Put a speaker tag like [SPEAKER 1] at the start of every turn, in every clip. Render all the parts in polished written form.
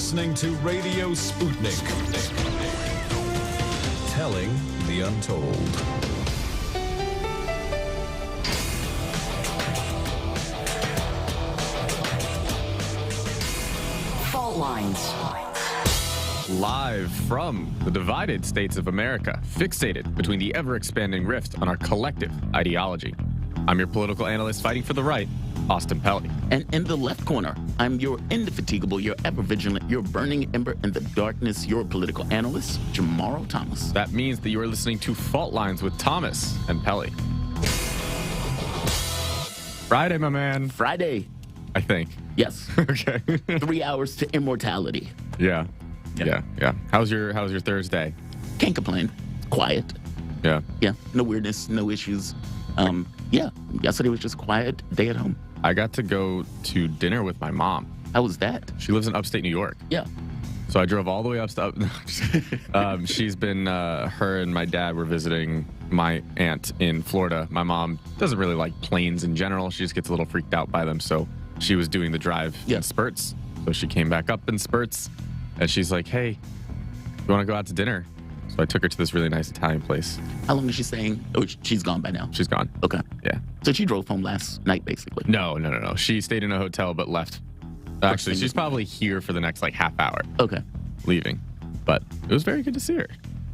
[SPEAKER 1] listening to Radio Sputnik. Telling the untold.
[SPEAKER 2] Fault lines.
[SPEAKER 3] Live from the divided states of America, fixated between the ever-expanding rift on our collective ideology. I'm your political analyst fighting for the right, Austin Pelly.
[SPEAKER 4] And in the left corner, I'm your indefatigable, your ever-vigilant, your burning ember in the darkness, your political analyst, Jamarl Thomas.
[SPEAKER 3] That means that you are listening to Fault Lines with Thomas and Pelly. Friday, my man.
[SPEAKER 4] Friday.
[SPEAKER 3] I think.
[SPEAKER 4] Yes.
[SPEAKER 3] Okay.
[SPEAKER 4] 3 hours to immortality.
[SPEAKER 3] Yeah. How's your Thursday?
[SPEAKER 4] Can't complain. Quiet.
[SPEAKER 3] Yeah.
[SPEAKER 4] Yeah. No weirdness, no issues. Yeah. Yesterday was just quiet day at home.
[SPEAKER 3] I got to go to dinner with my mom.
[SPEAKER 4] How was that?
[SPEAKER 3] She lives in upstate New York.
[SPEAKER 4] Yeah.
[SPEAKER 3] So I drove all the way up to she's been, her and my dad were visiting my aunt in Florida. My mom doesn't really like planes in general. She just gets a little freaked out by them. So she was doing the drive in spurts. So she came back up in spurts and she's like, hey, you want to go out to dinner? So I took her to this really nice Italian place.
[SPEAKER 4] How long is she staying? Oh, she's gone by now.
[SPEAKER 3] She's gone.
[SPEAKER 4] Okay.
[SPEAKER 3] Yeah.
[SPEAKER 4] So she drove home last night, basically.
[SPEAKER 3] No. She stayed in a hotel but left. Actually, she's probably here for the next half hour.
[SPEAKER 4] Okay.
[SPEAKER 3] Leaving. But it was very good to see her.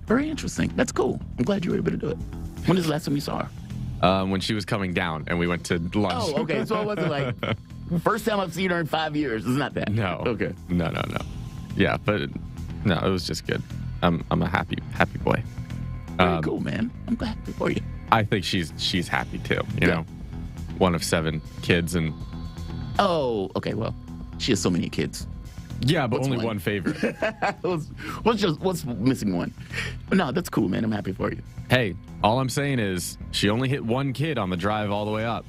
[SPEAKER 4] Very interesting. That's cool. I'm glad you were able to do it. When is the last time you saw her?
[SPEAKER 3] When she was coming down and we went to lunch.
[SPEAKER 4] Oh, okay. So it wasn't like, first time I've seen her in 5 years. It's not that.
[SPEAKER 3] No.
[SPEAKER 4] Okay.
[SPEAKER 3] No. Yeah, but no, it was just good. I'm a happy boy.
[SPEAKER 4] Very cool, man. I'm glad for you.
[SPEAKER 3] I think she's happy too. You know, one of 7 kids and.
[SPEAKER 4] Oh, okay. Well, she has so many kids.
[SPEAKER 3] Yeah, but only one favorite.
[SPEAKER 4] What's missing one? But no, that's cool, man. I'm happy for you.
[SPEAKER 3] Hey, all I'm saying is she only hit one kid on the drive all the way up.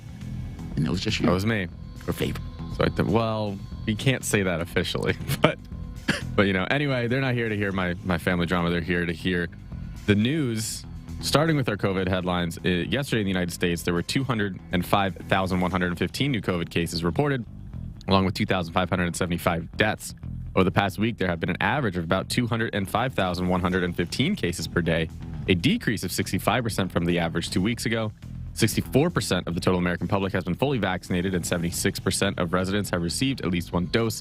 [SPEAKER 4] And it was just you.
[SPEAKER 3] That was me.
[SPEAKER 4] Her favorite.
[SPEAKER 3] So I thought, well, you can't say that officially, but anyway, they're not here to hear my family drama. They're here to hear the news. Starting with our COVID headlines, yesterday in the United States, there were 205,115 new COVID cases reported, along with 2,575 deaths. Over the past week, there have been an average of about 205,115 cases per day, a decrease of 65% from the average 2 weeks ago. 64% of the total American public has been fully vaccinated, and 76% of residents have received at least one dose.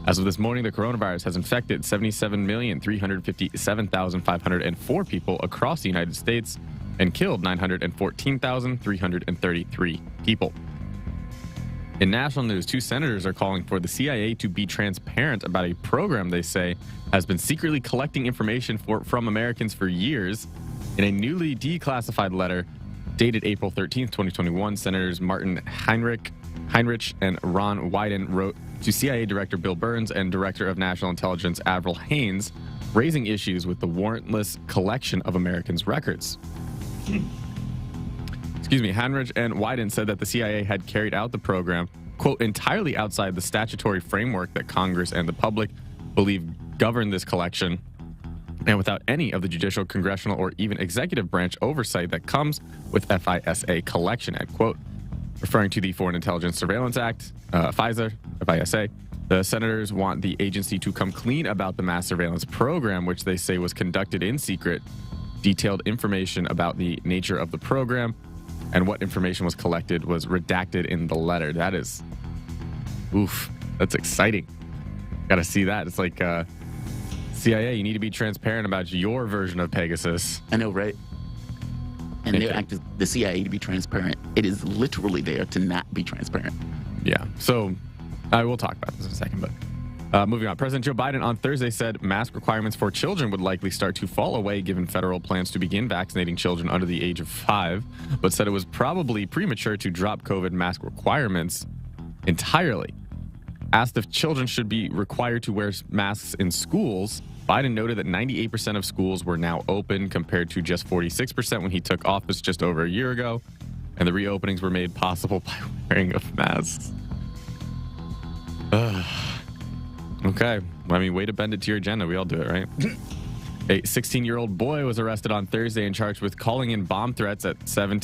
[SPEAKER 3] As of this morning, the coronavirus has infected 77,357,504 people across the United States and killed 914,333 people. In national news, 2 senators are calling for the CIA to be transparent about a program they say has been secretly collecting information from Americans for years. In a newly declassified letter dated April 13th, 2021, Senators Martin Heinrich and Ron Wyden wrote to CIA Director Bill Burns and Director of National Intelligence Avril Haines, raising issues with the warrantless collection of Americans' records. Heinrich and Wyden said that the CIA had carried out the program, quote, entirely outside the statutory framework that Congress and the public believe govern this collection, and without any of the judicial, congressional, or even executive branch oversight that comes with FISA collection, end quote. Referring to the Foreign Intelligence Surveillance Act, FISA, the senators want the agency to come clean about the mass surveillance program, which they say was conducted in secret. Detailed information about the nature of the program and what information was collected was redacted in the letter. That is, that's exciting. Gotta see that. It's like, CIA, you need to be transparent about your version of Pegasus.
[SPEAKER 4] I know, right? And they're acting the CIA to be transparent. It is literally there to not be transparent.
[SPEAKER 3] Yeah. So I will talk about this in a second, but moving on. President Joe Biden on Thursday said mask requirements for children would likely start to fall away given federal plans to begin vaccinating children under the age of 5, but said it was probably premature to drop COVID mask requirements entirely. Asked if children should be required to wear masks in schools, Biden noted that 98% of schools were now open compared to just 46% when he took office just over a year ago, and the reopenings were made possible by wearing of masks. Okay. Way to bend it to your agenda. We all do it, right? A 16-year-old boy was arrested on Thursday and charged with calling in bomb threats at 7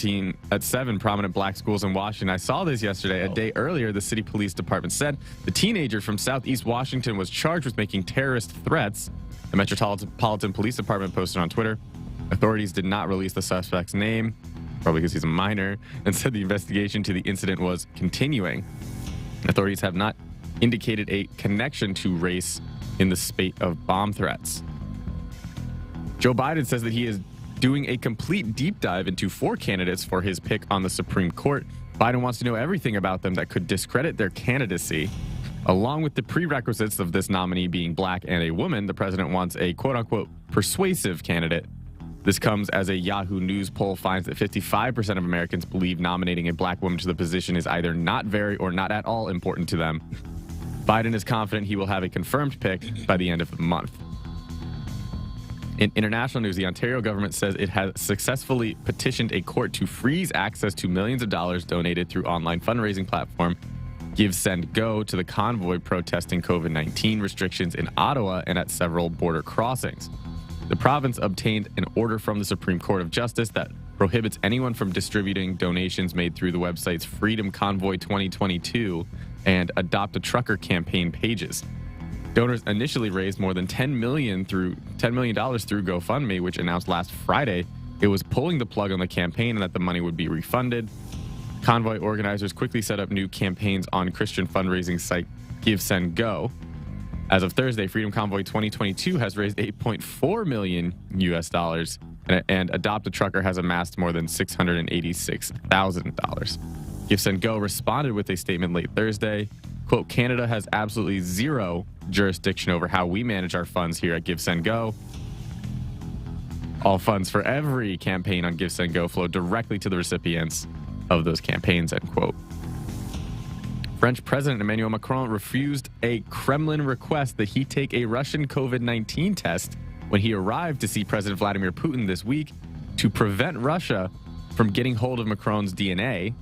[SPEAKER 3] prominent black schools in Washington. I saw this yesterday. A day earlier, the city police department said the teenager from Southeast Washington was charged with making terrorist threats. The Metropolitan Police Department posted on Twitter. Authorities did not release the suspect's name, probably because he's a minor, and said the investigation to the incident was continuing. Authorities have not indicated a connection to race in the spate of bomb threats. Joe Biden says that he is doing a complete deep dive into 4 candidates for his pick on the Supreme Court. Biden wants to know everything about them that could discredit their candidacy. Along with the prerequisites of this nominee being black and a woman, the president wants a quote-unquote persuasive candidate. This comes as a Yahoo News poll finds that 55% of Americans believe nominating a black woman to the position is either not very or not at all important to them. Biden is confident he will have a confirmed pick by the end of the month. In international news, the Ontario government says it has successfully petitioned a court to freeze access to millions of dollars donated through online fundraising platform Give Send Go to the convoy protesting COVID-19 restrictions in Ottawa and at several border crossings. The province obtained an order from the Supreme Court of Justice that prohibits anyone from distributing donations made through the websites Freedom Convoy 2022 and Adopt a Trucker campaign pages. Donors initially raised more than $10 million through GoFundMe, which announced last Friday it was pulling the plug on the campaign and that the money would be refunded. Convoy organizers quickly set up new campaigns on Christian fundraising site Give Send Go. As of Thursday, Freedom Convoy 2022 has raised $8.4 million and Adopt a Trucker has amassed more than $686,000. Give Send Go responded with a statement late Thursday. Quote, Canada has absolutely zero jurisdiction over how we manage our funds here at Give Send Go. All funds for every campaign on Give Send Go flow directly to the recipients of those campaigns, end quote. French President Emmanuel Macron refused a Kremlin request that he take a Russian COVID-19 test when he arrived to see President Vladimir Putin this week to prevent Russia from getting hold of Macron's DNA.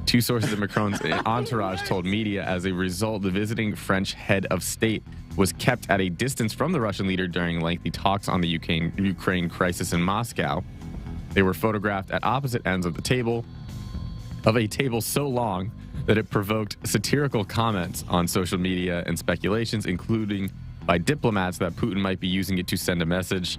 [SPEAKER 3] Two sources of Macron's entourage told media as a result, the visiting French head of state was kept at a distance from the Russian leader during lengthy talks on the Ukraine crisis in Moscow. They were photographed at opposite ends of the table, of a table so long that it provoked satirical comments on social media and speculations, including by diplomats that Putin might be using it to send a message.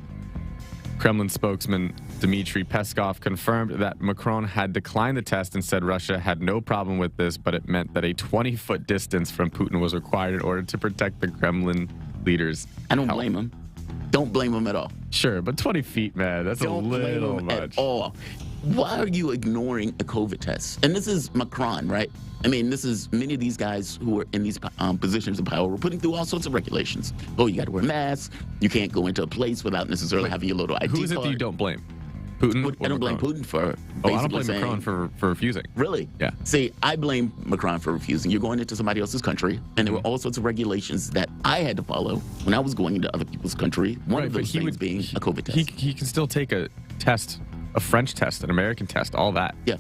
[SPEAKER 3] Kremlin spokesman Dmitry Peskov confirmed that Macron had declined the test and said Russia had no problem with this, but it meant that a 20-foot distance from Putin was required in order to protect the Kremlin leader's
[SPEAKER 4] I don't blame him. Don't blame him at all.
[SPEAKER 3] Sure, but 20 feet, man, that's
[SPEAKER 4] Don't
[SPEAKER 3] a little
[SPEAKER 4] blame him
[SPEAKER 3] much.
[SPEAKER 4] at all. Why are you ignoring a COVID test? And this is Macron, right? I mean, this is many of these guys who are in these positions of power. We're putting through all sorts of regulations. Oh, you got to wear masks. You can't go into a place without necessarily having your little ID
[SPEAKER 3] Who is it
[SPEAKER 4] card.
[SPEAKER 3] that you don't blame? Putin?
[SPEAKER 4] I don't blame Putin for
[SPEAKER 3] Oh, I don't
[SPEAKER 4] basically
[SPEAKER 3] blame Macron for refusing.
[SPEAKER 4] Really?
[SPEAKER 3] Yeah.
[SPEAKER 4] See, I blame Macron for refusing. You're going into somebody else's country, and there were all sorts of regulations that I had to follow when I was going into other people's country. One of those things being a COVID test.
[SPEAKER 3] He can still take a test, a French test, an American test, all that.
[SPEAKER 4] Yeah.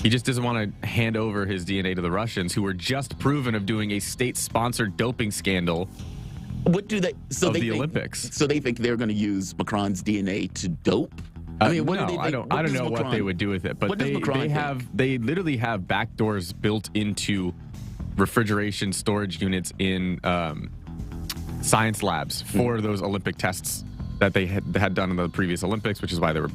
[SPEAKER 3] He just doesn't want to hand over his DNA to the Russians, who were just proven of doing a state-sponsored doping scandal
[SPEAKER 4] What do they? So
[SPEAKER 3] of
[SPEAKER 4] they
[SPEAKER 3] the
[SPEAKER 4] think,
[SPEAKER 3] Olympics.
[SPEAKER 4] So they think they're going to use Macron's DNA to dope? I mean, what do they think?
[SPEAKER 3] I don't know what they would do with it, but they literally have back doors built into refrigeration storage units in science labs for those Olympic tests that they had done in the previous Olympics, which is why they were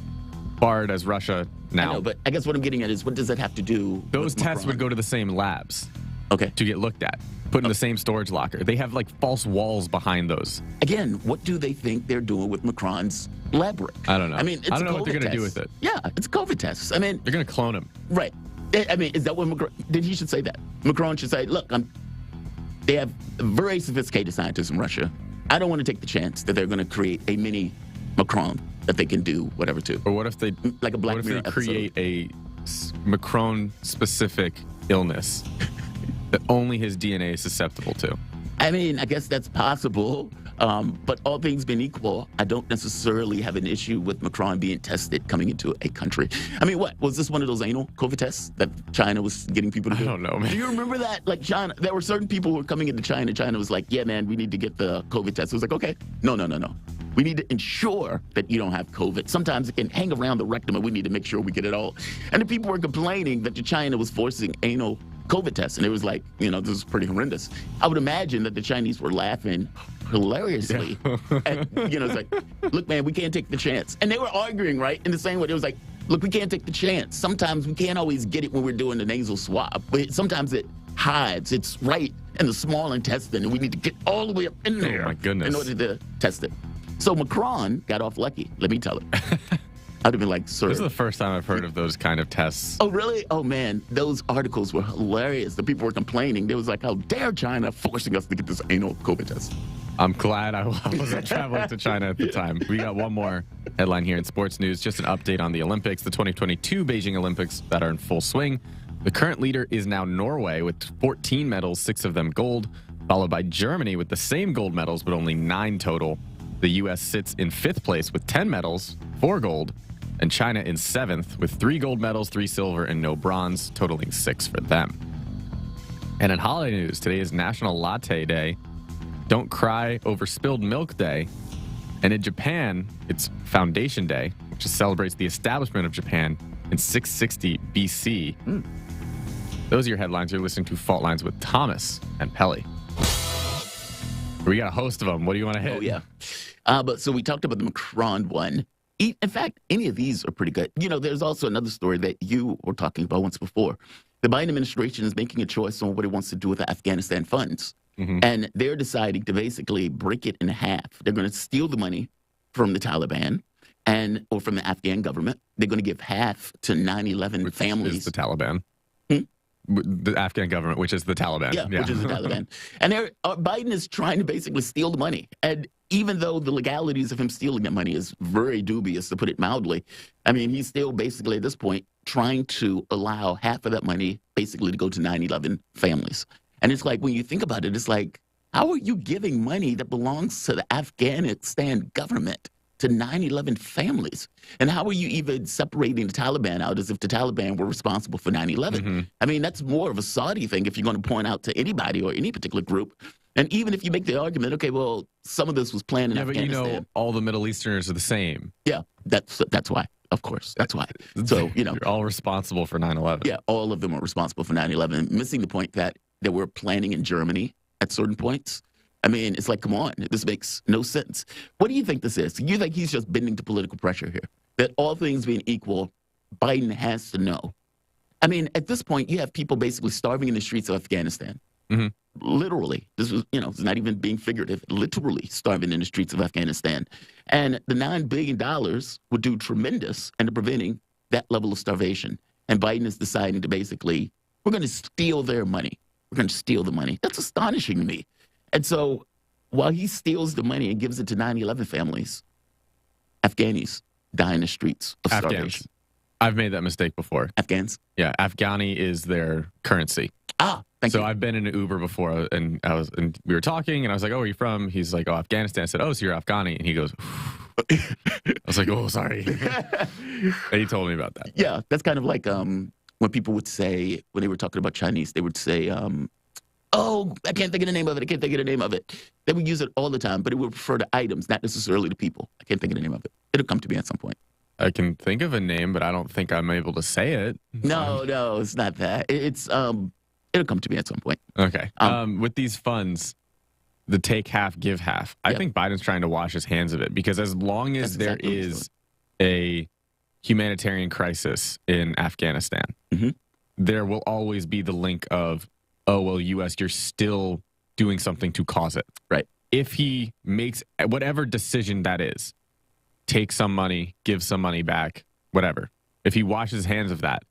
[SPEAKER 3] barred as Russia now.
[SPEAKER 4] I know, but I guess what I'm getting at is, what does that have to do?
[SPEAKER 3] Those
[SPEAKER 4] with
[SPEAKER 3] tests
[SPEAKER 4] Macron?
[SPEAKER 3] would go to the same labs.
[SPEAKER 4] Okay.
[SPEAKER 3] To get looked at, put in the same storage locker. They have like false walls behind those.
[SPEAKER 4] Again, what do they think they're doing with Macron's lab work?
[SPEAKER 3] I don't know.
[SPEAKER 4] I mean, it's
[SPEAKER 3] I don't know
[SPEAKER 4] a
[SPEAKER 3] what they're
[SPEAKER 4] COVID
[SPEAKER 3] gonna do
[SPEAKER 4] test.
[SPEAKER 3] with it.
[SPEAKER 4] Yeah, it's COVID tests. I mean,
[SPEAKER 3] They're going to clone him.
[SPEAKER 4] right. I mean, is that what Macron? Then he should say that. Macron should say, "Look, they have very sophisticated scientists in Russia. I don't want to take the chance that they're going to create a mini Macron that they can do whatever to."
[SPEAKER 3] Or what if they
[SPEAKER 4] Like a Black
[SPEAKER 3] what if
[SPEAKER 4] Mirror
[SPEAKER 3] they create a Macron-specific illness that only his DNA is susceptible to?
[SPEAKER 4] I mean, I guess that's possible. But all things being equal, I don't necessarily have an issue with Macron being tested coming into a country. I mean, what? Was this one of those anal COVID tests that China was getting people to do?
[SPEAKER 3] I don't know, man.
[SPEAKER 4] Do you remember that? Like China, there were certain people who were coming into China. China was like, yeah, man, we need to get the COVID test. It was like, okay. No. We need to ensure that you don't have COVID. Sometimes it can hang around the rectum, and we need to make sure we get it all. And the people were complaining that China was forcing anal COVID tests, and it was like, this is pretty horrendous. I would imagine that the Chinese were laughing hilariously. And, it's like, look, man, we can't take the chance. And they were arguing, right, in the same way. It was like, look, we can't take the chance. Sometimes we can't always get it when we're doing the nasal swab. But sometimes it hides. It's right in the small intestine, and we need to get all the way up in there in order to test it. So Macron got off lucky, let me tell it. I'd have been like, sir.
[SPEAKER 3] This is the first time I've heard of those kind of tests.
[SPEAKER 4] Oh, really? Oh, man. Those articles were hilarious. The people were complaining. They was like, how dare China forcing us to get this anal COVID test?
[SPEAKER 3] I'm glad I wasn't traveling to China at the time. We got one more headline here in sports news. Just an update on the Olympics, the 2022 Beijing Olympics that are in full swing. The current leader is now Norway with 14 medals, 6 of them gold, followed by Germany with the same gold medals, but only 9 total. The U.S. sits in 5th place with 10 medals, 4 gold, and China in 7th with 3 gold medals, 3 silver, and no bronze, totaling 6 for them. And in holiday news, today is National Latte Day, Don't Cry Over Spilled Milk Day, and in Japan, it's Foundation Day, which celebrates the establishment of Japan in 660 BC. Those are your headlines. You're listening to Fault Lines with Thomas and Pelly. We got a host of them. What do you want to hit?
[SPEAKER 4] Oh, yeah. So we talked about the Macron one. In fact, any of these are pretty good. There's also another story that you were talking about once before. The Biden administration is making a choice on what it wants to do with the Afghanistan funds. And they're deciding to basically break it in half. They're going to steal the money from the Taliban or from the Afghan government. They're going to give half to 9/11 families.
[SPEAKER 3] Which is the Taliban. The Afghan government, which is the Taliban.
[SPEAKER 4] Yeah. Which is the Taliban. And Biden is trying to basically steal the money. And even though the legalities of him stealing that money is very dubious, to put it mildly, I mean, he's still basically at this point trying to allow half of that money basically to go to 9/11 families. And it's like, when you think about it, it's like, how are you giving money that belongs to the Afghanistan government to 9/11 families? And how are you even separating the Taliban out as if the Taliban were responsible for 9/11? I mean, that's more of a Saudi thing if you're going to point out to anybody or any particular group. And even if you make the argument, okay, well, some of this was planned in Afghanistan.
[SPEAKER 3] But all the Middle Easterners are the same.
[SPEAKER 4] Yeah, that's why. Of course, that's why. So,
[SPEAKER 3] You're all responsible for 9/11.
[SPEAKER 4] Yeah, all of them are responsible for 9/11. Missing the point that they were planning in Germany at certain points. I mean, it's like, come on, this makes no sense. What do you think this is? You think he's just bending to political pressure here? That all things being equal, Biden has to know. I mean, at this point, you have people basically starving in the streets of Afghanistan. Literally. This was, it's not even being figurative. Literally starving in the streets of Afghanistan. And the $9 billion would do tremendous into preventing that level of starvation. And Biden is deciding to basically, we're going to steal their money. We're going to steal the money. That's astonishing to me. And so while he steals the money and gives it to 9/11 families, Afghanis die in the streets of starvation.
[SPEAKER 3] I've made that mistake before.
[SPEAKER 4] Afghans?
[SPEAKER 3] Yeah, Afghani is their currency.
[SPEAKER 4] Thank you.
[SPEAKER 3] So I've been in an Uber before, and we were talking, and I was like, "Oh, where are you from?" He's like, "Oh, Afghanistan." I said, "Oh, so you're Afghani?" And he goes, I was like, "Oh, sorry." And he told me about that.
[SPEAKER 4] Yeah, that's kind of like when people would say, when they were talking about Chinese, they would say, oh, I can't think of the name of it. They would use it all the time, but it would refer to items, not necessarily to people. I can't think of the name of it. It'll come to me at some point.
[SPEAKER 3] I can think of a name, but I don't think I'm able to say it.
[SPEAKER 4] No, it's not that. It's it'll come to me at some point.
[SPEAKER 3] Okay. With these funds, the take half, give half. I think Biden's trying to wash his hands of it, because as long as there is a humanitarian crisis in Afghanistan, there will always be the link of, oh, well, U.S., you're still doing something to cause it.
[SPEAKER 4] Right.
[SPEAKER 3] If he makes whatever decision that is, take some money, give some money back, whatever. If he washes his hands of that,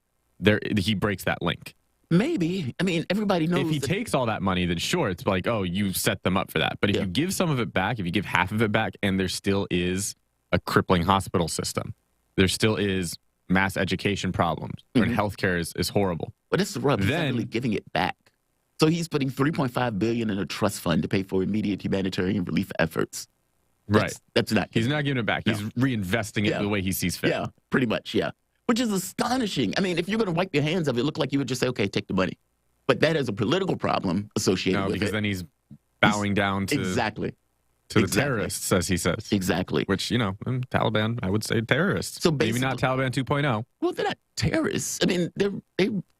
[SPEAKER 3] he breaks that link.
[SPEAKER 4] Maybe. I mean, everybody knows.
[SPEAKER 3] If he takes all that money, then sure, it's like, oh, you set them up for that. But if you give some of it back, if you give half of it back, and there still is a crippling hospital system, there still is mass education problems, and healthcare is horrible.
[SPEAKER 4] But that's the rub. He's not really giving it back. So he's putting $3.5 billion in a trust fund to pay for immediate humanitarian relief efforts. That's not.
[SPEAKER 3] He's not giving it back. No. He's reinvesting it the way he sees fit.
[SPEAKER 4] Yeah, pretty much. Yeah. Which is astonishing. I mean, if you're going to wipe your hands of it, look like you would just say, okay, take the money. But that is a political problem associated with it.
[SPEAKER 3] No, because then he's bowing down to...
[SPEAKER 4] Exactly.
[SPEAKER 3] to the
[SPEAKER 4] Exactly.
[SPEAKER 3] terrorists, as he says.
[SPEAKER 4] Exactly.
[SPEAKER 3] Which, Taliban, I would say terrorists.
[SPEAKER 4] So
[SPEAKER 3] maybe not Taliban 2.0.
[SPEAKER 4] Well, they're not terrorists. I mean, they're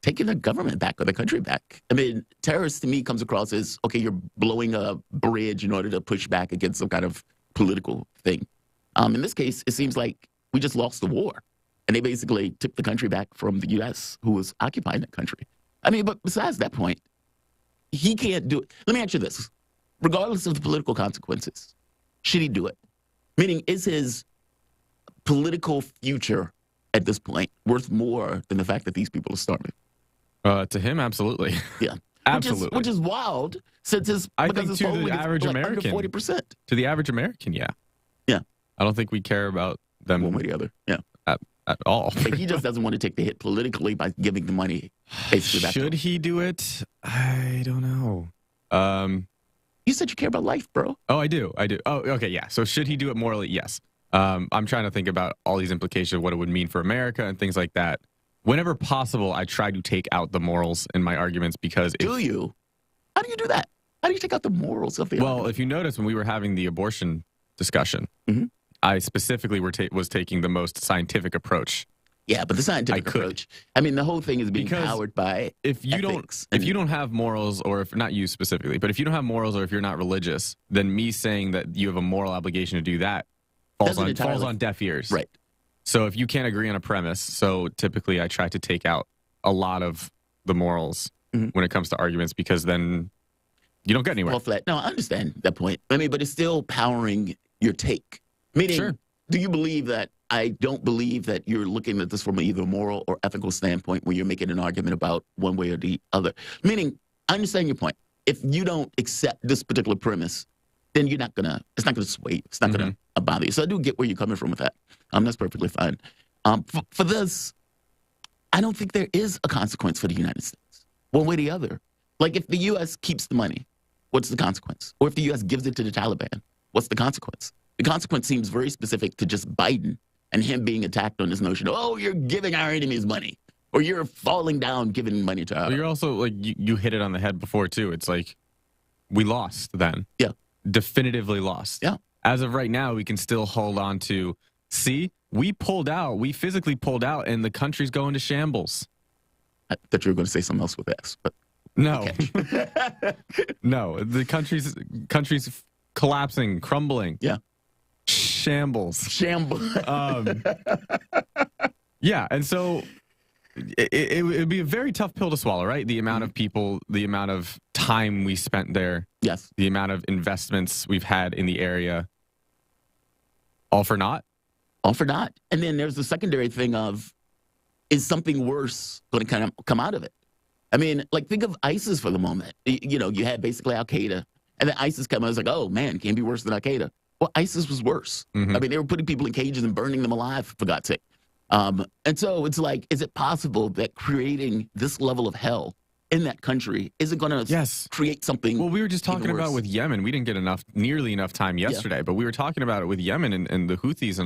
[SPEAKER 4] taking the government back or the country back. I mean, terrorists to me comes across as, okay, you're blowing a bridge in order to push back against some kind of political thing. In this case, it seems like we just lost the war. And they basically took the country back from the U.S., who was occupying that country. I mean, but besides that point, he can't do it. Let me ask you this. Regardless of the political consequences, should he do it? Meaning, is his political future at this point worth more than the fact that these people are starving?
[SPEAKER 3] To him, absolutely.
[SPEAKER 4] Yeah.
[SPEAKER 3] Absolutely.
[SPEAKER 4] Which is wild, since
[SPEAKER 3] I think to the average American,
[SPEAKER 4] under 40%.
[SPEAKER 3] To the average American, yeah.
[SPEAKER 4] Yeah.
[SPEAKER 3] I don't think we care about them
[SPEAKER 4] one way or the other. Yeah.
[SPEAKER 3] At all.
[SPEAKER 4] But he just doesn't want to take the hit politically by giving the money basically back.
[SPEAKER 3] Should he do it? I don't know.
[SPEAKER 4] You said you care about life, bro.
[SPEAKER 3] Oh, I do. Oh, okay, yeah. So should he do it morally? Yes. I'm trying to think about all these implications of what it would mean for America and things like that. Whenever possible, I try to take out the morals in my arguments because
[SPEAKER 4] Do you? How do you do that? How do you take out the morals of the argument?
[SPEAKER 3] If you notice when we were having the abortion discussion, I specifically was taking the most scientific approach.
[SPEAKER 4] Yeah, but the scientific approach. I mean, the whole thing is being powered by
[SPEAKER 3] if you don't have morals, or if not you specifically, but if you don't have morals or if you're not religious, then me saying that you have a moral obligation to do that falls on deaf ears.
[SPEAKER 4] Right.
[SPEAKER 3] So if you can't agree on a premise, so typically I try to take out a lot of the morals when it comes to arguments, because then you don't get anywhere.
[SPEAKER 4] Well, flat. No, I understand that point. I mean, but it's still powering your take. Meaning, do you believe that I don't believe that you're looking at this from either a moral or ethical standpoint when you're making an argument about one way or the other? Meaning, I understand your point. If you don't accept this particular premise, then it's not gonna sway you. It's not gonna bother you. So I do get where you're coming from with that. That's perfectly fine. For this, I don't think there is a consequence for the United States, one way or the other. Like, if the U.S. keeps the money, what's the consequence? Or if the U.S. gives it to the Taliban, what's the consequence? The consequence seems very specific to just Biden and him being attacked on this notion of, oh, you're giving our enemies money, or you're falling down giving money to our...
[SPEAKER 3] Well, you're also, like, you hit it on the head before, too. It's like, we lost then.
[SPEAKER 4] Yeah.
[SPEAKER 3] Definitively lost.
[SPEAKER 4] Yeah.
[SPEAKER 3] As of right now, we can still hold on to, see, we pulled out. We physically pulled out, and the country's going to shambles.
[SPEAKER 4] I thought you were going to say something else with S, but...
[SPEAKER 3] No. No. The country's collapsing, crumbling.
[SPEAKER 4] Yeah.
[SPEAKER 3] Shambles. Yeah, and so it would be a very tough pill to swallow, right? The amount of people, the amount of time we spent there.
[SPEAKER 4] Yes.
[SPEAKER 3] The amount of investments we've had in the area. All for naught?
[SPEAKER 4] All for naught. And then there's the secondary thing of, is something worse going to kind of come out of it? I mean, like, think of ISIS for the moment. You had basically Al-Qaeda, and then ISIS came out and was like, oh, man, can't be worse than Al-Qaeda. Well, ISIS was worse. I mean, they were putting people in cages and burning them alive, for God's sake. And so it's like, is it possible that creating this level of hell in that country isn't going to create something?
[SPEAKER 3] Well, we were just talking about with Yemen. We didn't get nearly enough time yesterday, but we were talking about it with Yemen and the Houthis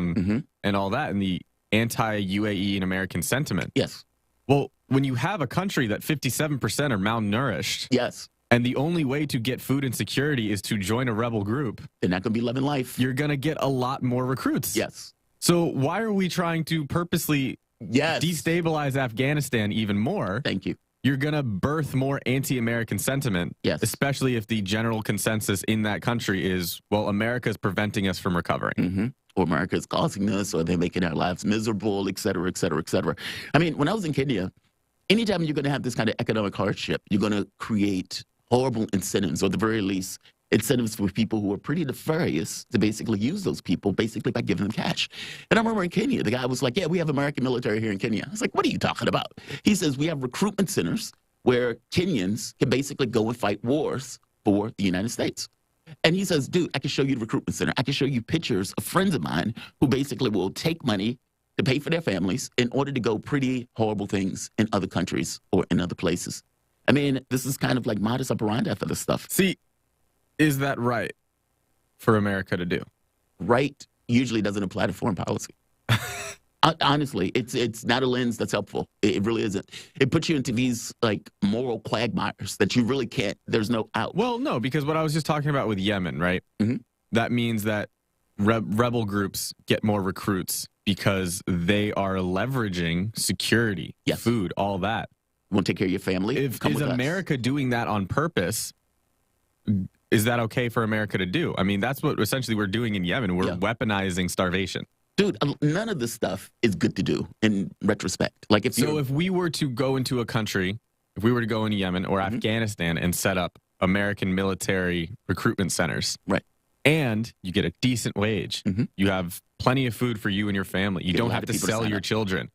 [SPEAKER 3] and all that, and the anti-UAE and American sentiment.
[SPEAKER 4] Yes.
[SPEAKER 3] Well, when you have a country that 57% are malnourished.
[SPEAKER 4] Yes.
[SPEAKER 3] And the only way to get food and security is to join a rebel group.
[SPEAKER 4] They're not going to be loving life.
[SPEAKER 3] You're going to get a lot more recruits.
[SPEAKER 4] Yes.
[SPEAKER 3] So why are we trying to purposely destabilize Afghanistan even more?
[SPEAKER 4] Thank you.
[SPEAKER 3] You're going to birth more anti-American sentiment.
[SPEAKER 4] Yes.
[SPEAKER 3] Especially if the general consensus in that country is, well, America's preventing us from recovering.
[SPEAKER 4] Or America's causing this, or they're making our lives miserable, et cetera, et cetera, et cetera. I mean, when I was in Kenya, anytime you're going to have this kind of economic hardship, you're going to create horrible incentives, or at the very least, incentives for people who are pretty nefarious to basically use those people, basically by giving them cash. And I remember in Kenya, the guy was like, yeah, we have American military here in Kenya. I was like, what are you talking about? He says, we have recruitment centers where Kenyans can basically go and fight wars for the United States. And he says, dude, I can show you the recruitment center. I can show you pictures of friends of mine who basically will take money to pay for their families in order to go pretty horrible things in other countries or in other places. I mean, this is kind of like modus operandi for this stuff.
[SPEAKER 3] See, is that right for America to do?
[SPEAKER 4] Right usually doesn't apply to foreign policy. Honestly, it's not a lens that's helpful. It really isn't. It puts you into these like moral quagmires that you really can't. There's no out.
[SPEAKER 3] Well, no, because what I was just talking about with Yemen, right? that means that rebel groups get more recruits because they are leveraging security,
[SPEAKER 4] Yes.
[SPEAKER 3] food, all that.
[SPEAKER 4] You want to take care of your family?
[SPEAKER 3] Is
[SPEAKER 4] Come with us.
[SPEAKER 3] America doing that on purpose? Is that okay for America to do? I mean, that's what essentially we're doing in Yemen. We're weaponizing starvation.
[SPEAKER 4] Dude, none of this stuff is good to do in retrospect. Like if
[SPEAKER 3] we were to go into a country, if we were to go into Yemen or Afghanistan and set up American military recruitment centers,
[SPEAKER 4] right,
[SPEAKER 3] and you get a decent wage, you have plenty of food for you and your family. You don't have to sell your children,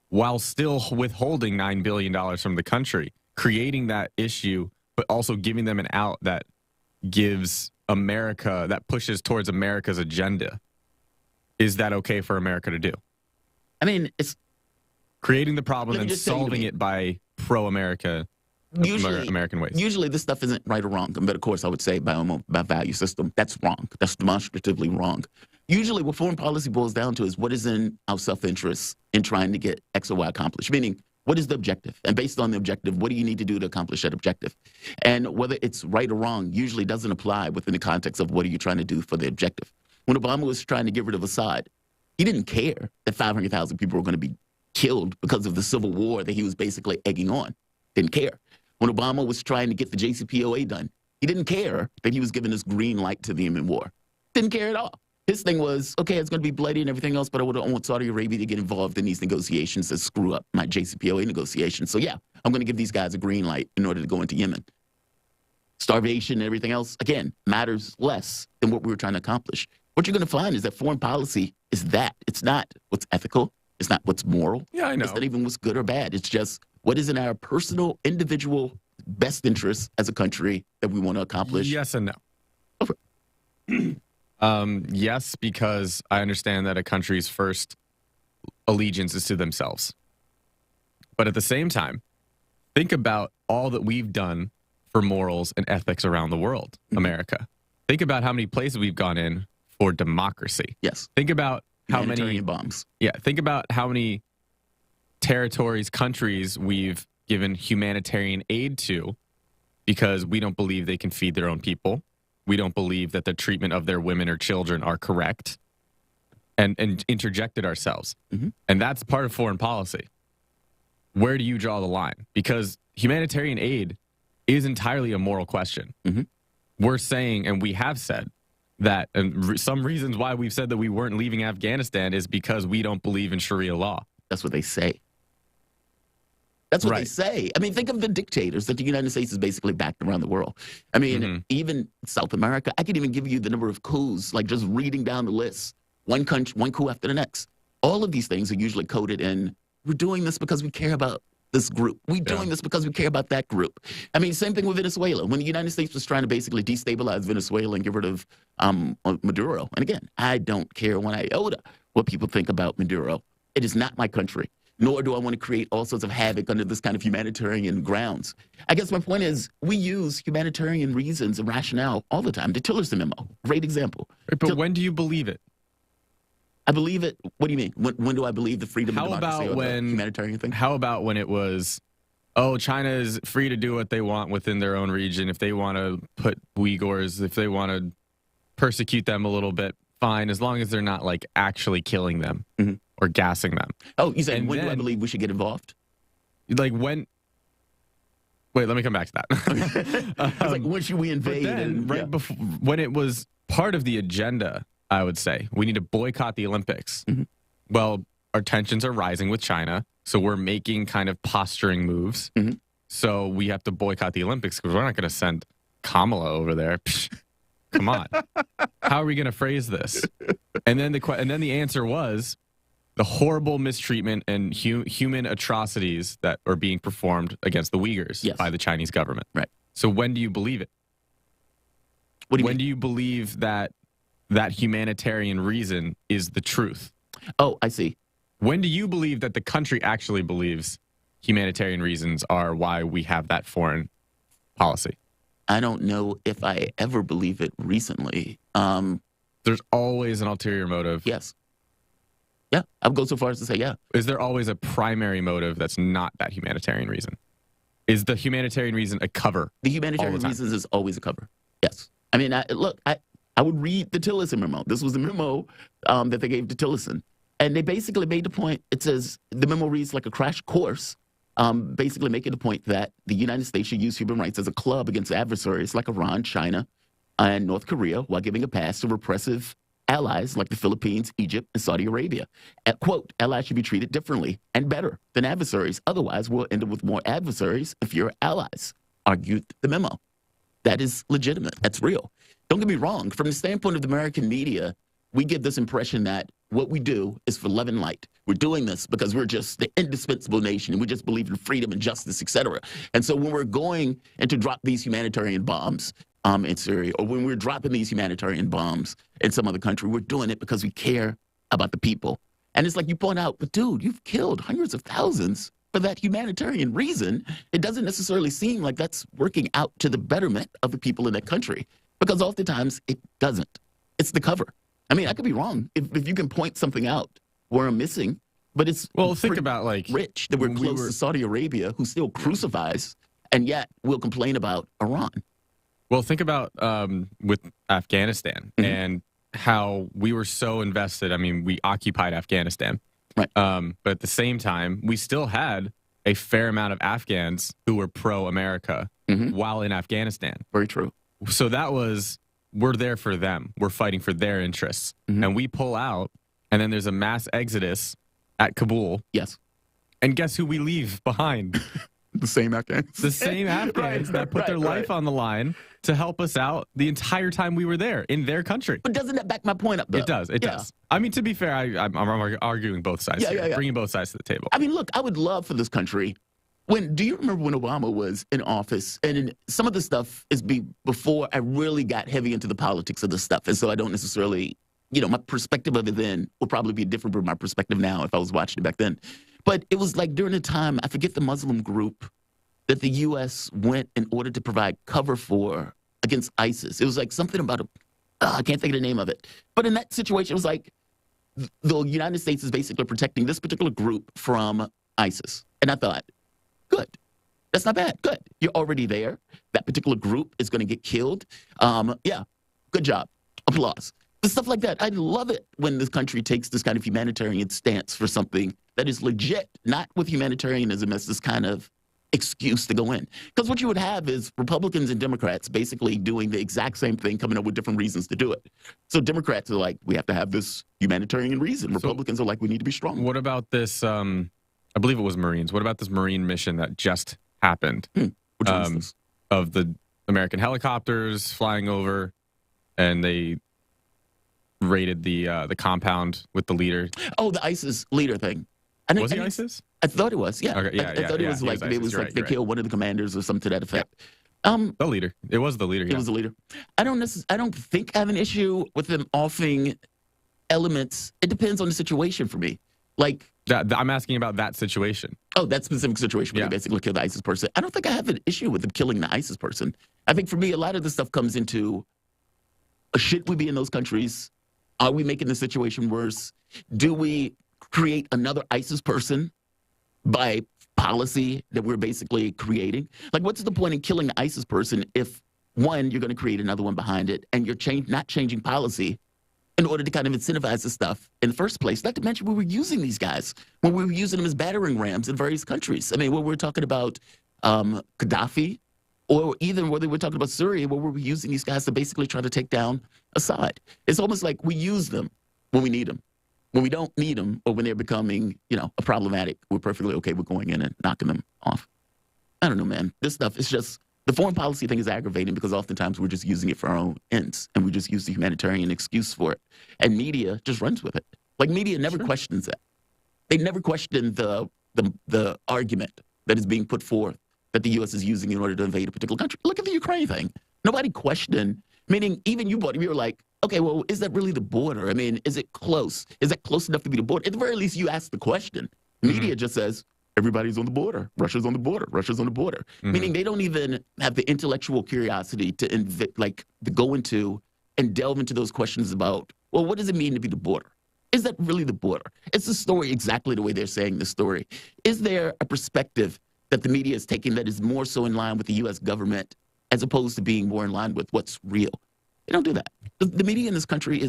[SPEAKER 3] while still withholding $9 billion from the country, creating that issue, but also giving them an out that gives America, that pushes towards America's agenda. Is that okay for America to do?
[SPEAKER 4] I mean, it's
[SPEAKER 3] creating the problem and solving it by pro-America, American ways.
[SPEAKER 4] Usually this stuff isn't right or wrong. But of course, I would say by value system, that's wrong. That's demonstratively wrong. Usually what foreign policy boils down to is what is in our self-interest in trying to get X or Y accomplished, meaning what is the objective? And based on the objective, what do you need to do to accomplish that objective? And whether it's right or wrong usually doesn't apply within the context of what are you trying to do for the objective. When Obama was trying to get rid of Assad, he didn't care that 500,000 people were going to be killed because of the civil war that he was basically egging on. Didn't care. When Obama was trying to get the JCPOA done, he didn't care that he was giving this green light to the Yemen war. Didn't care at all. His thing was, okay, it's going to be bloody and everything else, but I don't want Saudi Arabia to get involved in these negotiations that screw up my JCPOA negotiations. So yeah, I'm going to give these guys a green light in order to go into Yemen. Starvation and everything else, again, matters less than what we were trying to accomplish. What you're going to find is that foreign policy is that. It's not what's ethical. It's not what's moral.
[SPEAKER 3] Yeah, I know.
[SPEAKER 4] It's not even what's good or bad. It's just what is in our personal, individual best interest as a country that we want to accomplish.
[SPEAKER 3] Yes and no. Yes, because I understand that a country's first allegiance is to themselves. But at the same time, think about all that we've done for morals and ethics around the world, America. Think about how many places we've gone in for democracy.
[SPEAKER 4] Yes.
[SPEAKER 3] Think about how many
[SPEAKER 4] bombs.
[SPEAKER 3] Yeah. Think about how many territories, countries we've given humanitarian aid to because we don't believe they can feed their own people. We don't believe that the treatment of their women or children are correct, and interjected ourselves. And that's part of foreign policy. Where do you draw the line? Because humanitarian aid is entirely a moral question. We're saying, and we have said, that and some reasons why we've said that we weren't leaving Afghanistan is because we don't believe in Sharia law.
[SPEAKER 4] That's what they say. That's what they say. I mean, think of the dictators that the United States has basically backed around the world. I mean, even South America, I could even give you the number of coups, like just reading down the list, one country, one coup after the next. All of these things are usually coded in, we're doing this because we care about this group. We're doing this because we care about that group. I mean, same thing with Venezuela. When the United States was trying to basically destabilize Venezuela and get rid of Maduro, and again, I don't care one iota what people think about Maduro. It is not my country. Nor do I want to create all sorts of havoc under this kind of humanitarian grounds. I guess my point is we use humanitarian reasons and rationale all the time. The Tillerson memo, great example.
[SPEAKER 3] Right, but when do you believe it?
[SPEAKER 4] I believe it. What do you mean? When do I believe the freedom and democracy or the humanitarian thing?
[SPEAKER 3] How about when it was, oh, China is free to do what they want within their own region. If they want to put Uyghurs, if they want to persecute them a little bit, fine, as long as they're not like actually killing them or gassing them.
[SPEAKER 4] Oh, you said, when do I believe we should get involved?
[SPEAKER 3] Like when? Wait, let me come back to that.
[SPEAKER 4] It's like, when should we invade?
[SPEAKER 3] Then, before, when it was part of the agenda, I would say we need to boycott the Olympics. Well, our tensions are rising with China, so we're making kind of posturing moves. So we have to boycott the Olympics because we're not going to send Kamala over there. Psh, come on, how are we going to phrase this? And then the answer was the horrible mistreatment and human atrocities that are being performed against the Uyghurs by the Chinese government.
[SPEAKER 4] Right.
[SPEAKER 3] So when do you believe it?
[SPEAKER 4] What do you
[SPEAKER 3] when do you believe that that humanitarian reason is the truth?
[SPEAKER 4] Oh, I see.
[SPEAKER 3] When do you believe that the country actually believes humanitarian reasons are why we have that foreign policy?
[SPEAKER 4] I don't know if I ever believe it recently.
[SPEAKER 3] There's always an ulterior motive.
[SPEAKER 4] Yes. Yeah, I would go so far as to say, yeah.
[SPEAKER 3] Is there always a primary motive that's not that humanitarian reason? Is the humanitarian reason a cover?
[SPEAKER 4] The humanitarian reasons is always a cover. Yes. I mean, I would read the Tillerson memo. This was the memo that they gave to Tillerson. And they basically made the point, it says, the memo reads like a crash course, basically making the point that the United States should use human rights as a club against adversaries like Iran, China, and North Korea, while giving a pass to repressive allies like the Philippines, Egypt, and Saudi Arabia. Quote, allies should be treated differently and better than adversaries. Otherwise, we'll end up with more adversaries and fewer allies, argued the memo. That is legitimate. That's real. Don't get me wrong. From the standpoint of the American media, we give this impression that what we do is for love and light. We're doing this because we're just the indispensable nation, and we just believe in freedom and justice, etc. And so when we're going and to drop these humanitarian bombs in Syria, or when we're dropping these humanitarian bombs in some other country, we're doing it because we care about the people. And it's like you point out, but dude, you've killed hundreds of thousands for that humanitarian reason. It doesn't necessarily seem like that's working out to the betterment of the people in that country, because oftentimes it doesn't. It's the cover. I mean, I could be wrong if you can point something out where I'm missing, but it's
[SPEAKER 3] think about like
[SPEAKER 4] rich that we're close to Saudi Arabia, who still crucifies, and yet we'll complain about Iran.
[SPEAKER 3] Well, think about with Afghanistan and how we were so invested. I mean, we occupied Afghanistan,
[SPEAKER 4] right?
[SPEAKER 3] But at the same time, we still had a fair amount of Afghans who were pro-America while in Afghanistan.
[SPEAKER 4] Very true.
[SPEAKER 3] So that was, we're there for them. We're fighting for their interests. And we pull out, and then there's a mass exodus at Kabul.
[SPEAKER 4] Yes.
[SPEAKER 3] And guess who we leave behind?
[SPEAKER 4] The same Afghans.
[SPEAKER 3] The same Afghans that put their life on the line to help us out the entire time we were there in their country.
[SPEAKER 4] But doesn't that back my point up, though?
[SPEAKER 3] It does. It does. I mean, to be fair, I'm arguing both sides here, bringing both sides to the table.
[SPEAKER 4] I mean, look, I would love for this country. Do you remember when Obama was in office? And some of the stuff is before I really got heavy into the politics of this stuff. And so I don't necessarily, my perspective of it then will probably be different from my perspective now if I was watching it back then. But it was like during the time, I forget the Muslim group that the U.S. went in order to provide cover for against ISIS. It was like something about I can't think of the name of it. But in that situation, it was like the United States is basically protecting this particular group from ISIS. And I thought, good. That's not bad. Good. You're already there. That particular group is going to get killed. Yeah, good job. Applause. But stuff like that. I love it when this country takes this kind of humanitarian stance for something that is legit, not with humanitarianism as this kind of excuse to go in. Because what you would have is Republicans and Democrats basically doing the exact same thing, coming up with different reasons to do it. So Democrats are like, we have to have this humanitarian reason. Republicans are like, we need to be strong.
[SPEAKER 3] What about this, I believe it was Marines. What about this Marine mission that just happened?
[SPEAKER 4] Which one is this?
[SPEAKER 3] Of the American helicopters flying over, and they raided the compound with the leader.
[SPEAKER 4] Oh, the ISIS leader thing.
[SPEAKER 3] Was he ISIS?
[SPEAKER 4] I thought it was, yeah.
[SPEAKER 3] Okay,
[SPEAKER 4] I thought it was like they killed one of the commanders or something to that effect.
[SPEAKER 3] The leader. It was the leader.
[SPEAKER 4] It was the leader. I don't think I have an issue with them offing elements. It depends on the situation for me. Like
[SPEAKER 3] I'm asking about that situation.
[SPEAKER 4] Oh, that specific situation where they basically killed the ISIS person. I don't think I have an issue with them killing the ISIS person. I think for me, a lot of this stuff comes into, should we be in those countries? Are we making the situation worse? Do we create another ISIS person by policy that we're basically creating? Like, what's the point in killing the ISIS person if, one, you're going to create another one behind it, and you're not changing policy in order to kind of incentivize this stuff in the first place? Not to mention we were using these guys when we were using them as battering rams in various countries. I mean, when we're talking about Gaddafi, or even whether we're talking about Syria, where we're using these guys to basically try to take down Assad. It's almost like we use them when we need them. When we don't need them, or when they're becoming, problematic, we're perfectly okay with going in and knocking them off. I don't know, man. This stuff is just, the foreign policy thing is aggravating because oftentimes we're just using it for our own ends, and we just use the humanitarian excuse for it. And media just runs with it. Like, media never questions that. They never question the argument that is being put forth that the U.S. is using in order to invade a particular country. Look at the Ukraine thing. Nobody questioned, meaning even you were like, okay, well, is that really the border? I mean, is it close? Is that close enough to be the border? At the very least, you ask the question. Media just says, everybody's on the border. Russia's on the border. Russia's on the border. Meaning they don't even have the intellectual curiosity to go into and delve into those questions about, well, what does it mean to be the border? Is that really the border? It's the story exactly the way they're saying the story. Is there a perspective that the media is taking that is more so in line with the U.S. government as opposed to being more in line with what's real? They don't do that. The media in this country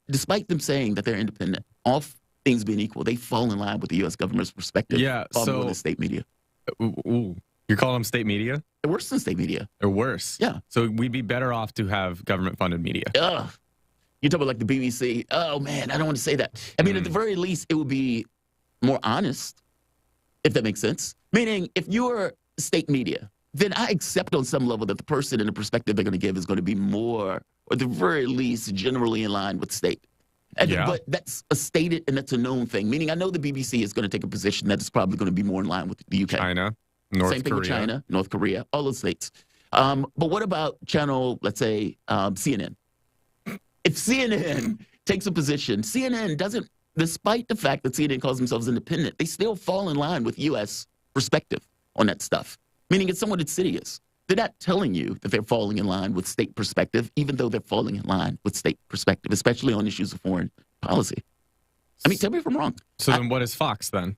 [SPEAKER 4] despite them saying that they're independent, all things being equal, they fall in line with the U.S. government's perspective.
[SPEAKER 3] Yeah, so Ooh, you're calling them state media?
[SPEAKER 4] They're worse than state media.
[SPEAKER 3] They're worse.
[SPEAKER 4] Yeah.
[SPEAKER 3] So we'd be better off to have government-funded media.
[SPEAKER 4] Ugh. You talk about like the BBC. Oh man, I don't want to say that. I mean, at the very least, it would be more honest, if that makes sense. Meaning, if you're state media, then I accept on some level that the person and the perspective they're going to give is going to be more, or at the very least, generally in line with state. But that's a stated and that's a known thing. Meaning, I know the BBC is going to take a position that is probably going to be more in line with the UK.
[SPEAKER 3] China, North
[SPEAKER 4] Same thing
[SPEAKER 3] Korea.
[SPEAKER 4] with China, North Korea, all those states. But what about channel, let's say, CNN? If CNN takes a position, CNN doesn't, despite the fact that CNN calls themselves independent, they still fall in line with U.S. perspective on that stuff. Meaning it's somewhat insidious. They're not telling you that they're falling in line with state perspective, even though they're falling in line with state perspective, especially on issues of foreign policy. I mean, tell me if I'm wrong.
[SPEAKER 3] So then what is Fox then?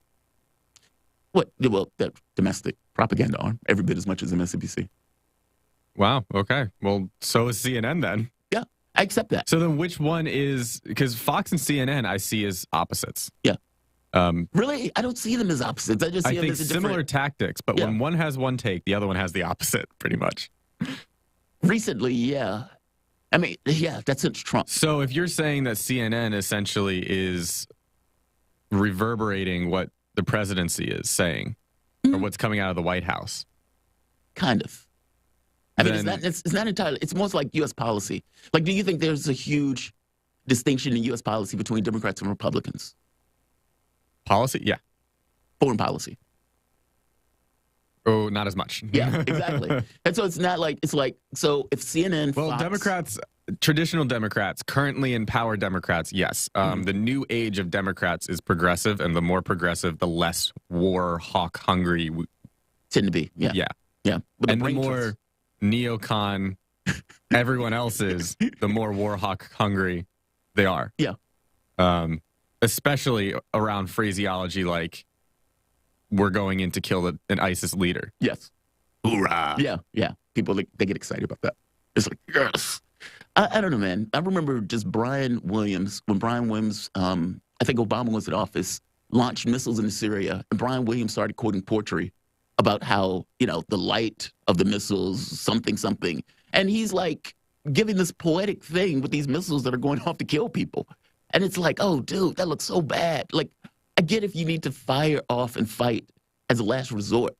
[SPEAKER 4] What? Well, that domestic propaganda arm, every bit as much as MSNBC.
[SPEAKER 3] Wow. Okay. Well, so is CNN then.
[SPEAKER 4] Yeah, I accept that.
[SPEAKER 3] So then which one is, because Fox and CNN I see as opposites.
[SPEAKER 4] Yeah. Really? I don't see them as opposites. I just see them as a
[SPEAKER 3] similar tactics, but when one has one take, the other one has the opposite, pretty much.
[SPEAKER 4] Recently, yeah. I mean, yeah, that's since Trump.
[SPEAKER 3] So if you're saying that CNN essentially is reverberating what the presidency is saying, or what's coming out of the White House.
[SPEAKER 4] Kind of. I mean, it's not entirely, it's most like U.S. policy. Like, do you think there's a huge distinction in U.S. policy between Democrats and Republicans?
[SPEAKER 3] Policy? Yeah.
[SPEAKER 4] Foreign policy.
[SPEAKER 3] Oh, not as much.
[SPEAKER 4] Yeah, exactly. And so it's not like, it's like, so if CNN,
[SPEAKER 3] well,
[SPEAKER 4] Fox,
[SPEAKER 3] Democrats, traditional Democrats, currently in power Democrats, yes. The new age of Democrats is progressive, and the more progressive, the less war hawk hungry.
[SPEAKER 4] Tend to be, yeah.
[SPEAKER 3] Yeah.
[SPEAKER 4] Yeah.
[SPEAKER 3] And the more neocon everyone else is, the more war hawk hungry they are.
[SPEAKER 4] Yeah.
[SPEAKER 3] Especially around phraseology like, we're going in to kill an ISIS leader.
[SPEAKER 4] Yes.
[SPEAKER 3] Hoorah.
[SPEAKER 4] Yeah, yeah. People, they get excited about that. It's like, yes. I don't know, man. I remember just Brian Williams, when Brian Williams, I think Obama was in office, launched missiles into Syria, and Brian Williams started quoting poetry about how, the light of the missiles, something, something. And he's like giving this poetic thing with these missiles that are going off to kill people. And it's like, oh, dude, that looks so bad. Like, I get if you need to fire off and fight as a last resort,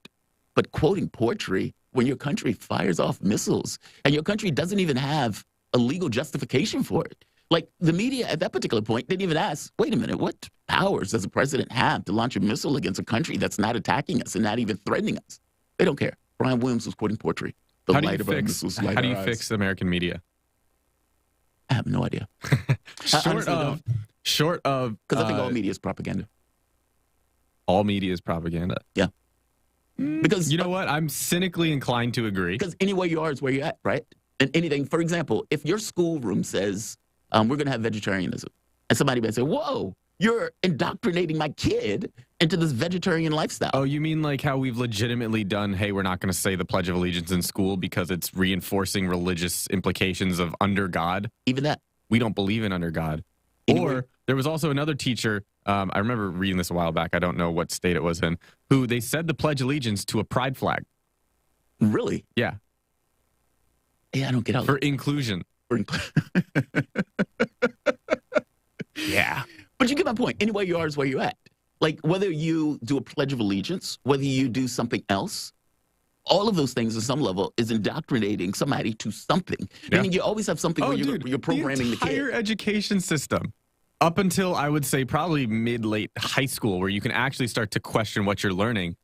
[SPEAKER 4] but quoting poetry when your country fires off missiles and your country doesn't even have a legal justification for it. Like, the media at that particular point didn't even ask, wait a minute, what powers does the president have to launch a missile against a country that's not attacking us and not even threatening us? They don't care. Brian Williams was quoting poetry. The light of our missiles light
[SPEAKER 3] How do
[SPEAKER 4] our
[SPEAKER 3] you
[SPEAKER 4] eyes.
[SPEAKER 3] fix American media?
[SPEAKER 4] I have no idea.
[SPEAKER 3] Short of
[SPEAKER 4] because I think all media is propaganda.
[SPEAKER 3] All media is propaganda.
[SPEAKER 4] Yeah. Because
[SPEAKER 3] you know what? I'm cynically inclined to agree.
[SPEAKER 4] Because anywhere you are is where you're at, right? And anything, for example, if your schoolroom says we're going to have vegetarianism, and somebody might say, "Whoa, you're indoctrinating my kid into this vegetarian lifestyle."
[SPEAKER 3] Oh, you mean like how we've legitimately done, hey, we're not going to say the Pledge of Allegiance in school because it's reinforcing religious implications of under God?
[SPEAKER 4] Even that.
[SPEAKER 3] We don't believe in under God.
[SPEAKER 4] Anyway.
[SPEAKER 3] Or there was also another teacher, I remember reading this a while back, I don't know what state it was in, who they said the Pledge Allegiance to a pride flag.
[SPEAKER 4] Really?
[SPEAKER 3] Yeah.
[SPEAKER 4] Yeah, I don't get out.
[SPEAKER 3] For inclusion. Yeah.
[SPEAKER 4] But you get my point. Anywhere you are is where you're at. Like, whether you do a Pledge of Allegiance, whether you do something else, all of those things at some level is indoctrinating somebody to something.
[SPEAKER 3] Yeah.
[SPEAKER 4] Meaning you always have something where you're programming the kid.
[SPEAKER 3] The entire education system, up until I would say probably mid-late high school, where you can actually start to question what you're learning,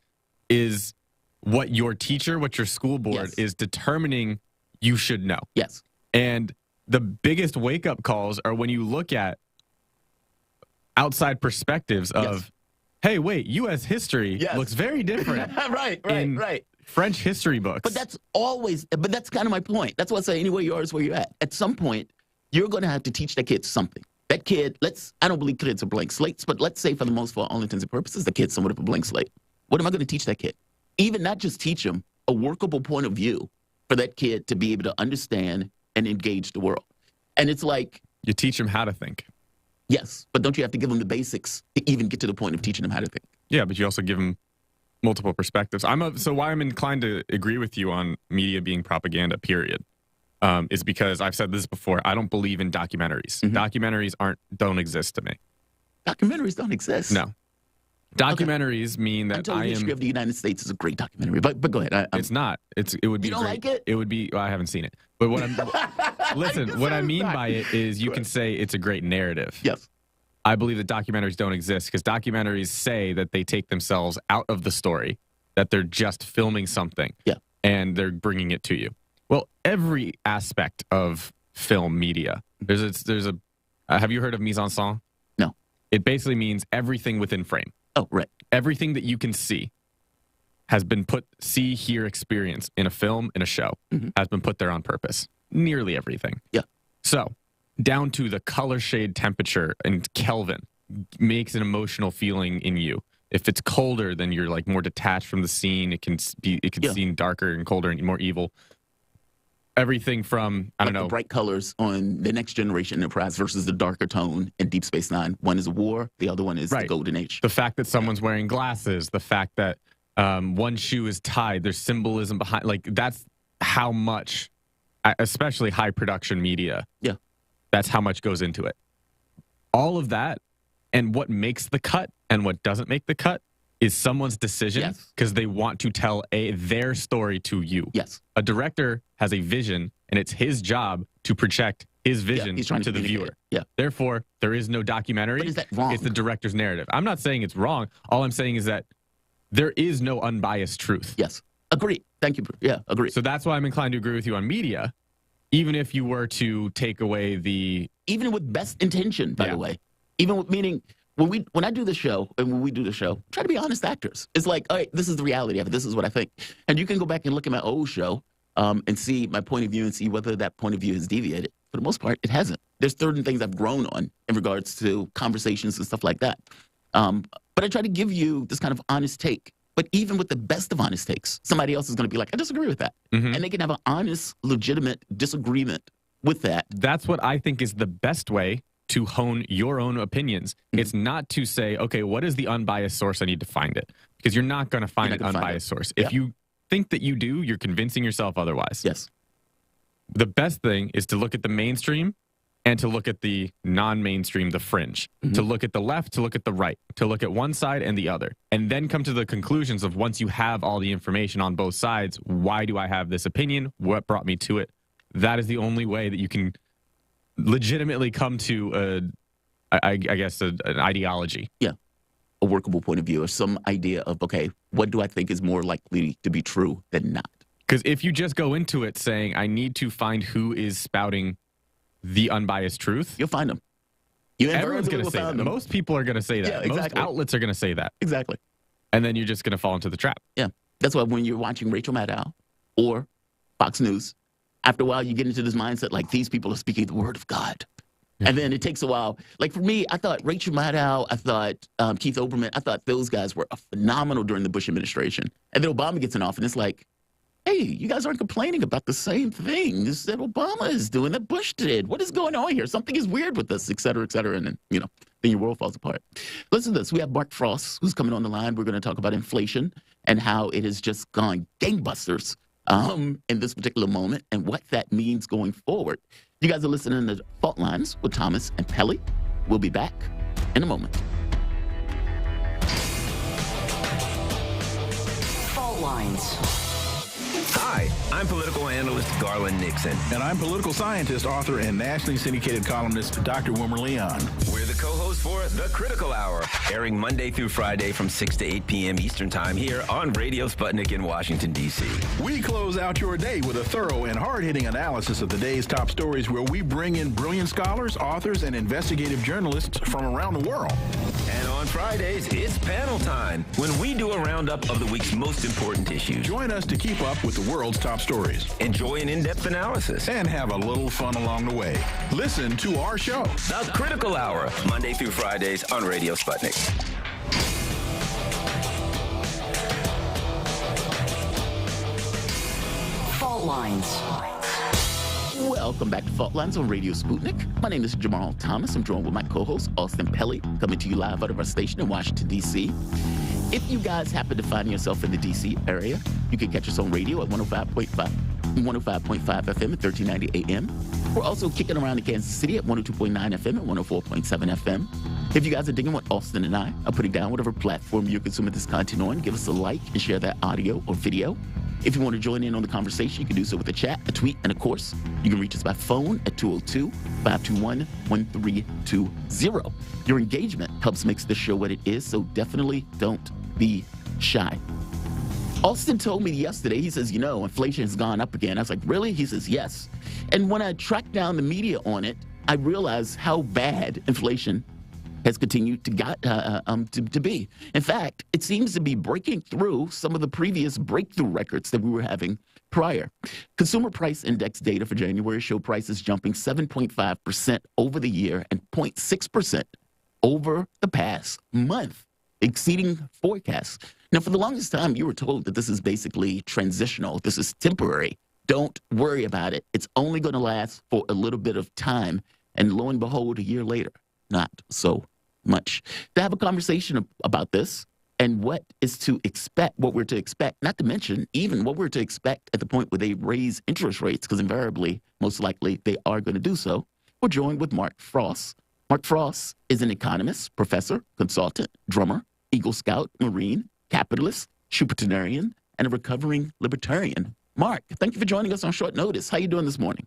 [SPEAKER 3] is what your teacher, what your school board is determining you should know.
[SPEAKER 4] Yes.
[SPEAKER 3] And the biggest wake-up calls are when you look at outside perspectives of, hey, wait, U.S. history looks very different.
[SPEAKER 4] right.
[SPEAKER 3] French history books.
[SPEAKER 4] But that's kind of my point. That's why I say anywhere you are is where you're at. At some point, you're going to have to teach that kid something. That kid, I don't believe kids are blank slates, but let's say for the most, for all intents and purposes, the kid's somewhat of a blank slate. What am I going to teach that kid? Even not just teach him a workable point of view for that kid to be able to understand and engage the world. And it's like,
[SPEAKER 3] You teach them how to think.
[SPEAKER 4] yes, but don't you have to give them the basics to even get to the point of teaching them how to think?
[SPEAKER 3] Yeah, but you also give them multiple perspectives. So why I'm inclined to agree with you on media being propaganda, period, is because I've said this before. I don't believe in documentaries.
[SPEAKER 4] Mm-hmm.
[SPEAKER 3] Documentaries don't exist to me.
[SPEAKER 4] Documentaries don't exist.
[SPEAKER 3] No. Documentaries mean that
[SPEAKER 4] Until the History of the United States is a great documentary. But go ahead.
[SPEAKER 3] It's not. It would be.
[SPEAKER 4] You don't
[SPEAKER 3] great.
[SPEAKER 4] like it?
[SPEAKER 3] It would be. Well, I haven't seen it. But what I'm listen. What I mean by it is, you can say it's a great narrative.
[SPEAKER 4] Yes.
[SPEAKER 3] I believe that documentaries don't exist because documentaries say that they take themselves out of the story, that they're just filming something, and they're bringing it to you. Well, every aspect of film media. There's a. Have you heard of mise en scène?
[SPEAKER 4] No.
[SPEAKER 3] It basically means everything within frame.
[SPEAKER 4] Oh, right.
[SPEAKER 3] Everything that you can see has been see, hear, experience in a film, in a show, has been put there on purpose. Nearly everything.
[SPEAKER 4] Yeah.
[SPEAKER 3] So, down to the color shade, temperature, and Kelvin makes an emotional feeling in you. If it's colder, then you're like more detached from the scene. It can seem darker and colder and more evil. Everything from, I don't know.
[SPEAKER 4] The bright colors on the Next Generation Enterprise versus the darker tone in Deep Space Nine. One is a war, the other one is the Golden Age.
[SPEAKER 3] The fact that someone's wearing glasses, the fact that one shoe is tied, there's symbolism behind, like that's how much, especially high production media.
[SPEAKER 4] Yeah.
[SPEAKER 3] That's how much goes into it. All of that and what makes the cut and what doesn't make the cut is someone's decision because they want to tell their story to you.
[SPEAKER 4] Yes.
[SPEAKER 3] A director has a vision, and it's his job to project his vision to the viewer.
[SPEAKER 4] Yeah.
[SPEAKER 3] Therefore, there is no documentary.
[SPEAKER 4] But is that wrong?
[SPEAKER 3] It's the director's narrative. I'm not saying it's wrong. All I'm saying is that there is no unbiased truth.
[SPEAKER 4] Yes. Agree. Thank you. Yeah, agree.
[SPEAKER 3] So that's why I'm inclined to agree with you on media, even if you were to take away the...
[SPEAKER 4] Even with best intention, by the way. Even with, meaning... When I do the show, and when we do the show, try to be honest actors. It's like, all right, this is the reality of it. This is what I think. And you can go back and look at my old show and see my point of view and see whether that point of view has deviated. For the most part, it hasn't. There's certain things I've grown on in regards to conversations and stuff like that. But I try to give you this kind of honest take. But even with the best of honest takes, somebody else is going to be like, I disagree with that. Mm-hmm. And they can have an honest, legitimate disagreement with that.
[SPEAKER 3] That's what I think is the best way to hone your own opinions. Mm-hmm. It's not to say, okay, what is the unbiased source? I need to find it. Because you're not going to find an unbiased source. If you think that you do, you're convincing yourself otherwise.
[SPEAKER 4] Yes.
[SPEAKER 3] The best thing is to look at the mainstream and to look at the non-mainstream, the fringe. Mm-hmm. To look at the left, to look at the right, to look at one side and the other. And then come to the conclusions of once you have all the information on both sides, why do I have this opinion? What brought me to it? That is the only way that you can legitimately come to I guess an ideology.
[SPEAKER 4] Yeah, a workable point of view or some idea of, okay, what do I think is more likely to be true than not?
[SPEAKER 3] Because if you just go into it saying, I need to find who is spouting the unbiased truth,
[SPEAKER 4] you'll find them.
[SPEAKER 3] Everyone's going to say that. Most people are going to say that.
[SPEAKER 4] Yeah, exactly.
[SPEAKER 3] Most outlets are going to say that.
[SPEAKER 4] Exactly.
[SPEAKER 3] And then you're just going to fall into the trap.
[SPEAKER 4] Yeah, that's why when you're watching Rachel Maddow or Fox News, after a while, you get into this mindset like these people are speaking the word of God. And then it takes a while. Like for me, I thought Rachel Maddow, I thought Keith Olbermann, I thought those guys were phenomenal during the Bush administration. And then Obama gets in office and it's like, hey, you guys aren't complaining about the same things that Obama is doing that Bush did. What is going on here? Something is weird with this, et cetera, et cetera. And then, then your world falls apart. Listen to this. We have Mark Frost, who's coming on the line. We're going to talk about inflation and how it has just gone gangbusters in this particular moment and what that means going forward. You guys are listening to Fault Lines with Thomas and Pelly. We'll be back in a moment.
[SPEAKER 2] Fault Lines.
[SPEAKER 5] Hi, I'm political analyst Garland Nixon.
[SPEAKER 6] And I'm political scientist, author, and nationally syndicated columnist Dr. Wilmer Leon.
[SPEAKER 5] We're the co-hosts for The Critical Hour, airing Monday through Friday from 6 to 8 p.m. Eastern Time here on Radio Sputnik in Washington, D.C.
[SPEAKER 6] We close out your day with a thorough and hard-hitting analysis of the day's top stories where we bring in brilliant scholars, authors, and investigative journalists from around the world.
[SPEAKER 5] And on Fridays, it's panel time, when we do a roundup of the week's most important issues.
[SPEAKER 6] Join us to keep up with the world's top stories.
[SPEAKER 5] Enjoy an in-depth analysis.
[SPEAKER 6] And have a little fun along the way. Listen to our show.
[SPEAKER 5] The Critical Hour, Monday through Fridays on Radio Sputnik.
[SPEAKER 2] Fault Fault Lines.
[SPEAKER 4] Welcome back to Fault Lines on Radio Sputnik. My name is Jamarl Thomas. I'm joined with my co-host, Austin Pelly, coming to you live out of our station in Washington, D.C. If you guys happen to find yourself in the D.C. area, you can catch us on radio at 105.5 FM at 1390 AM. We're also kicking around in Kansas City at 102.9 FM and 104.7 FM. If you guys are digging what Austin and I are putting down, whatever platform you're consuming this content on, give us a like and share that audio or video. If you want to join in on the conversation, you can do so with a chat, a tweet, and of course, you can reach us by phone at 202-521-1320. Your engagement helps make this show what it is, so definitely don't be shy. Austin told me yesterday, he says, inflation has gone up again. I was like, really? He says, yes. And when I tracked down the media on it, I realized how bad inflation has continued to be. In fact, it seems to be breaking through some of the previous breakthrough records that we were having prior. Consumer Price Index data for January showed prices jumping 7.5% over the year and 0.6% over the past month, exceeding forecasts. Now, for the longest time, you were told that this is basically transitional. This is temporary. Don't worry about it. It's only going to last for a little bit of time. And lo and behold, a year later, not so much. To have a conversation about this and what is to expect, what we're to expect, not to mention even what we're to expect at the point where they raise interest rates, because invariably, most likely, they are going to do so. We're joined with Mark Frost. Mark Frost is an economist, professor, consultant, drummer, Eagle Scout, Marine, capitalist, Schumpeterian, and a recovering libertarian. Mark, thank you for joining us on short notice. How are you doing this morning?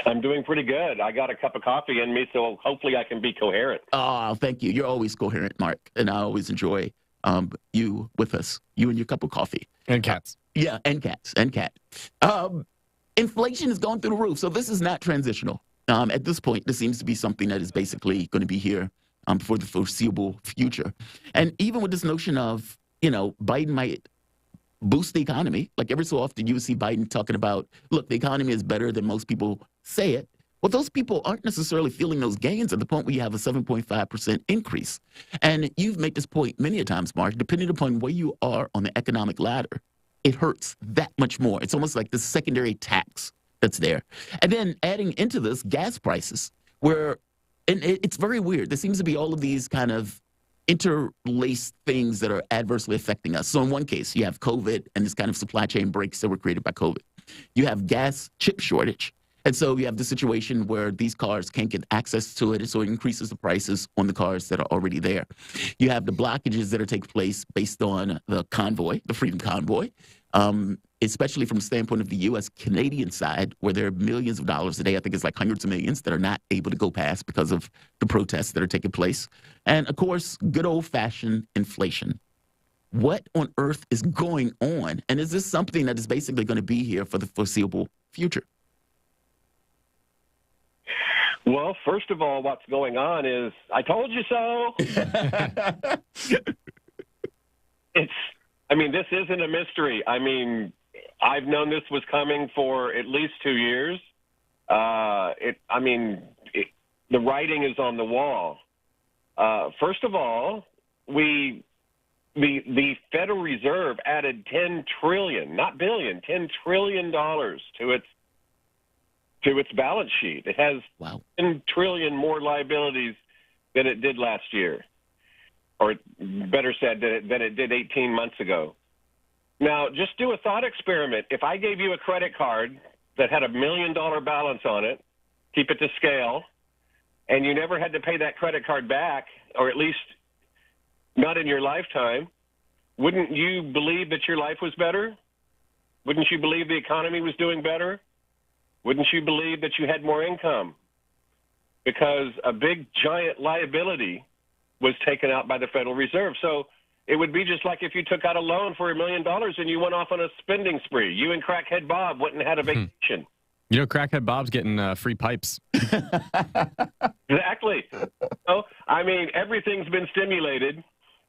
[SPEAKER 7] I'm doing pretty good. I got a cup of coffee in me, so hopefully I can be coherent.
[SPEAKER 4] Oh, thank you. You're always coherent, Mark, and I always enjoy you with us, you and your cup of coffee.
[SPEAKER 3] And cats.
[SPEAKER 4] Yeah, and cats, and cat. Inflation is going through the roof, so this is not transitional. At this point, this seems to be something that is basically going to be here for the foreseeable future. And even with this notion of, Biden might boost the economy, like every so often you see Biden talking about, look, the economy is better than most people say it. Well, those people aren't necessarily feeling those gains at the point where you have a 7.5% increase. And you've made this point many a times, Mark, depending upon where you are on the economic ladder, it hurts that much more. It's almost like this secondary tax that's there. And then adding into this gas prices, where, and it's very weird. There seems to be all of these kind of interlaced things that are adversely affecting us. So in one case, you have COVID and this kind of supply chain breaks that were created by COVID. You have gas chip shortage. And so you have the situation where these cars can't get access to it, and so it increases the prices on the cars that are already there. You have the blockages that are taking place based on the convoy, the Freedom Convoy, especially from the standpoint of the U.S.-Canadian side, where there are millions of dollars a day, I think it's like hundreds of millions, that are not able to go past because of the protests that are taking place. And, of course, good old-fashioned inflation. What on earth is going on? And is this something that is basically going to be here for the foreseeable future?
[SPEAKER 7] Well, first of all, what's going on is, I told you so. This isn't a mystery. I've known this was coming for at least 2 years. The writing is on the wall. First of all, the Federal Reserve added $10 trillion, not billion, $10 trillion to its balance sheet. It has $10 trillion more liabilities than it did last year, or better said, than it did 18 months ago. Now, just do a thought experiment. If I gave you a credit card that had $1 million balance on it, keep it to scale, and you never had to pay that credit card back, or at least not in your lifetime, wouldn't you believe that your life was better? Wouldn't you believe the economy was doing better? Wouldn't you believe that you had more income? Because a big, giant liability was taken out by the Federal Reserve. So it would be just like if you took out a loan for $1 million and you went off on a spending spree. You and Crackhead Bob went and had a vacation.
[SPEAKER 3] Crackhead Bob's getting free pipes.
[SPEAKER 7] Exactly. Everything's been stimulated.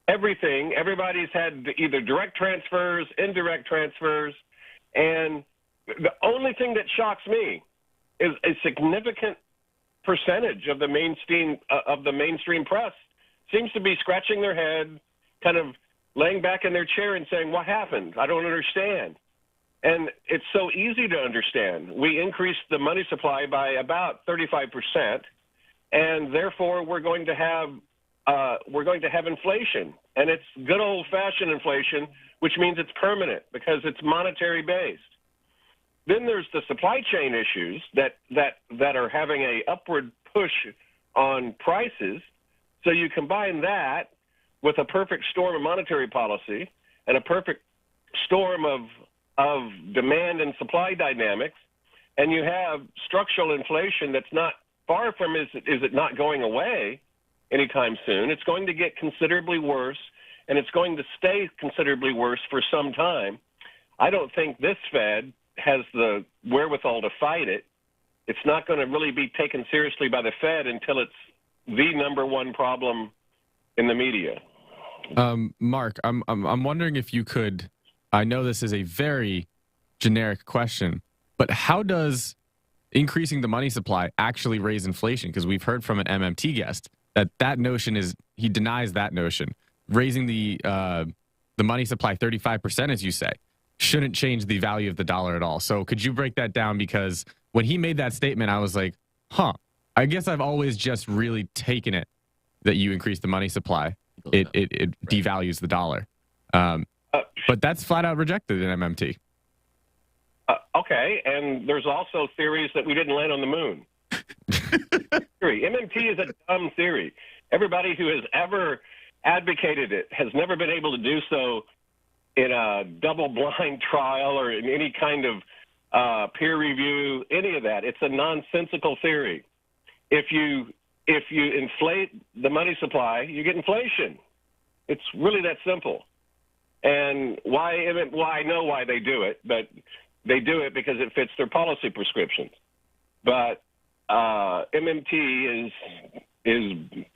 [SPEAKER 7] Everything. Everybody's had either direct transfers, indirect transfers, and the only thing that shocks me is a significant percentage of the mainstream press seems to be scratching their head, kind of laying back in their chair and saying, "What happened? I don't understand." And it's so easy to understand. We increased the money supply by about 35%, and therefore we're going to have inflation, and it's good old-fashioned inflation, which means it's permanent because it's monetary based. Then there's the supply chain issues that are having a upward push on prices. So you combine that with a perfect storm of monetary policy and a perfect storm of demand and supply dynamics, and you have structural inflation that's not far from is it not going away anytime soon. It's going to get considerably worse, and it's going to stay considerably worse for some time. I don't think this Fed has the wherewithal to fight it. It's not going to really be taken seriously by the Fed until it's the number one problem in the media.
[SPEAKER 3] Mark, I'm wondering if you could, I know this is a very generic question, but how does increasing the money supply actually raise inflation? Because we've heard from an MMT guest that notion is, he denies that notion. Raising the money supply 35%, as you say, shouldn't change the value of the dollar at all. So could you break that down? Because when he made that statement, I was like, I guess I've always just really taken it that you increase the money supply, it devalues the dollar. But that's flat out rejected in MMT.
[SPEAKER 7] Okay, and there's also theories that we didn't land on the moon. MMT is a dumb theory. Everybody who has ever advocated it has never been able to do so in a double-blind trial or in any kind of peer review, any of that. It's a nonsensical theory. If you inflate the money supply, you get inflation. It's really that simple. And I know why they do it, but they do it because it fits their policy prescriptions. But MMT isn't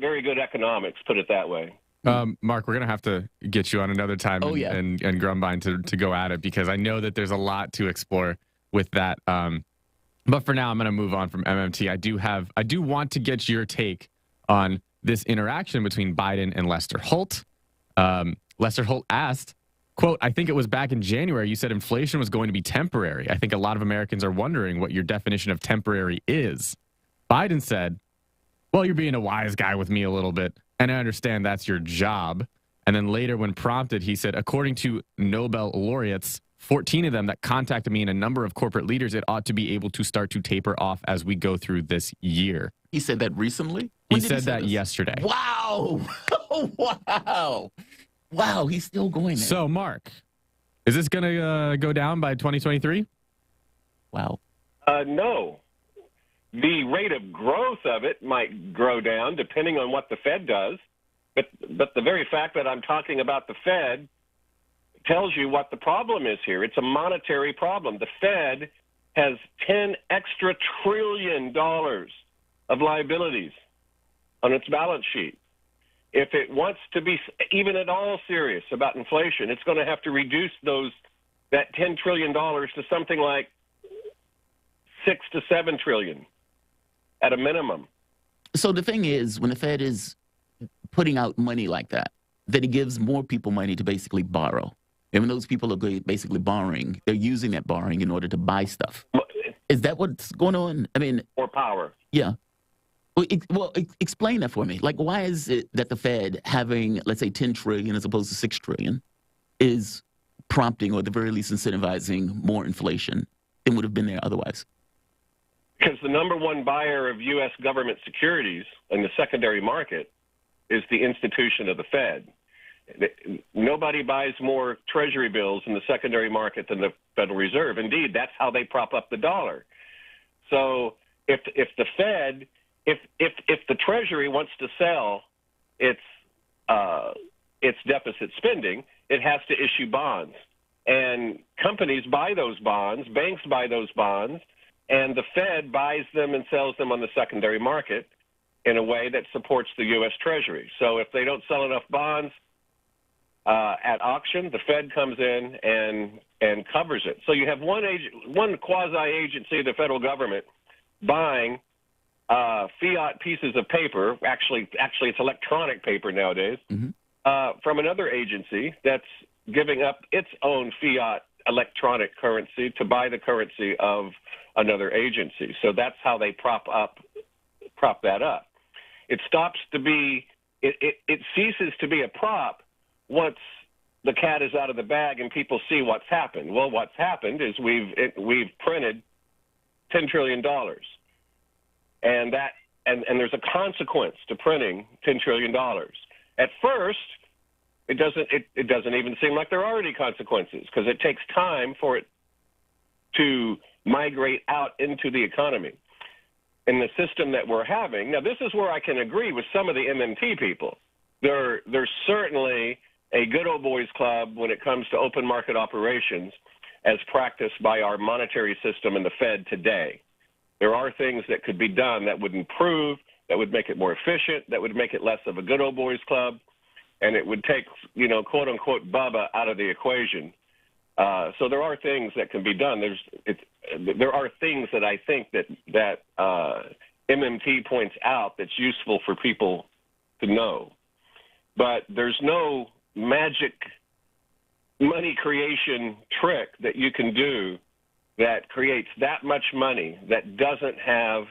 [SPEAKER 7] very good economics, put it that way.
[SPEAKER 3] Mark, we're going to have to get you on another time and Grumbine to go at it, because I know that there's a lot to explore with that. But for now, I'm going to move on from MMT. I do want to get your take on this interaction between Biden and Lester Holt. Lester Holt asked, quote, I think it was back in January, you said inflation was going to be temporary. I think a lot of Americans are wondering what your definition of temporary is. Biden said, well, you're being a wise guy with me a little bit, and I understand that's your job. And then later when prompted, he said, according to Nobel laureates, 14 of them that contacted me and a number of corporate leaders, it ought to be able to start to taper off as we go through this year.
[SPEAKER 4] He said that recently?
[SPEAKER 3] He said that yesterday.
[SPEAKER 4] Wow. Wow, he's still going there.
[SPEAKER 3] So, Mark, is this going to go down by 2023?
[SPEAKER 4] Wow.
[SPEAKER 7] No. The rate of growth of it might grow down depending on what the Fed does. But the very fact that I'm talking about the Fed tells you what the problem is here. It's a monetary problem. The Fed has $10 extra trillion of liabilities on its balance sheet. If it wants to be even at all serious about inflation, it's going to have to reduce that $10 trillion to something like $6 to $7 trillion at a minimum.
[SPEAKER 4] So the thing is, when the Fed is putting out money like that, then it gives more people money to basically borrow. And when those people are basically borrowing, they're using that borrowing in order to buy stuff. Is that what's going on? I mean,
[SPEAKER 7] or power.
[SPEAKER 4] Yeah. Well, explain that for me. Like, why is it that the Fed having, let's say, 10 trillion as opposed to 6 trillion is prompting, or at the very least incentivizing, more inflation than would have been there otherwise?
[SPEAKER 7] Because the number one buyer of U.S. government securities in the secondary market is the institution of the Fed. Nobody buys more Treasury bills in the secondary market than the Federal Reserve. Indeed, that's how they prop up the dollar. So if the Fed, if the Treasury wants to sell its deficit spending, it has to issue bonds. And companies buy those bonds, banks buy those bonds, and the Fed buys them and sells them on the secondary market in a way that supports the U.S. Treasury. So if they don't sell enough bonds at auction, the Fed comes in and covers it. So you have one quasi-agency of the federal government buying fiat pieces of paper. Actually, it's electronic paper nowadays. Mm-hmm. From another agency that's giving up its own fiat electronic currency to buy the currency of another agency. So that's how they prop that up. It stops to be, it ceases to be a prop once the cat is out of the bag and people see what's happened. Well, what's happened is we've printed $10 trillion. And there's a consequence to printing $10 trillion. At first, it doesn't even seem like there are any consequences because it takes time for it to migrate out into the economy. In the system that we're having, now this is where I can agree with some of the MMT people. There's certainly a good old boys club when it comes to open market operations as practiced by our monetary system and the Fed today. There are things that could be done that would improve, that would make it more efficient, that would make it less of a good old boys club, and it would take, quote unquote, Bubba out of the equation. So there are things that can be done. There are things that I think that MMT points out that's useful for people to know. But there's no magic money creation trick that you can do that creates that much money that doesn't have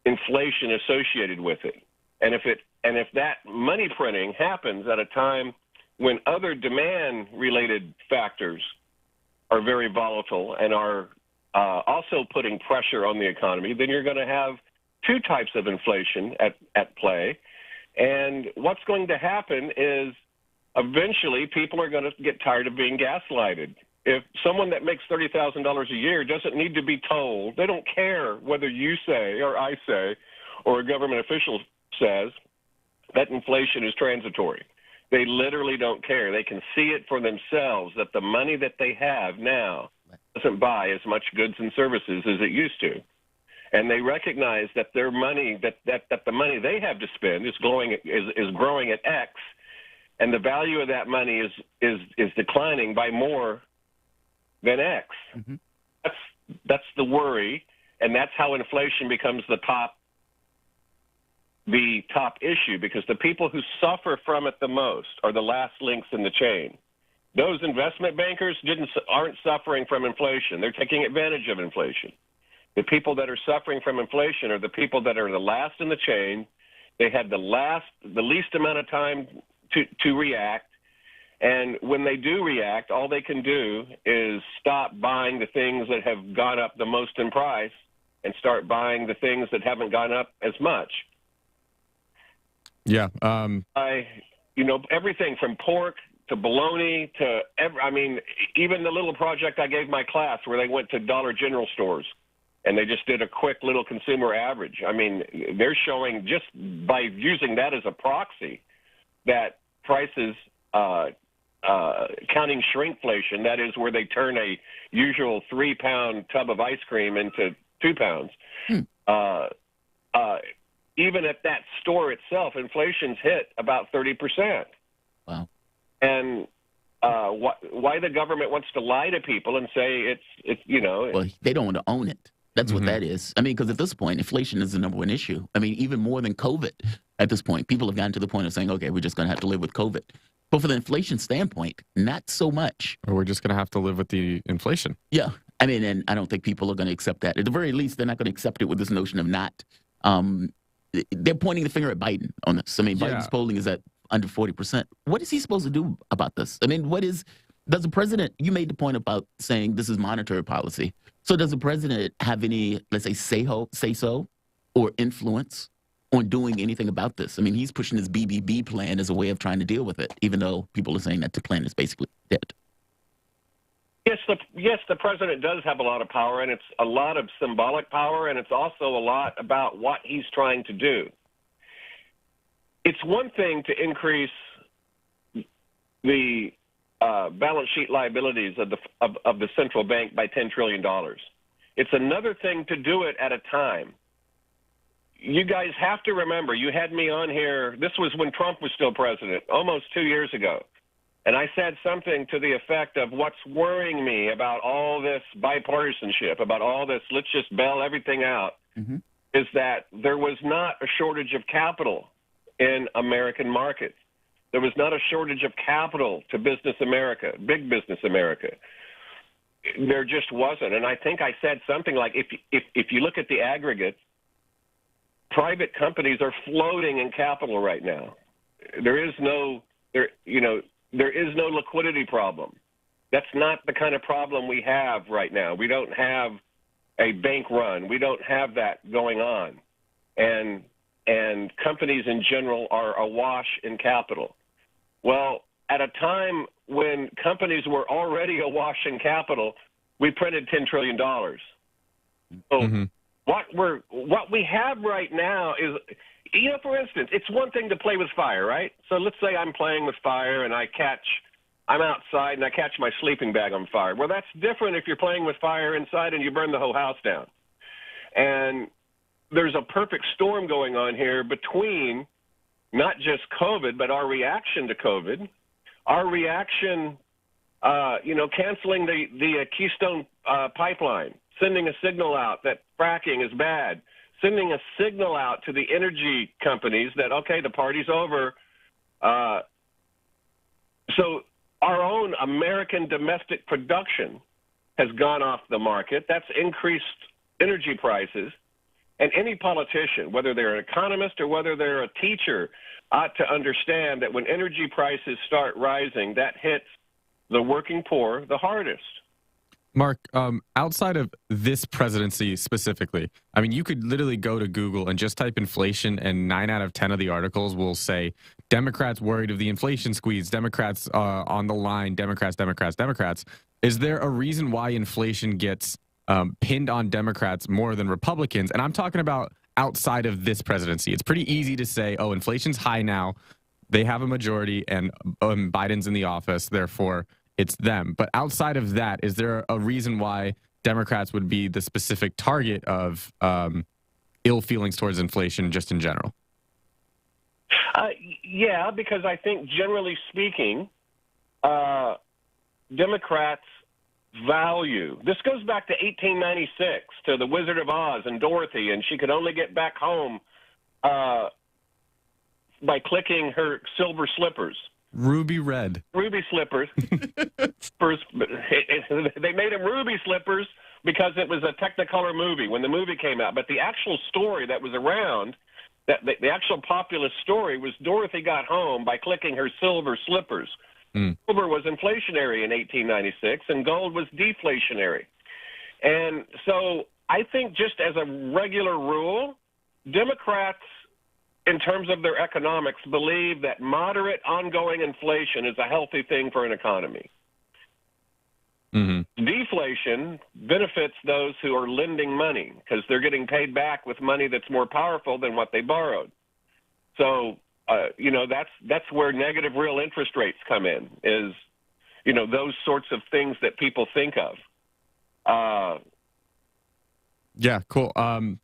[SPEAKER 7] inflation associated with it. And if that money printing happens at a time when other demand-related factors are very volatile and are also putting pressure on the economy, then you're going to have two types of inflation at play. And what's going to happen is eventually people are going to get tired of being gaslighted. If someone that makes $30,000 a year doesn't need to be told, they don't care whether you say or I say or a government official says that inflation is transitory. They literally don't care. They can see it for themselves that the money that they have now doesn't buy as much goods and services as it used to. And they recognize that their money, that the money they have to spend is growing at X, and the value of that money is declining by more than X. Mm-hmm. That's the worry, and that's how inflation becomes the top issue, because the people who suffer from it the most are the last links in the chain. Those investment bankers aren't suffering from inflation. They're taking advantage of inflation. The people that are suffering from inflation are the people that are the last in the chain. They had the least amount of time to react. And when they do react, all they can do is stop buying the things that have gone up the most in price and start buying the things that haven't gone up as much.
[SPEAKER 3] Yeah.
[SPEAKER 7] Everything from pork to bologna to even the little project I gave my class where they went to Dollar General stores and they just did a quick little consumer average. I mean, they're showing just by using that as a proxy that prices, counting shrinkflation, that is where they turn a usual 3-pound tub of ice cream into 2 pounds. Even at that store itself, inflation's hit about 30%.
[SPEAKER 4] Wow.
[SPEAKER 7] And why the government wants to lie to people and say it's
[SPEAKER 4] Well, they don't want to own it. That's what that is. I mean, because at this point, inflation is the number one issue. I mean, even more than COVID at this point. People have gotten to the point of saying, okay, we're just going to have to live with COVID. But for the inflation standpoint, not so much.
[SPEAKER 3] Or we're just going to have to live with the inflation.
[SPEAKER 4] Yeah. I mean, and I don't think people are going to accept that. At the very least, they're not going to accept it with this notion of not. They're pointing the finger at Biden on this. I mean, Biden's polling is at under 40%. What is he supposed to do about this? I mean, does the president, you made the point about saying this is monetary policy. So does the president have any, let's say, say-so or influence on doing anything about this? I mean, he's pushing his BBB plan as a way of trying to deal with it, even though people are saying that the plan is basically dead.
[SPEAKER 7] Yes, the president does have a lot of power, and it's a lot of symbolic power, and it's also a lot about what he's trying to do. It's one thing to increase the balance sheet liabilities of the central bank by $10 trillion. It's another thing to do it at a time. You guys have to remember, you had me on here, this was when Trump was still president, almost 2 years ago. And I said something to the effect of what's worrying me about all this bipartisanship, about all this, let's just bail everything out, is that there was not a shortage of capital in American markets. There was not a shortage of capital to business America, big business America. There just wasn't. And I think I said something like, if you look at the aggregate, private companies are floating in capital right now. There is no liquidity problem. That's not the kind of problem we have right now. We don't have a bank run. We don't have that going on. And companies in general are awash in capital. Well, at a time when companies were already awash in capital, we printed $10 trillion. So what we have right now is, for instance, it's one thing to play with fire, right? So let's say I'm playing with fire and I'm outside and I catch my sleeping bag on fire. Well, that's different if you're playing with fire inside and you burn the whole house down. And there's a perfect storm going on here between not just COVID, but our reaction to COVID, our reaction, canceling the Keystone pipeline, sending a signal out that fracking is bad, sending a signal out to the energy companies that, okay, the party's over. So our own American domestic production has gone off the market. That's increased energy prices. And any politician, whether they're an economist or whether they're a teacher, ought to understand that when energy prices start rising, that hits the working poor the hardest.
[SPEAKER 3] Mark, outside of this presidency specifically, I mean, you could literally go to Google and just type inflation, and 9 out of 10 of the articles will say Democrats worried of the inflation squeeze, Democrats on the line, Democrats. Is there a reason why inflation gets pinned on Democrats more than Republicans? And I'm talking about outside of this presidency. It's pretty easy to say, oh, inflation's high now. They have a majority and Biden's in the office, therefore it's them. But outside of that, is there a reason why Democrats would be the specific target of ill feelings towards inflation just in general?
[SPEAKER 7] Yeah, because I think generally speaking, Democrats value. This goes back to 1896, to the Wizard of Oz and Dorothy, and she could only get back home by clicking her silver slippers.
[SPEAKER 3] Ruby red.
[SPEAKER 7] Ruby slippers. They made them ruby slippers because it was a Technicolor movie when the movie came out. But the actual story that was around, the actual populist story was Dorothy got home by clicking her silver slippers. Silver was inflationary in 1896, and gold was deflationary. And so I think just as a regular rule, Democrats, in terms of their economics, believe that moderate ongoing inflation is a healthy thing for an economy. Deflation benefits those who are lending money because they're getting paid back with money that's more powerful than what they borrowed. So, that's where negative real interest rates come in, is, those sorts of things that people think of.
[SPEAKER 3] Yeah, cool.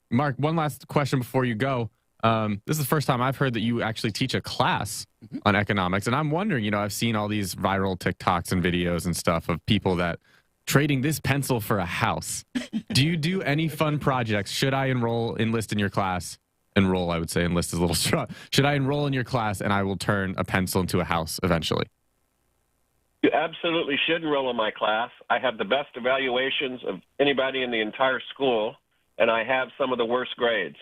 [SPEAKER 3] Mark, one last question before you go. This is the first time I've heard that you actually teach a class on economics. And I'm wondering, I've seen all these viral TikToks and videos and stuff of people that trading this pencil for a house. Do you do any fun projects? Should I enlist in your class? Enroll, I would say. Enlist is a little strong. Should I enroll in your class and I will turn a pencil into a house eventually?
[SPEAKER 7] You absolutely should enroll in my class. I have the best evaluations of anybody in the entire school, and I have some of the worst grades.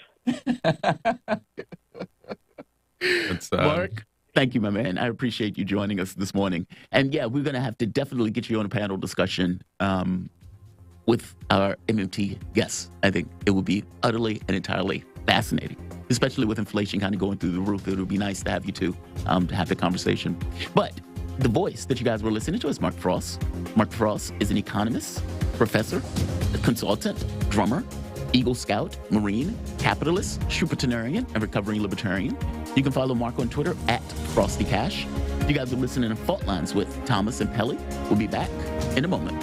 [SPEAKER 4] Mark, thank you, my man. I appreciate you joining us this morning. And yeah, we're going to have to definitely get you on a panel discussion with our MMT guests. I think it would be utterly and entirely fascinating, especially with inflation kind of going through the roof. It would be nice to have you two to have the conversation. But the voice that you guys were listening to is Mark Frost. Mark Frost is an economist, professor, a consultant, drummer, Eagle Scout, Marine, capitalist, Schumpeterian, and recovering libertarian. You can follow Mark on Twitter at FrostyCash. You guys are listening to Fault Lines with Thomas and Pelly. We'll be back in a moment.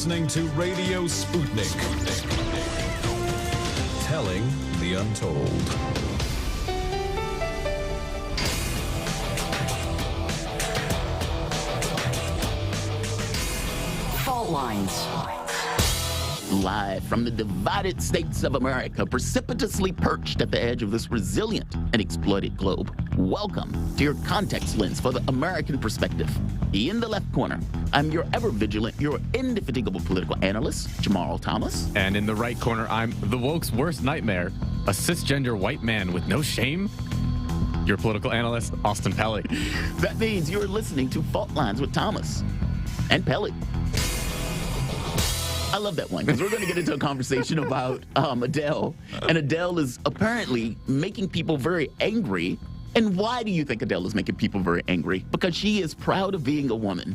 [SPEAKER 1] listening to Radio Sputnik. Telling the untold.
[SPEAKER 2] Fault lines.
[SPEAKER 4] Live from the divided states of America, precipitously perched at the edge of this resilient and exploited globe. Welcome to your context lens for the American perspective. In the left corner, I'm your ever vigilant, your indefatigable political analyst, Jamarl Thomas.
[SPEAKER 3] And in the right corner, I'm the woke's worst nightmare, a cisgender white man with no shame, your political analyst, Austin Pelly.
[SPEAKER 4] That means you're listening to Fault Lines with Thomas and Pelly. I love that one because we're going to get into a conversation about Adele. And Adele is apparently making people very angry. And why do you think Adele is making people very angry? Because she is proud of being a woman.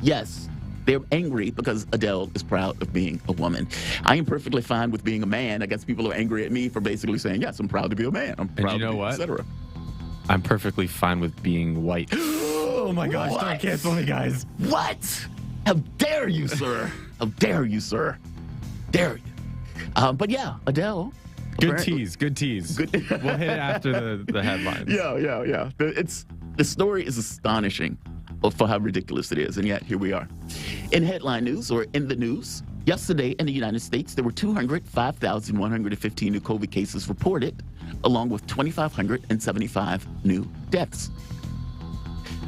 [SPEAKER 4] Yes, they're angry because Adele is proud of being a woman. I am perfectly fine with being a man. I guess people are angry at me for basically saying, yes, I'm proud to be a man. I'm proud
[SPEAKER 3] and you know
[SPEAKER 4] to be,
[SPEAKER 3] what?
[SPEAKER 4] etc.
[SPEAKER 3] I'm perfectly fine with being white. Oh my gosh,
[SPEAKER 4] What?
[SPEAKER 3] don't cancel me, guys.
[SPEAKER 4] What? How dare you, sir? How dare you, sir? Dare you? But yeah, Adele.
[SPEAKER 3] Good tease. We'll hit it after the headlines.
[SPEAKER 4] Yeah. The story is astonishing for how ridiculous it is, and yet here we are. In headline news, or in the news, yesterday in the United States, there were 205,115 new COVID cases reported, along with 2,575 new deaths.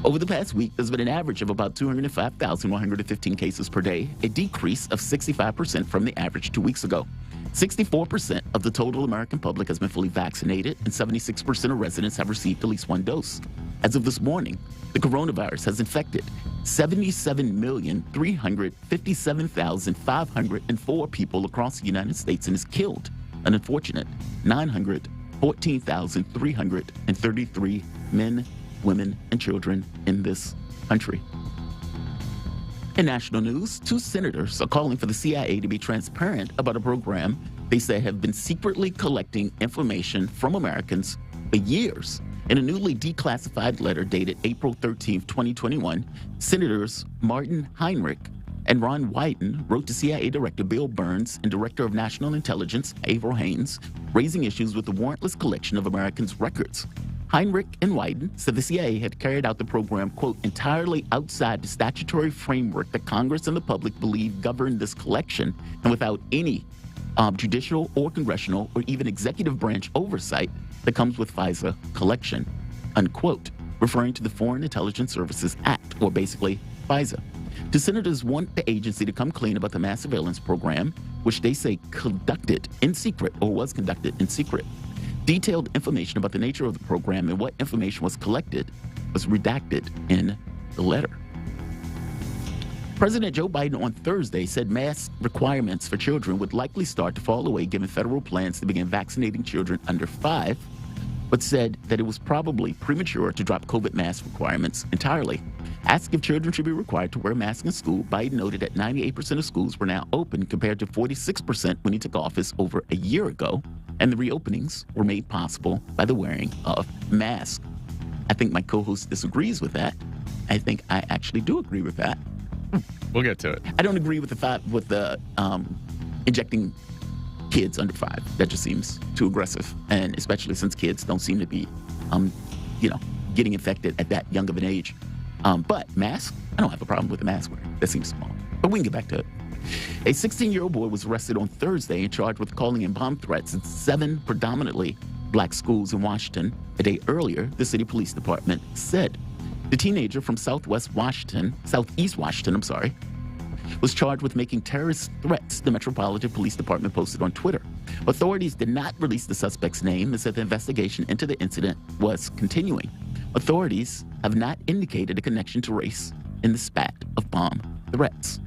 [SPEAKER 4] Over the past week, there's been an average of about 205,115 cases per day, a decrease of 65% from the average 2 weeks ago. 64% of the total American public has been fully vaccinated, and 76% of residents have received at least one dose. As of this morning, the coronavirus has infected 77,357,504 people across the United States and has killed an unfortunate 914,333 men, women, and children in this country. In national news, 2 senators are calling for the CIA to be transparent about a program they say have been secretly collecting information from Americans for years. In a newly declassified letter dated April 13, 2021, Senators Martin Heinrich and Ron Wyden wrote to CIA Director Bill Burns and Director of National Intelligence Avril Haines, raising issues with the warrantless collection of Americans' records. Heinrich and Wyden said the CIA had carried out the program, quote, entirely outside the statutory framework that Congress and the public believe govern this collection, and without any judicial or congressional or even executive branch oversight that comes with FISA collection, unquote, referring to the Foreign Intelligence Services Act, or basically FISA. The senators want the agency to come clean about the mass surveillance program, which they say conducted in secret or was conducted in secret. Detailed information about the nature of the program and what information was collected was redacted in the letter. President Joe Biden on Thursday said mask requirements for children would likely start to fall away given federal plans to begin vaccinating children under 5, but said that it was probably premature to drop COVID mask requirements entirely. Asked if children should be required to wear masks in school, Biden noted that 98% of schools were now open compared to 46% when he took office over a year ago, and the reopenings were made possible by the wearing of masks. I think my co-host disagrees with that. I think I actually do agree with that.
[SPEAKER 3] We'll get to it.
[SPEAKER 4] I don't agree with the injecting kids under 5. That just seems too aggressive, and especially since kids don't seem to be, getting infected at that young of an age. But mask, I don't have a problem with the mask wearing. That seems small. But we can get back to it. A 16-year-old boy was arrested on Thursday and charged with calling in bomb threats in 7 predominantly black schools in Washington. A day earlier, the city police department said. The teenager from southeast Washington, was charged with making terrorist threats, the Metropolitan Police Department posted on Twitter. Authorities did not release the suspect's name and said the investigation into the incident was continuing. Authorities have not indicated a connection to race in the spat of bomb threats.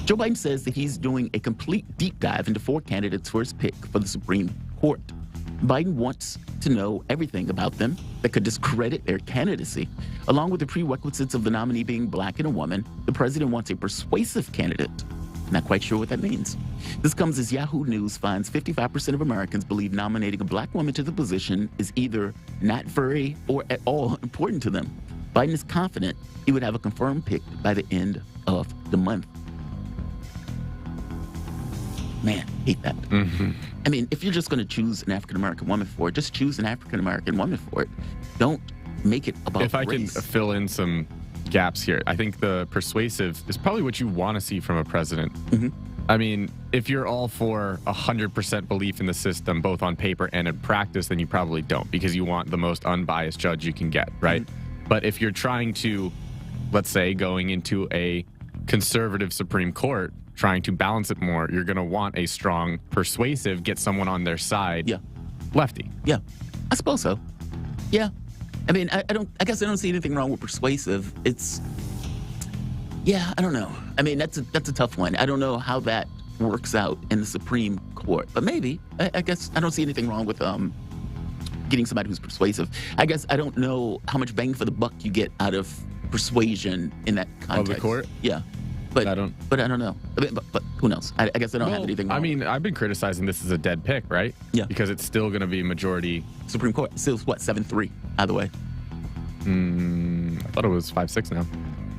[SPEAKER 4] Joe Biden says that he's doing a complete deep dive into 4 candidates for his pick for the Supreme Court. Biden wants to know everything about them that could discredit their candidacy. Along with the prerequisites of the nominee being black and a woman, the president wants a persuasive candidate. Not quite sure what that means. This comes as Yahoo News finds 55% of Americans believe nominating a black woman to the position is either not very or at all important to them. Biden is confident he would have a confirmed pick by the end of the month. Man, hate that.
[SPEAKER 3] Mm-hmm.
[SPEAKER 4] I mean, if you're just going to choose an African-American woman for it, just choose an African-American woman for it. Don't make it about
[SPEAKER 3] If I
[SPEAKER 4] race.
[SPEAKER 3] can fill in some gaps here, I think the persuasive is probably what you want to see from a president.
[SPEAKER 4] Mm-hmm.
[SPEAKER 3] I mean, if you're all for 100% belief in the system, both on paper and in practice, then you probably don't, because you want the most unbiased judge you can get, right?
[SPEAKER 4] Mm-hmm.
[SPEAKER 3] But if you're trying to, let's say, going into a conservative Supreme Court, trying to balance it more, you're going to want a strong, persuasive, get someone on their side, lefty.
[SPEAKER 4] Yeah, I suppose so. Yeah. I mean, I guess I don't see anything wrong with persuasive. I don't know. I mean, that's a tough one. I don't know how that works out in the Supreme Court, but maybe. I guess I don't see anything wrong with getting somebody who's persuasive. I guess I don't know how much bang for the buck you get out of persuasion in that context.
[SPEAKER 3] Of the court?
[SPEAKER 4] Yeah. But I don't know. But who knows? I guess I don't have anything wrong.
[SPEAKER 3] I mean, I've been criticizing this as a dead pick, right?
[SPEAKER 4] Yeah.
[SPEAKER 3] Because it's still going to be majority.
[SPEAKER 4] Supreme Court. Still, what, 7-3, either way?
[SPEAKER 3] I thought it was 5-6 now.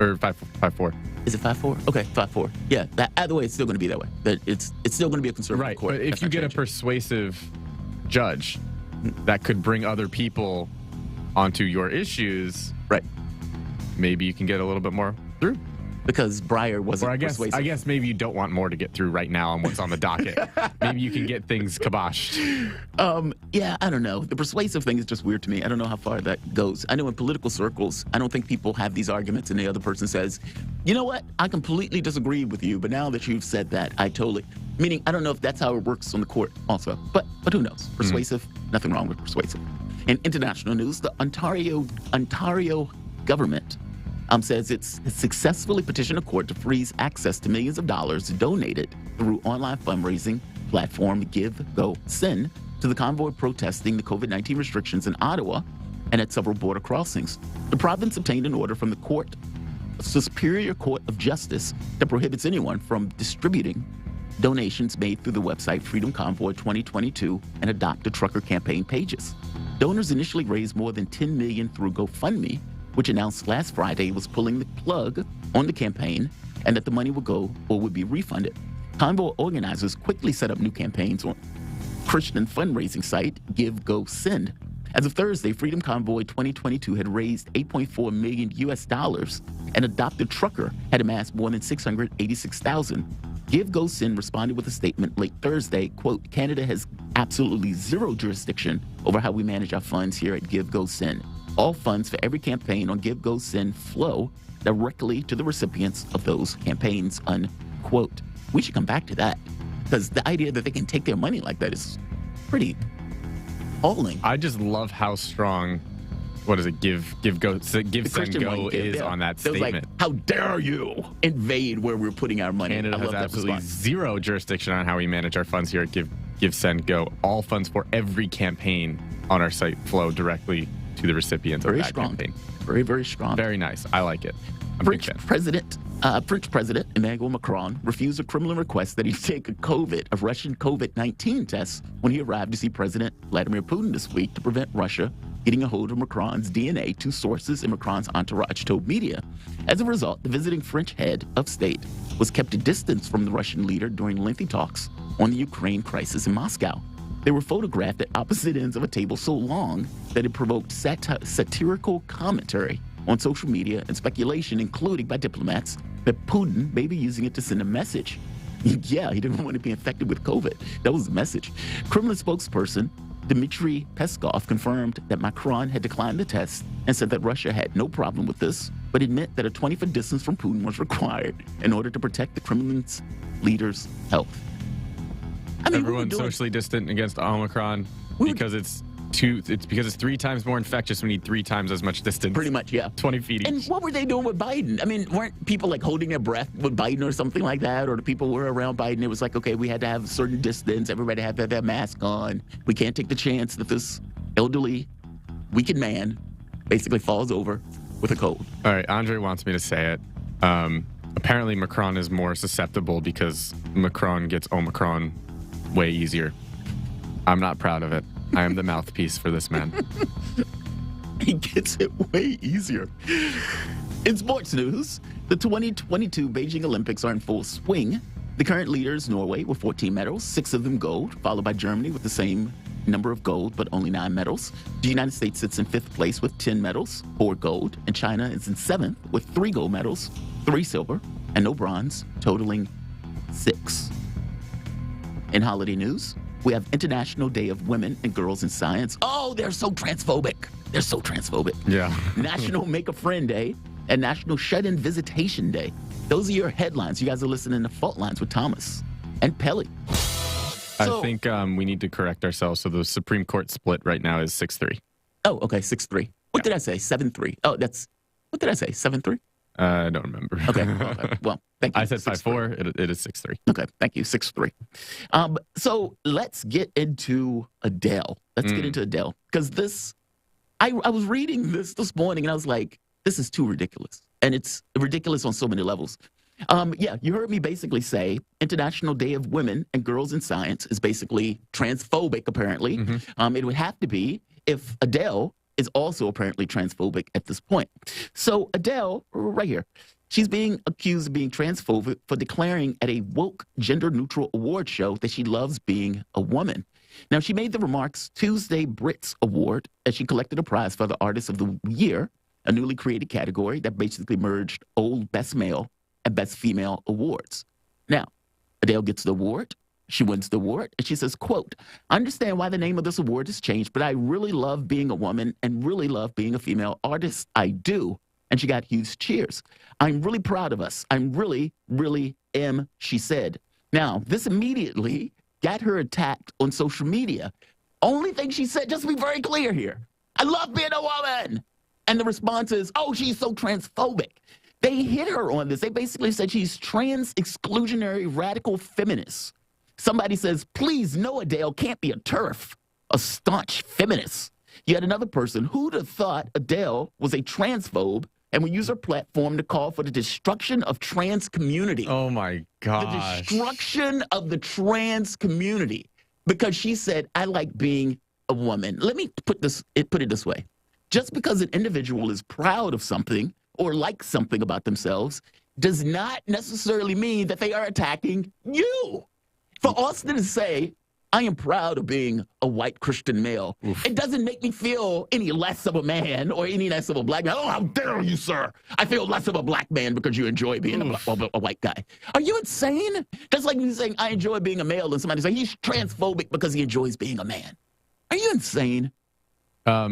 [SPEAKER 3] Or 5-4.
[SPEAKER 4] Is it 5-4? Okay, 5-4. Yeah, either way, it's still going to be that way. But it's still going to be a conservative court.
[SPEAKER 3] But if you get a persuasive judge that could bring other people onto your issues,
[SPEAKER 4] right,
[SPEAKER 3] maybe you can get a little bit more through.
[SPEAKER 4] Because Breyer wasn't persuasive.
[SPEAKER 3] I guess maybe you don't want more to get through right now on what's on the docket. Maybe you can get things kiboshed.
[SPEAKER 4] Yeah, I don't know. The persuasive thing is just weird to me. I don't know how far that goes. I know in political circles, I don't think people have these arguments and the other person says, you know what? I completely disagree with you, but now that you've said that, I totally. Meaning, I don't know if that's how it works on the court also. But who knows? Persuasive, nothing wrong with persuasive. In international news, the Ontario government says it's successfully petitioned a court to freeze access to millions of dollars donated through online fundraising platform GiveGoSend to the convoy protesting the COVID-19 restrictions in Ottawa and at several border crossings. The province obtained an order from the Superior Court of Justice that prohibits anyone from distributing donations made through the website Freedom Convoy 2022 and Adopt a Trucker campaign pages. Donors initially raised more than $10 million through GoFundMe, which announced last Friday it was pulling the plug on the campaign and that the money would go or would be refunded. Convoy organizers quickly set up new campaigns on Christian fundraising site GiveGoSend. As of Thursday, Freedom Convoy 2022 had raised $8.4 million and Adopt a Trucker had amassed more than $686,000. GiveGoSend responded with a statement late Thursday, quote, Canada has absolutely zero jurisdiction over how we manage our funds here at GiveGoSend. All funds for every campaign on GiveGoSend flow directly to the recipients of those campaigns, unquote. We should come back to that, because the idea that they can take their money like that is pretty appalling.
[SPEAKER 3] I just love how strong, Give Send Go is on that statement.
[SPEAKER 4] Like, how dare you invade where we're putting our money?
[SPEAKER 3] Canada has absolutely zero jurisdiction on how we manage our funds here at Give Send Go. All funds for every campaign on our site flow directly to the recipients of that campaign.
[SPEAKER 4] Very, very strong.
[SPEAKER 3] Very nice. I like it.
[SPEAKER 4] French President Emmanuel Macron refused a Kremlin request that he take a Russian COVID-19 test when he arrived to see President Vladimir Putin this week to prevent Russia getting a hold of Macron's DNA, two sources in Macron's entourage told media. As a result, the visiting French head of state was kept at distance from the Russian leader during lengthy talks on the Ukraine crisis in Moscow. They were photographed at opposite ends of a table so long that it provoked satirical commentary on social media and speculation, including by diplomats, that Putin may be using it to send a message. Yeah, he didn't want to be infected with COVID. That was the message. Kremlin spokesperson Dmitry Peskov confirmed that Macron had declined the test and said that Russia had no problem with this, but admit that a 20-foot distance from Putin was required in order to protect the Kremlin's leader's health. I mean,
[SPEAKER 3] everyone's socially distant against Omicron because it's 3 times more infectious. We need 3 times as much distance.
[SPEAKER 4] Pretty much, yeah.
[SPEAKER 3] 20 feet each.
[SPEAKER 4] And what were they doing with Biden? I mean, weren't people like holding their breath with Biden or something like that? Or the people were around Biden, it was like, okay, we had to have a certain distance. Everybody had to have their mask on. We can't take the chance that this elderly, weakened man basically falls over with a cold.
[SPEAKER 3] All right, Andre wants me to say it. Apparently, Macron is more susceptible because Macron gets Omicron way easier. I'm not proud of it. I am the mouthpiece for this man.
[SPEAKER 4] He gets it way easier. In sports news, The 2022 Beijing Olympics are in full swing. The current leaders, Norway, with 14 medals, 6 of them gold, followed by Germany with the same number of gold, but only 9 medals. The United States sits in 5th place with 10 medals, 4 gold, and China is in 7th with 3 gold medals, 3 silver, and no bronze, totaling 6. In holiday news, we have International Day of Women and Girls in Science. Oh, they're so transphobic. They're so transphobic.
[SPEAKER 3] Yeah.
[SPEAKER 4] National Make a Friend Day and National Shut-In Visitation Day. Those are your headlines. You guys are listening to Fault Lines with Thomas and Pelly.
[SPEAKER 3] I think we need to correct ourselves. So the Supreme Court split right now is 6-3.
[SPEAKER 4] Oh, okay, 6-3. What did I say? 7-3. Oh, what did I say? 7-3?
[SPEAKER 3] I don't remember.
[SPEAKER 4] Okay. Well, thank you.
[SPEAKER 3] I said 5-4. It is 6-3.
[SPEAKER 4] Okay, thank you. 6-3. So let's get into Adele. Let's get into Adele. Because I was reading this morning and I was like, this is too ridiculous. And it's ridiculous on so many levels. Yeah, you heard me basically say International Day of Women and Girls in Science is basically transphobic, apparently. It would have to be if Adele is also apparently transphobic at this point. So Adele, right here, she's being accused of being transphobic for declaring at a woke gender-neutral award show that she loves being a woman. Now, she made the remarks Tuesday Brits Award as she collected a prize for the Artist of the Year, a newly created category that basically merged old Best Male and Best Female awards. Now, Adele gets the award. She wins the award, and she says, quote, I understand why the name of this award has changed, but I really love being a woman and really love being a female artist. I do. And she got huge cheers. I'm really proud of us. I'm really, really am, she said. Now, this immediately got her attacked on social media. Only thing she said, just to be very clear here, I love being a woman. And the response is, oh, she's so transphobic. They hit her on this. They basically said she's trans exclusionary radical feminist. Somebody says, please, no, Adele can't be a TERF, a staunch feminist. Yet another person, who'd have thought Adele was a transphobe and would use her platform to call for the destruction of trans community.
[SPEAKER 3] Oh, my gosh.
[SPEAKER 4] The destruction of the trans community. Because she said, I like being a woman. Let me put it this way. Just because an individual is proud of something or likes something about themselves does not necessarily mean that they are attacking you. For Austin to say, I am proud of being a white Christian male, it doesn't make me feel any less of a man or any less of a black man. Oh, how dare you, sir? I feel less of a black man because you enjoy being a white guy. Are you insane? That's like me saying I enjoy being a male and somebody saying he's transphobic because he enjoys being a man. Are you insane?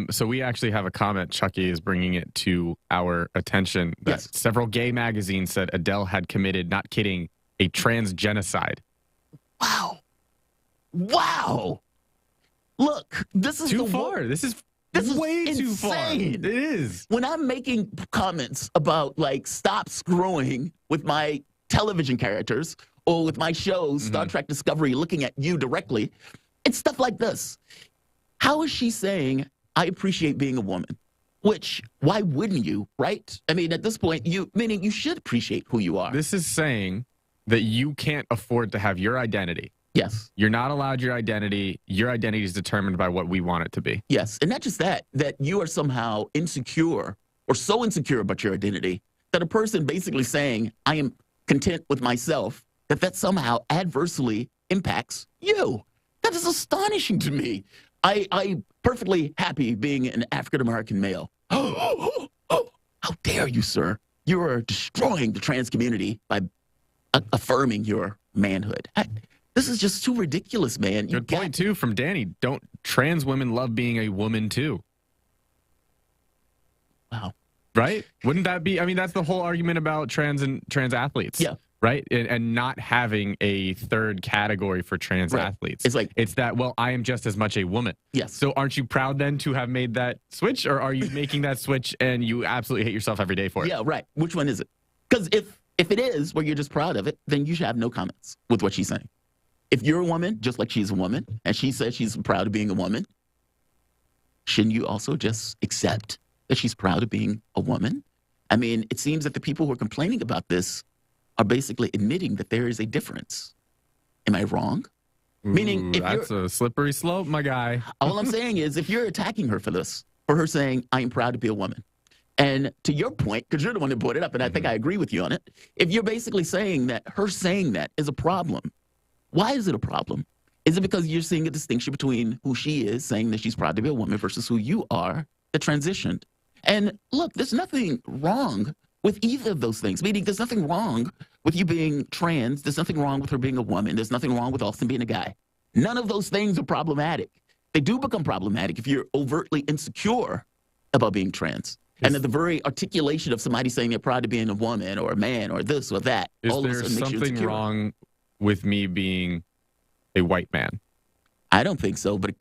[SPEAKER 3] So we actually have a comment. Chucky is bringing it to our attention that several gay magazines said Adele had committed, not kidding, a trans genocide.
[SPEAKER 4] Wow. Wow. Look, this is
[SPEAKER 3] too far. This is way
[SPEAKER 4] insane.
[SPEAKER 3] Too far. It is.
[SPEAKER 4] When I'm making comments about, like, stop screwing with my television characters or with my shows, Star Trek Discovery, looking at you directly, it's stuff like this. How is she saying, I appreciate being a woman? Which, why wouldn't you, right? I mean, at this point, meaning you should appreciate who you are.
[SPEAKER 3] This is saying that you can't afford to have your identity.
[SPEAKER 4] Yes.
[SPEAKER 3] You're not allowed your identity. Your identity is determined by what we want it to be.
[SPEAKER 4] Yes. And not just that you are somehow insecure or so insecure about your identity that a person basically saying, I am content with myself, that somehow adversely impacts you. That is astonishing to me. I'm perfectly happy being an African-American male. How dare you, sir? You are destroying the trans community by affirming your manhood. This is just too ridiculous, man.
[SPEAKER 3] Good point, too, from Danny. Don't trans women love being a woman, too?
[SPEAKER 4] Wow.
[SPEAKER 3] Right? Wouldn't that be, I mean, that's the whole argument about trans athletes.
[SPEAKER 4] Yeah.
[SPEAKER 3] Right? And not having a third category for trans athletes. It's that, well, I am just as much a woman.
[SPEAKER 4] Yes.
[SPEAKER 3] So aren't you proud then to have made that switch? Or are you making that switch and you absolutely hate yourself every day for it?
[SPEAKER 4] Yeah, right. Which one is it? Because if it is where you're just proud of it, then you should have no comments with what she's saying. If you're a woman, just like she's a woman, and she says she's proud of being a woman, shouldn't you also just accept that she's proud of being a woman? I mean, it seems that the people who are complaining about this are basically admitting that there is a difference. Am I wrong? Meaning, if
[SPEAKER 3] that's a slippery slope, my guy.
[SPEAKER 4] All I'm saying is, if you're attacking her for this, for her saying, I am proud to be a woman, And to your point, because you're the one that brought it up, and I think I agree with you on it, if you're basically saying that her saying that is a problem, why is it a problem? Is it because you're seeing a distinction between who she is, saying that she's proud to be a woman, versus who you are that transitioned? And look, there's nothing wrong with either of those things. Meaning there's nothing wrong with you being trans. There's nothing wrong with her being a woman. There's nothing wrong with Austin being a guy. None of those things are problematic. They do become problematic if you're overtly insecure about being trans. And the very articulation of somebody saying they're proud of being a woman or a man or this or that.
[SPEAKER 3] Is
[SPEAKER 4] all of a
[SPEAKER 3] there
[SPEAKER 4] sudden makes you
[SPEAKER 3] something
[SPEAKER 4] insecure.
[SPEAKER 3] wrong with me being a white man?
[SPEAKER 4] I don't think so, but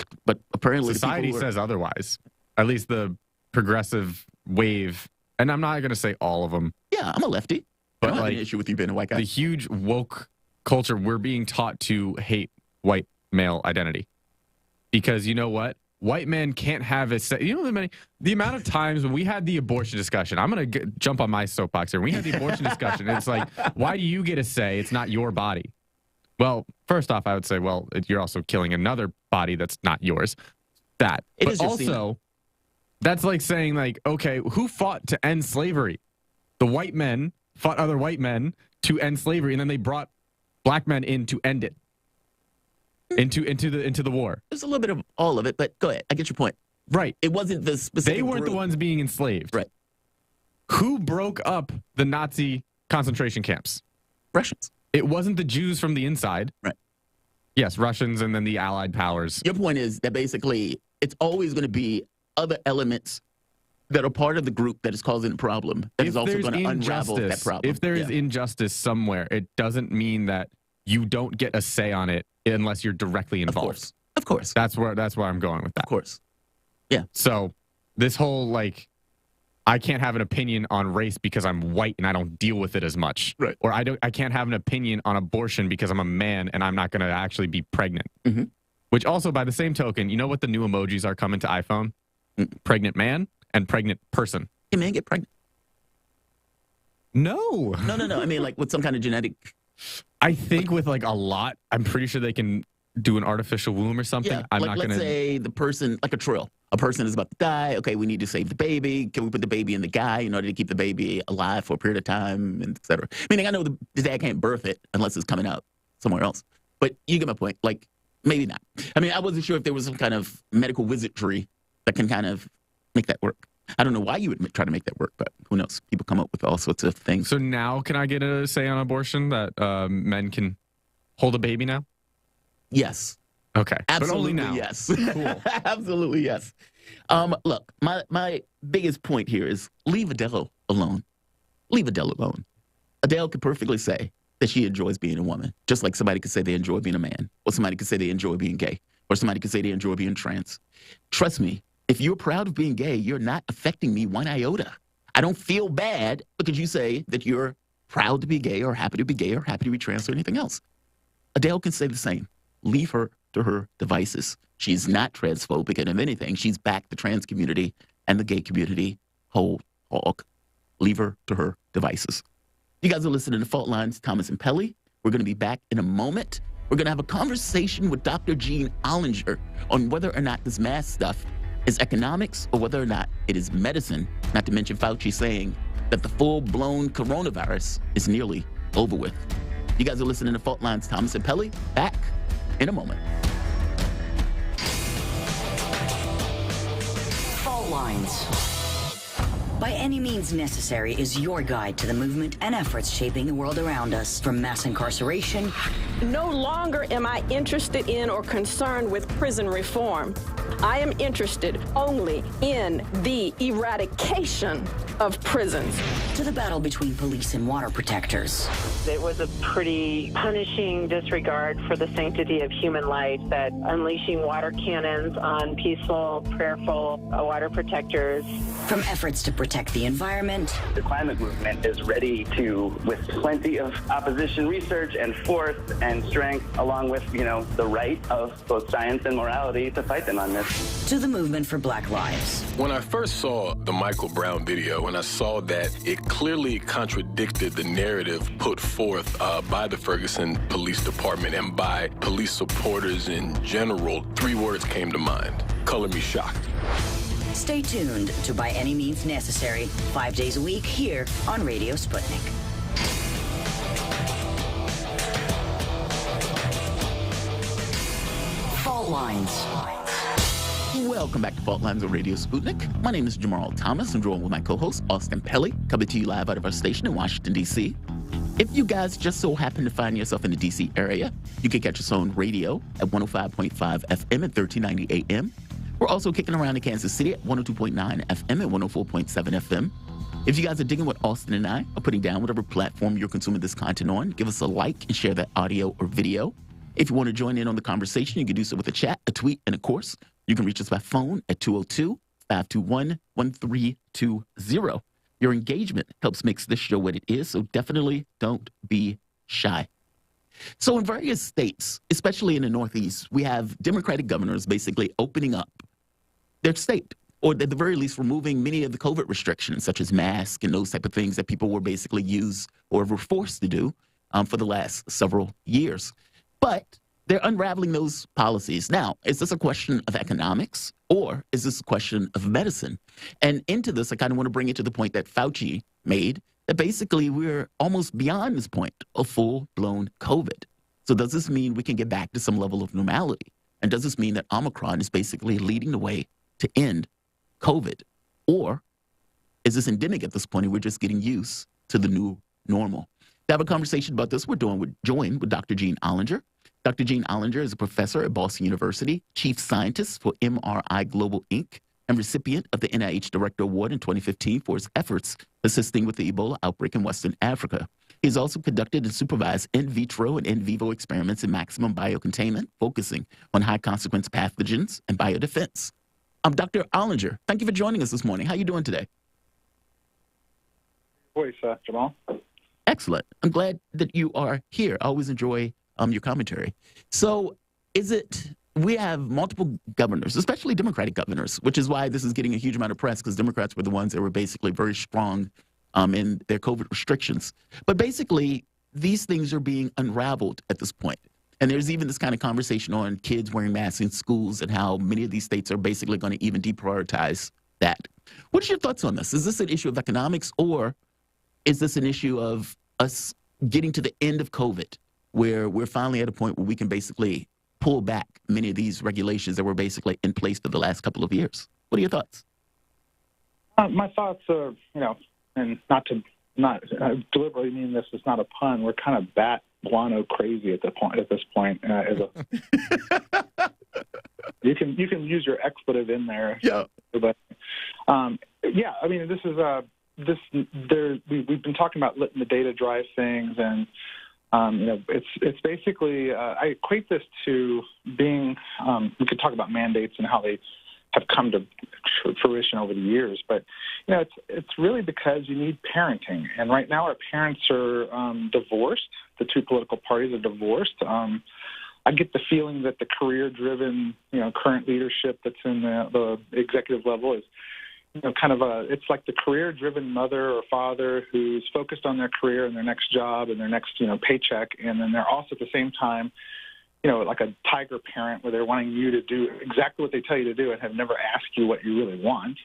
[SPEAKER 4] apparently
[SPEAKER 3] Society
[SPEAKER 4] people who are-
[SPEAKER 3] says otherwise. At least the progressive wave, and I'm not going to say all of them,
[SPEAKER 4] yeah, I'm a lefty.
[SPEAKER 3] but
[SPEAKER 4] I don't have
[SPEAKER 3] like
[SPEAKER 4] any issue with you being a white guy.
[SPEAKER 3] the huge woke culture, we're being taught to hate white male identity. Because you know what? White men can't have a say. You know the amount of times when we had the abortion discussion, I'm going to jump on my soapbox here. When we had the abortion discussion, it's like, why do you get a say? It's not your body. Well, first off, I would say, well, you're also killing another body that's not yours. That.
[SPEAKER 4] It
[SPEAKER 3] But
[SPEAKER 4] is your
[SPEAKER 3] also, that's like saying, like, okay, who fought to end slavery? The white men fought other white men to end slavery, and then they brought black men in to end it. Into the war.
[SPEAKER 4] There's a little bit of all of it, but go ahead. I get your point.
[SPEAKER 3] Right.
[SPEAKER 4] It wasn't the specific
[SPEAKER 3] They weren't
[SPEAKER 4] group.
[SPEAKER 3] the ones being enslaved.
[SPEAKER 4] Right.
[SPEAKER 3] Who broke up the Nazi concentration camps?
[SPEAKER 4] Russians.
[SPEAKER 3] It wasn't the Jews from the inside.
[SPEAKER 4] Right.
[SPEAKER 3] Yes, Russians and then the Allied powers.
[SPEAKER 4] Your point is that basically it's always going to be other elements that are part of the group that is causing the problem that is also going to unravel that problem.
[SPEAKER 3] If there is injustice somewhere, it doesn't mean that you don't get a say on it unless you're directly involved.
[SPEAKER 4] Of course.
[SPEAKER 3] That's where I'm going with that.
[SPEAKER 4] Of course. Yeah.
[SPEAKER 3] So this whole like, I can't have an opinion on race because I'm white and I don't deal with it as much.
[SPEAKER 4] Right.
[SPEAKER 3] Or I can't have an opinion on abortion because I'm a man and I'm not going to actually be pregnant.
[SPEAKER 4] Mm-hmm.
[SPEAKER 3] Which also, by the same token, you know what the new emojis are coming to iPhone? Pregnant man and pregnant person.
[SPEAKER 4] Hey, man, get pregnant.
[SPEAKER 3] No.
[SPEAKER 4] No. I mean, like with some kind of genetic.
[SPEAKER 3] I think with like a lot, I'm pretty sure they can do an artificial womb or something.
[SPEAKER 4] Yeah.
[SPEAKER 3] I'm
[SPEAKER 4] like,
[SPEAKER 3] not
[SPEAKER 4] let's
[SPEAKER 3] going to.
[SPEAKER 4] say the person, like a trill. A person is about to die. Okay, we need to save the baby. Can we put the baby in the guy in order to keep the baby alive for a period of time, and et cetera? Meaning, I know the dad can't birth it unless it's coming out somewhere else. But you get my point. Like, maybe not. I mean, I wasn't sure if there was some kind of medical wizardry that can kind of make that work. I don't know why you would try to make that work, but who knows? People come up with all sorts of things.
[SPEAKER 3] So now can I get a say on abortion that men can hold a baby now?
[SPEAKER 4] Yes.
[SPEAKER 3] Okay.
[SPEAKER 4] Absolutely
[SPEAKER 3] but only now.
[SPEAKER 4] yes.
[SPEAKER 3] Cool.
[SPEAKER 4] Absolutely yes. Look, my biggest point here is leave Adele alone. Leave Adele alone. Adele could perfectly say that she enjoys being a woman, just like somebody could say they enjoy being a man, or somebody could say they enjoy being gay, or somebody could say they enjoy being trans. Trust me, if you're proud of being gay, you're not affecting me one iota. I don't feel bad because you say that you're proud to be gay or happy to be gay or happy to be trans or anything else. Adele can say the same. Leave her to her devices. She's not transphobic, and if anything, she's backed the trans community and the gay community whole hog. Leave her to her devices. You guys are listening to Fault Lines, Thomas and Pelly. We're going to be back in a moment. We're going to have a conversation with Dr. Gene Ollinger on whether or not this mask stuff is economics or whether or not it is medicine, not to mention Fauci saying that the full-blown coronavirus is nearly over with. You guys are listening to Fault Lines, Thomas and Pelly. Back in a moment.
[SPEAKER 2] Fault Lines.
[SPEAKER 8] By Any Means Necessary is your guide to the movement and efforts shaping the world around us, from mass incarceration.
[SPEAKER 9] No longer am I interested in or concerned with prison reform. I am interested only in the eradication of prisons.
[SPEAKER 8] To the battle between police and water protectors.
[SPEAKER 10] It was a pretty punishing disregard for the sanctity of human life, that unleashing water cannons on peaceful, prayerful water protectors.
[SPEAKER 8] From efforts to protect the environment.
[SPEAKER 11] The climate movement is ready to, with plenty of opposition research and force and strength, along with, the right of both science and morality, to fight them on this.
[SPEAKER 8] To the movement for Black Lives.
[SPEAKER 12] When I first saw the Michael Brown video, and I saw that it clearly contradicted the narrative put forth by the Ferguson Police Department and by police supporters in general, 3 words came to mind: color me shocked.
[SPEAKER 8] Stay tuned to By Any Means Necessary, 5 days a week here on Radio Sputnik.
[SPEAKER 2] Fault Lines.
[SPEAKER 4] Welcome back to Fault Lines on Radio Sputnik. My name is Jamarl Thomas. I'm joined with my co-host, Austin Pelly, coming to you live out of our station in Washington, D.C. If you guys just so happen to find yourself in the D.C. area, you can catch us on radio at 105.5 FM at 1390 AM. We're also kicking around in Kansas City at 102.9 FM and 104.7 FM. If you guys are digging what Austin and I are putting down, whatever platform you're consuming this content on, give us a like and share that audio or video. If you want to join in on the conversation, you can do so with a chat, a tweet, and of course, you can reach us by phone at 202-521-1320. Your engagement helps makes this show what it is, so definitely don't be shy. So in various states, especially in the Northeast, we have Democratic governors basically opening up their state, or at the very least removing many of the COVID restrictions, such as masks and those type of things that people were basically used or were forced to do for the last several years. But they're unraveling those policies. Now, is this a question of economics or is this a question of medicine? And into this, I kind of want to bring it to the point that Fauci made, that basically we're almost beyond this point of full-blown COVID. So does this mean we can get back to some level of normality? And does this mean that Omicron is basically leading the way to end COVID? Or is this endemic at this point and we're just getting used to the new normal? To have a conversation about this, we're joined with Dr. Gene Ollinger. Dr. Gene Ollinger is a professor at Boston University, chief scientist for MRI Global, Inc., and recipient of the NIH Director Award in 2015 for his efforts assisting with the Ebola outbreak in Western Africa. He's also conducted and supervised in vitro and in vivo experiments in maximum biocontainment, focusing on high-consequence pathogens and biodefense. Dr. Ollinger, thank you for joining us this morning. How are you doing today?
[SPEAKER 13] Voice, Jamal.
[SPEAKER 4] Excellent. I'm glad that you are here. I always enjoy your commentary. So we have multiple governors, especially Democratic governors, which is why this is getting a huge amount of press, because Democrats were the ones that were basically very strong in their COVID restrictions. But basically, these things are being unraveled at this point. And there's even this kind of conversation on kids wearing masks in schools and how many of these states are basically going to even deprioritize that. What's your thoughts on this? Is this an issue of economics, or is this an issue of us getting to the end of COVID, where we're finally at a point where we can basically pull back many of these regulations that were basically in place for the last couple of years? What are your thoughts?
[SPEAKER 13] My thoughts are, and not deliberately mean this is not a pun. We're kind of bat guano crazy at this point. You can use your expletive in there.
[SPEAKER 4] Yeah.
[SPEAKER 13] But this is we've been talking about letting the data drive things, and it's basically I equate this to being. We could talk about mandates and how they have come to fruition over the years, but it's really because you need parenting, and right now our parents are divorced. The two political parties are divorced. I get the feeling that the career-driven, current leadership that's in the executive level is, it's like the career-driven mother or father who's focused on their career and their next job and their next, paycheck, and then they're also at the same time, like a tiger parent where they're wanting you to do exactly what they tell you to do and have never asked you what you really want.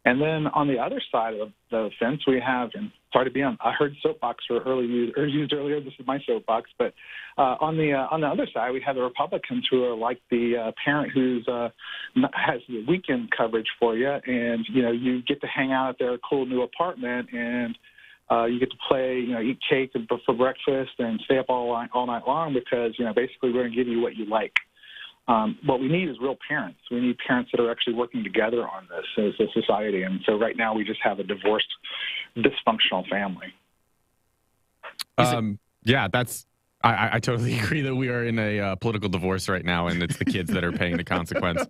[SPEAKER 13] And then on the other side of the fence, we have, and sorry to be on, I heard soapbox used earlier. This is my soapbox, but on the other side, we have the Republicans who are like the parent who's has the weekend coverage for you, and you get to hang out at their cool new apartment, and you get to play, eat cake for breakfast and stay up all night long because basically we're going to give you what you like. What we need is real parents. We need parents that are actually working together on this as a society. And so right now we just have a divorced, dysfunctional family.
[SPEAKER 3] I totally agree that we are in a political divorce right now, and it's the kids that are paying the consequence.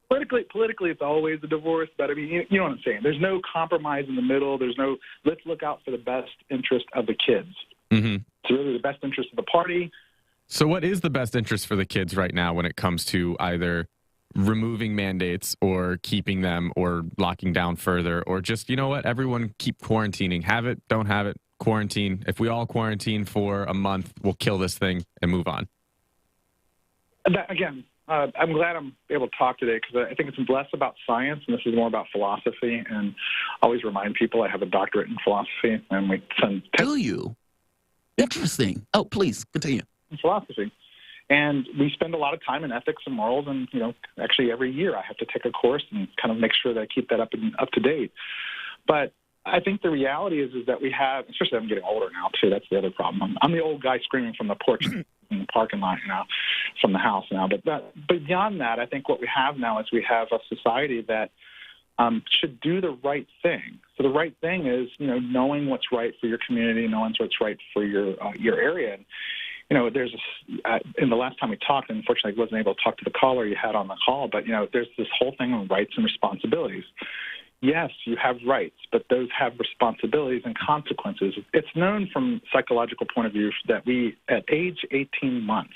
[SPEAKER 13] Politically, it's always a divorce, but I mean, you know what I'm saying. There's no compromise in the middle. There's no, let's look out for the best interest of the kids.
[SPEAKER 3] Mm-hmm.
[SPEAKER 13] It's really the best interest of the party.
[SPEAKER 3] So what is the best interest for the kids right now when it comes to either removing mandates or keeping them or locking down further, or just, everyone keep quarantining, have it, don't have it, quarantine. If we all quarantine for a month, we'll kill this thing and move on.
[SPEAKER 13] Again, I'm glad I'm able to talk today because I think it's less about science and this is more about philosophy. And I always remind people I have a doctorate in philosophy, and we send.
[SPEAKER 4] Do you? Interesting. Oh, please continue.
[SPEAKER 13] In philosophy, and we spend a lot of time in ethics and morals. And actually, every year I have to take a course and kind of make sure that I keep that up to date. But I think the reality is that we have, especially I'm getting older now too. That's the other problem. I'm the old guy screaming from the porch in the parking lot from the house now. But beyond that, I think what we have now is we have a society that should do the right thing. So the right thing is, knowing what's right for your community, knowing what's right for your area. And, there's in the last time we talked, and unfortunately I wasn't able to talk to the caller you had on the call, but, there's this whole thing of rights and responsibilities. Yes, you have rights, but those have responsibilities and consequences. It's known from a psychological point of view that we, at age 18 months,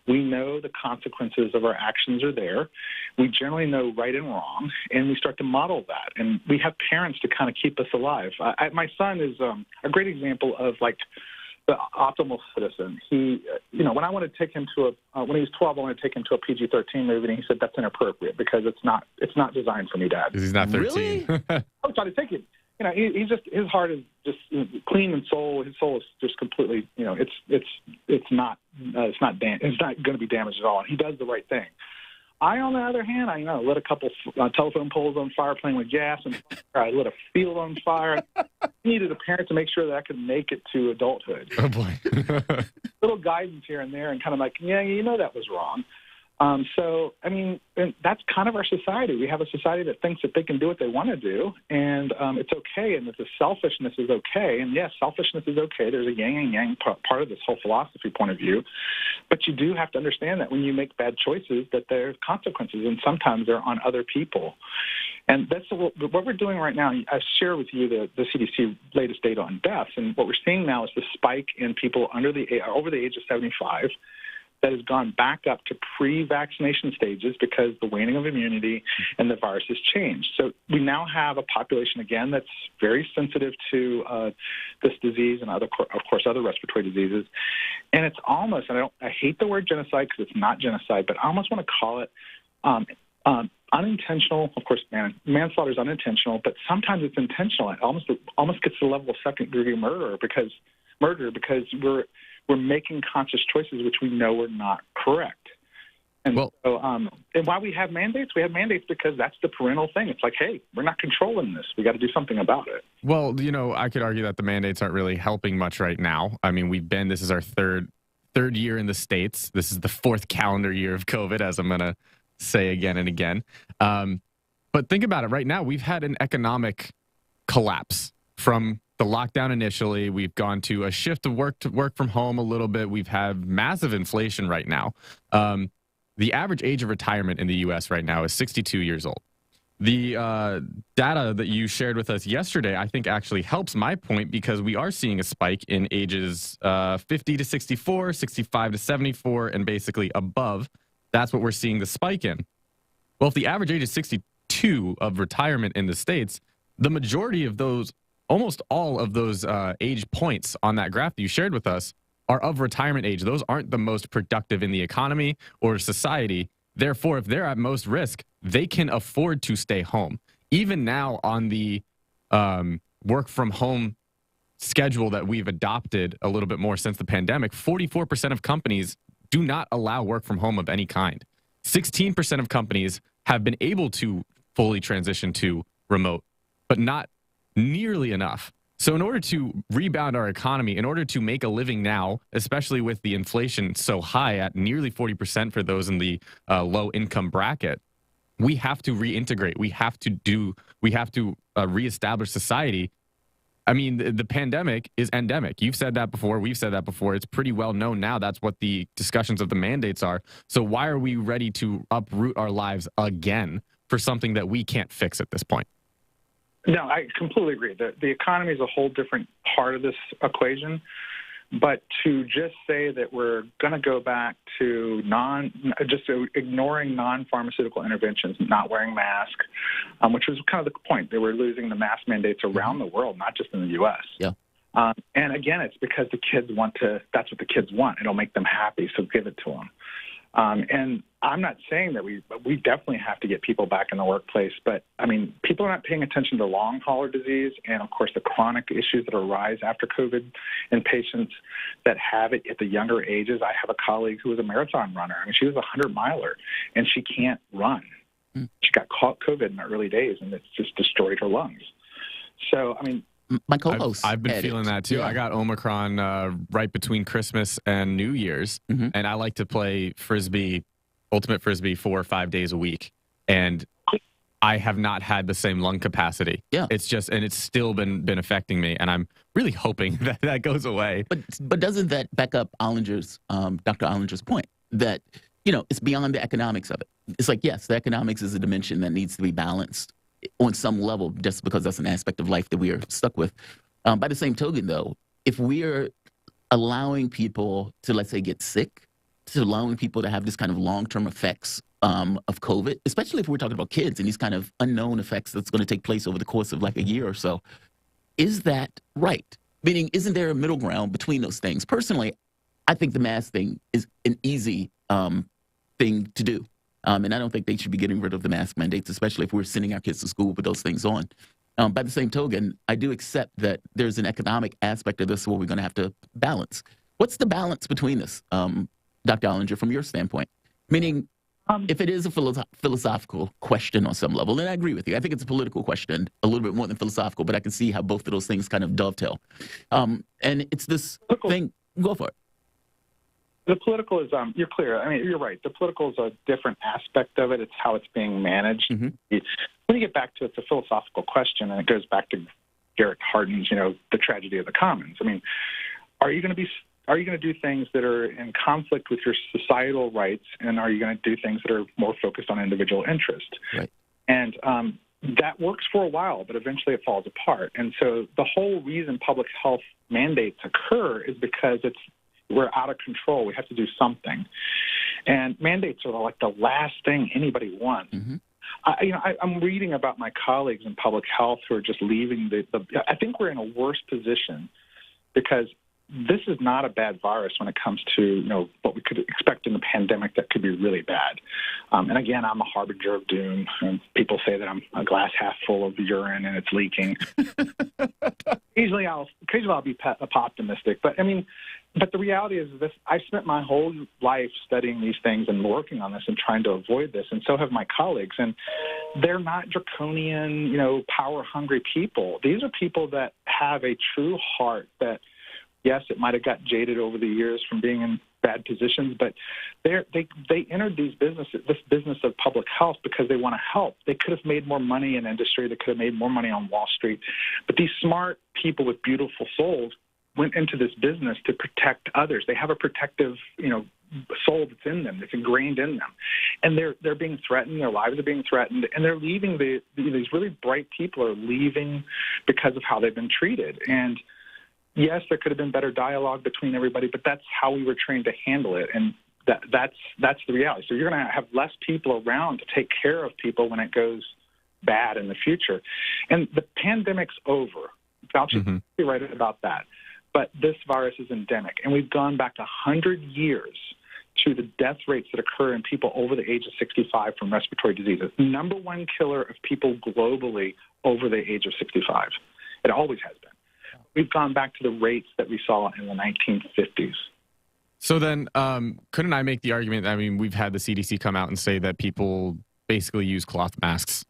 [SPEAKER 13] we know the consequences of our actions are there. We generally know right and wrong, and we start to model that. And we have parents to kind of keep us alive. My son is a great example of, the optimal citizen. He, when I wanted to take him to when he was 12, I wanted to take him to a PG-13 movie, and he said that's inappropriate because it's not designed for me, Dad.
[SPEAKER 3] He's not 13.
[SPEAKER 4] Really?
[SPEAKER 13] I was trying to take him. He's just, his heart is just clean and soul. His soul is just completely, it's not going to be damaged at all. And he does the right thing. I, on the other hand, lit a couple telephone poles on fire playing with gas, and I lit a field on fire. I needed a parent to make sure that I could make it to adulthood.
[SPEAKER 3] Oh, boy.
[SPEAKER 13] Little guidance here and there, and kind of that was wrong. And that's kind of our society. We have a society that thinks that they can do what they want to do, and it's okay, and that the selfishness is okay. And yes, selfishness is okay. There's a yin and yang part of this whole philosophy point of view. But you do have to understand that when you make bad choices, that there's consequences, and sometimes they're on other people. And that's what we're doing right now. I share with you the CDC latest data on deaths, and what we're seeing now is the spike in people over the age of 75 that has gone back up to pre-vaccination stages because the waning of immunity and the virus has changed. So we now have a population, again, that's very sensitive to this disease and, of course, other respiratory diseases. And it's almost, and I hate the word genocide because it's not genocide, but I almost want to call it unintentional. Of course, manslaughter is unintentional, but sometimes it's intentional. It almost gets to the level of second-degree murder because we're making conscious choices which we know are not correct. And and why we have mandates because that's the parental thing. It's like, hey, we're not controlling this. We got to do something about it.
[SPEAKER 3] Well, I could argue that the mandates aren't really helping much right now. I mean, this is our third year in the States. This is the fourth calendar year of COVID, as I'm going to say again and again. But think about it. Right now, we've had an economic collapse from the lockdown initially. We've gone to a shift of work from home a little bit. We've had massive inflation right now. The average age of retirement in the U.S. right now is 62 years old. The data that you shared with us yesterday, I think, actually helps my point because we are seeing a spike in ages 50 to 64, 65 to 74, and basically above. That's what we're seeing the spike in. Well, if the average age is 62 of retirement in the States, the majority of those, almost all of those age points on that graph that you shared with us are of retirement age. Those aren't the most productive in the economy or society. Therefore, if they're at most risk, they can afford to stay home. Even now on the work from home schedule that we've adopted a little bit more since the pandemic, 44% of companies do not allow work from home of any kind. 16% of companies have been able to fully transition to remote, but not nearly enough. So in order to rebound our economy, in order to make a living now, especially with the inflation so high at nearly 40% for those in the low income bracket, we have to reintegrate. We have to reestablish society. I mean, the pandemic is endemic. You've said that before. We've said that before. It's pretty well known now. That's what the discussions of the mandates are. So why are we ready to uproot our lives again for something that we can't fix at this point?
[SPEAKER 13] No, I completely agree. The economy is a whole different part of this equation. But to just say that we're going to go back to ignoring non-pharmaceutical interventions, not wearing masks, which was kind of the point. They were losing the mask mandates around the world, not just in the U.S.
[SPEAKER 4] Yeah.
[SPEAKER 13] And again, it's because the kids that's what the kids want. It'll make them happy, so give it to them. And I'm not saying that we definitely have to get people back in the workplace, but I mean, people are not paying attention to long hauler disease and, of course, the chronic issues that arise after COVID in patients that have it at the younger ages. I have a colleague who was a marathon runner. I mean, she was a 100-miler, and she can't run. She got caught COVID in the early days, and it's just destroyed her lungs. So, I mean,
[SPEAKER 4] my co-host.
[SPEAKER 3] I've been feeling that too. Yeah. I got Omicron right between Christmas and New Year's, and I like to play Frisbee, ultimate Frisbee, 4 or 5 days a week. And I have not had the same lung capacity. Yeah. It's still been affecting me. And I'm really hoping that that goes away.
[SPEAKER 4] But doesn't that back up Dr. Ollinger's point that, it's beyond the economics of it? It's like, yes, the economics is a dimension that needs to be balanced on some level, just because that's an aspect of life that we are stuck with. By the same token, though, if we're allowing people to, let's say, get sick, to allowing people to have this kind of long-term effects of COVID, especially if we're talking about kids and these kind of unknown effects that's going to take place over the course of like a year or so, is that right? Meaning, isn't there a middle ground between those things? Personally, I think the mask thing is an easy thing to do. And I don't think they should be getting rid of the mask mandates, especially if we're sending our kids to school with those things on. By the same token, I do accept that there's an economic aspect of this where we're going to have to balance. What's the balance between this, Dr. Ollinger, from your standpoint? Meaning, if it is a philosophical question on some level, and I agree with you. I think it's a political question, a little bit more than philosophical, but I can see how both of those things kind of dovetail. And it's this thing. Go for it.
[SPEAKER 13] The political is, you're clear. I mean, you're right. The political is a different aspect of it. It's how it's being managed. When you get back to it, it's a philosophical question, and it goes back to Garrett Hardin's, the tragedy of the commons. I mean, are you going to do things that are in conflict with your societal rights, and are you going to do things that are more focused on individual interest? Right. And that works for a while, but eventually it falls apart. And so the whole reason public health mandates occur is because we're out of control. We have to do something. And mandates are like the last thing anybody wants. I'm reading about my colleagues in public health who are just leaving I think we're in a worse position because this is not a bad virus when it comes to, what we could expect in the pandemic that could be really bad. And again, I'm a harbinger of doom. And people say that I'm a glass half full of urine and it's leaking. Occasionally I'll be optimistic, but but the reality is this: I spent my whole life studying these things and working on this and trying to avoid this, and so have my colleagues. And they're not draconian, power-hungry people. These are people that have a true heart that, yes, it might have got jaded over the years from being in bad positions, but they entered this business of public health because they want to help. They could have made more money in industry. They could have made more money on Wall Street. But these smart people with beautiful souls went into this business to protect others. They have a protective, soul that's in them, that's ingrained in them. And they're being threatened. Their lives are being threatened. And they're leaving. These really bright people are leaving because of how they've been treated. And yes, there could have been better dialogue between everybody, but that's how we were trained to handle it. And that's the reality. So you're going to have less people around to take care of people when it goes bad in the future. And the pandemic's over. Fauci's right about that. But this virus is endemic, and we've gone back 100 years to the death rates that occur in people over the age of 65 from respiratory diseases. Number one killer of people globally over the age of 65. It always has been. We've gone back to the rates that we saw in the 1950s.
[SPEAKER 3] So then, couldn't I make the argument, we've had the CDC come out and say that people basically use cloth masks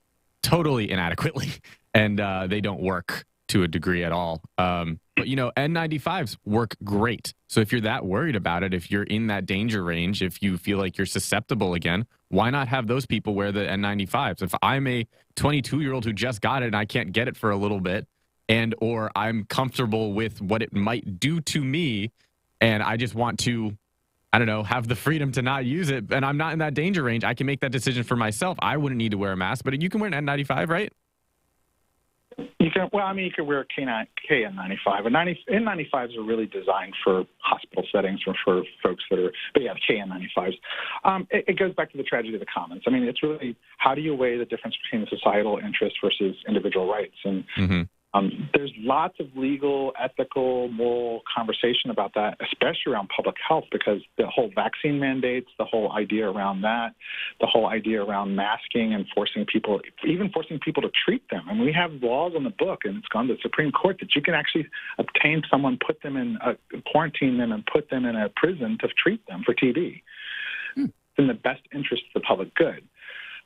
[SPEAKER 3] totally inadequately, and they don't work to a degree at all. But, N95s work great. So if you're that worried about it, if you're in that danger range, if you feel like you're susceptible again, why not have those people wear the N95s? If I'm a 22-year-old who just got it and I can't get it for a little bit, or I'm comfortable with what it might do to me, and I just want to, have the freedom to not use it, and I'm not in that danger range, I can make that decision for myself. I wouldn't need to wear a mask, but you can wear an N95, right?
[SPEAKER 13] You can wear a KN95. N95s are really designed for hospital settings or for folks that are, but yeah, the KN95s. It goes back to the tragedy of the commons. It's really, how do you weigh the difference between societal interest versus individual rights? And There's lots of legal, ethical, moral conversation about that, especially around public health, because the whole vaccine mandates, the whole idea around that, the whole idea around masking and forcing people to treat them. And we have laws on the book, and it's gone to the Supreme Court, that you can actually obtain someone, put them in, quarantine them, and put them in a prison to treat them for TB. It's in the best interest of the public good.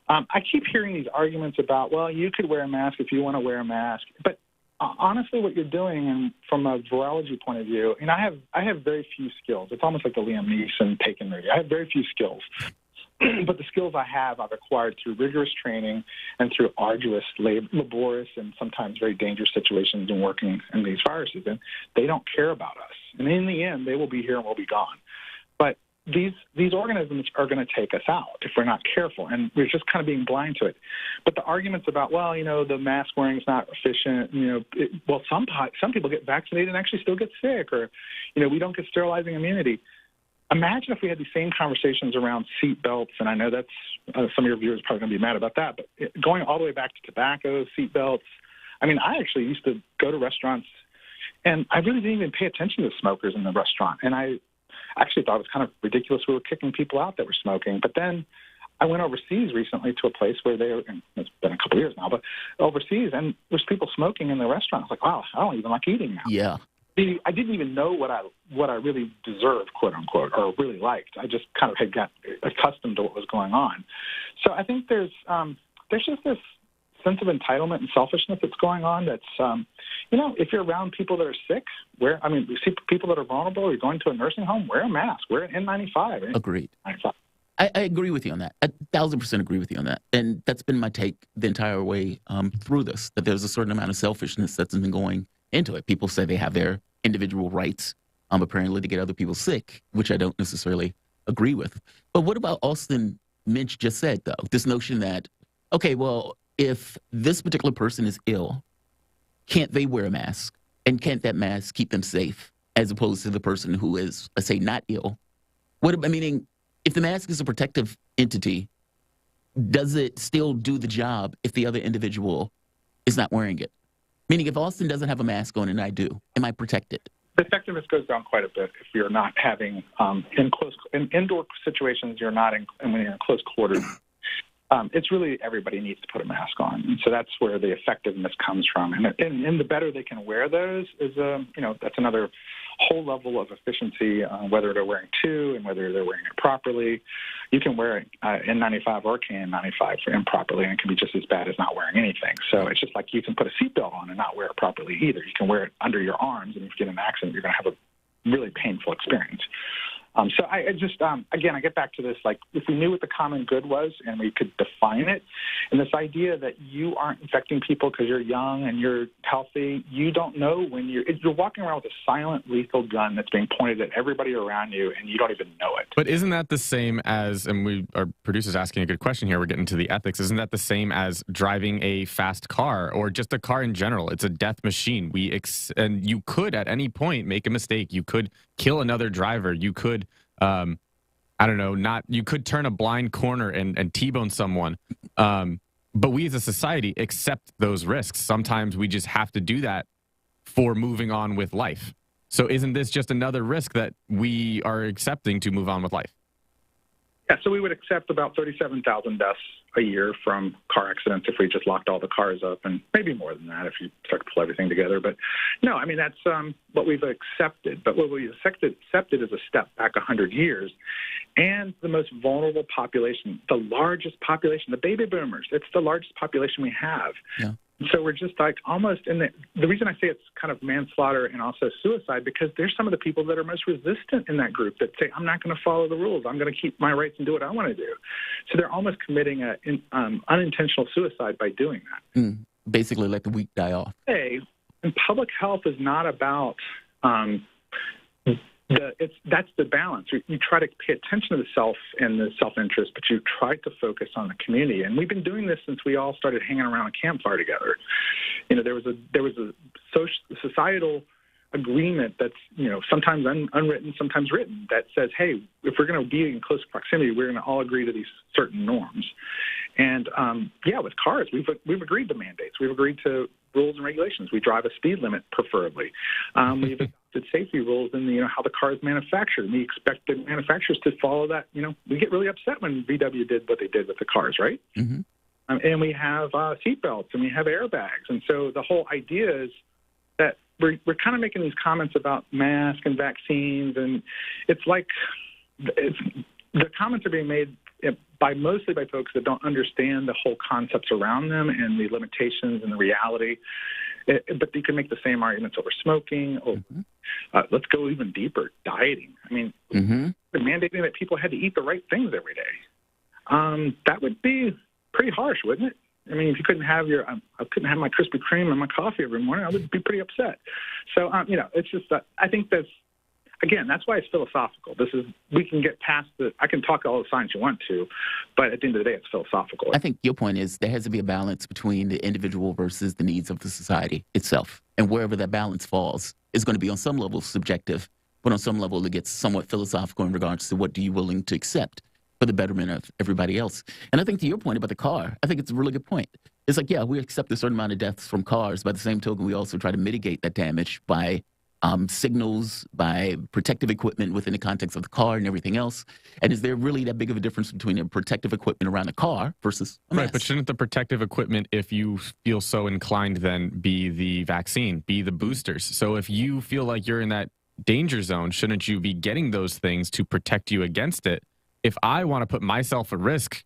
[SPEAKER 13] I keep hearing these arguments about, well, you could wear a mask if you want to wear a mask, but honestly, what you're doing, and from a virology point of view, and I have very few skills. It's almost like the Liam Neeson Taken movie. I have very few skills, but the skills I have, I've acquired through rigorous training and through arduous, laborious, and sometimes very dangerous situations in working in these viruses. And they don't care about us. And in the end, they will be here and we'll be gone. But these organisms are going to take us out if we're not careful, and we're just kind of being blind to it. But the arguments about, well, the mask wearing is not efficient, some people get vaccinated and actually still get sick, or, we don't get sterilizing immunity. Imagine if we had these same conversations around seat belts, and I know that's some of your viewers are probably going to be mad about that, but going all the way back to tobacco, seat belts. I mean, I actually used to go to restaurants, and I really didn't even pay attention to smokers in the restaurant, and I actually thought it was kind of ridiculous we were kicking people out that were smoking. But then I went overseas recently to a place where and it's been a couple of years now, but overseas, and there's people smoking in the restaurant. I was like, wow, I don't even like eating now.
[SPEAKER 4] Yeah.
[SPEAKER 13] I didn't even know what I really deserved, quote unquote, or really liked. I just kind of had got accustomed to what was going on. So I think there's just this sense of entitlement and selfishness that's going on. That's if you're around people that are sick, you see people that are vulnerable, you're going to a nursing home, wear a mask, wear an N95.
[SPEAKER 4] Agreed. I agree with you on that. 1,000% agree with you on that. And that's been my take the entire way through this, that there's a certain amount of selfishness that's been going into it. People say they have their individual rights, apparently, to get other people sick, which I don't necessarily agree with. But what about Austin Minch just said, though? This notion that, okay, well, if this particular person is ill, can't they wear a mask? And can't that mask keep them safe as opposed to the person who is, let's say, not ill? Meaning, if the mask is a protective entity, does it still do the job if the other individual is not wearing it? Meaning, if Austin doesn't have a mask on and I do, am I protected?
[SPEAKER 13] The effectiveness goes down quite a bit if you're not having, in indoor situations, when you're in close quarters. It's really everybody needs to put a mask on. And so that's where the effectiveness comes from. And the better they can wear those is, that's another whole level of efficiency, whether they're wearing two and whether they're wearing it properly. You can wear N95 or KN95 for improperly, and it can be just as bad as not wearing anything. So it's just like you can put a seatbelt on and not wear it properly either. You can wear it under your arms, and if you get in an accident, you're going to have a really painful experience. So I just, again, I get back to this, like, if we knew what the common good was and we could define it, and this idea that you aren't infecting people because you're young and you're healthy, you don't know when you're walking around with a silent, lethal gun that's being pointed at everybody around you, and you don't even know it.
[SPEAKER 3] But isn't that the same as, and our producer's asking a good question here, we're getting to the ethics, isn't that the same as driving a fast car or just a car in general? It's a death machine. And you could at any point make a mistake. You could kill another driver. You could you could turn a blind corner and T-bone someone. But we as a society accept those risks. Sometimes we just have to do that for moving on with life. So isn't this just another risk that we are accepting to move on with life?
[SPEAKER 13] Yeah, so we would accept about 37,000 deaths a year from car accidents if we just locked all the cars up, and maybe more than that if you start to pull everything together. But no, I mean, that's what we've accepted. But what we've accepted is a step back 100 years. And the most vulnerable population, the largest population, the baby boomers, it's the largest population we have. Yeah. So we're just like almost in the reason I say it's kind of manslaughter and also suicide, because there's some of the people that are most resistant in that group that say, I'm not going to follow the rules. I'm going to keep my rights and do what I want to do. So they're almost committing an unintentional suicide by doing that.
[SPEAKER 4] Basically let the weak die off.
[SPEAKER 13] Hey, and public health is not about that's the balance. You try to pay attention to the self and the self-interest, but you try to focus on the community. And we've been doing this since we all started hanging around a campfire together. There was a societal agreement that's sometimes unwritten, sometimes written, that says, hey, if we're going to be in close proximity, we're going to all agree to these certain norms. And with cars, we've agreed to mandates. We've agreed to rules and regulations. We drive a speed limit, preferably. We've adopted safety rules in how the car is manufactured. And we expect the manufacturers to follow that. We get really upset when VW did what they did with the cars, right?
[SPEAKER 4] Mm-hmm.
[SPEAKER 13] And we have seatbelts and we have airbags. And so the whole idea is that we're kind of making these comments about masks and vaccines, and it's like the comments are being made mostly by folks that don't understand the whole concepts around them and the limitations and the reality. But you can make the same arguments over smoking, or let's go even deeper, dieting. I mean, mandating that people had to eat the right things every day. That would be pretty harsh, wouldn't it? I mean, if you couldn't have I couldn't have my Krispy Kreme and my coffee every morning, I would be pretty upset. So, it's just I think that's why it's philosophical. We can get past I can talk all the science you want to, but at the end of the day, it's philosophical.
[SPEAKER 4] I think your point is there has to be a balance between the individual versus the needs of the society itself. And wherever that balance falls is going to be on some level subjective, but on some level it gets somewhat philosophical in regards to what are you willing to accept for the betterment of everybody else. And I think to your point about the car, I think it's a really good point. It's like, yeah, we accept a certain amount of deaths from cars. By the same token, we also try to mitigate that damage by signals, by protective equipment within the context of the car and everything else. And is there really that big of a difference between the protective equipment around a car versus a mask?
[SPEAKER 3] Right, but shouldn't the protective equipment, if you feel so inclined, then be the vaccine, be the boosters? So if you feel like you're in that danger zone, shouldn't you be getting those things to protect you against it? If I want to put myself at risk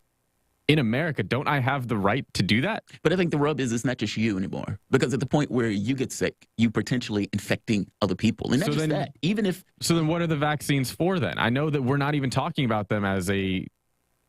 [SPEAKER 3] in America, don't I have the right to do that?
[SPEAKER 4] But I think the rub is it's not just you anymore. Because at the point where you get sick, you potentially infecting other people. And not just that. Even if...
[SPEAKER 3] So then what are the vaccines for then? I know that we're not even talking about them as a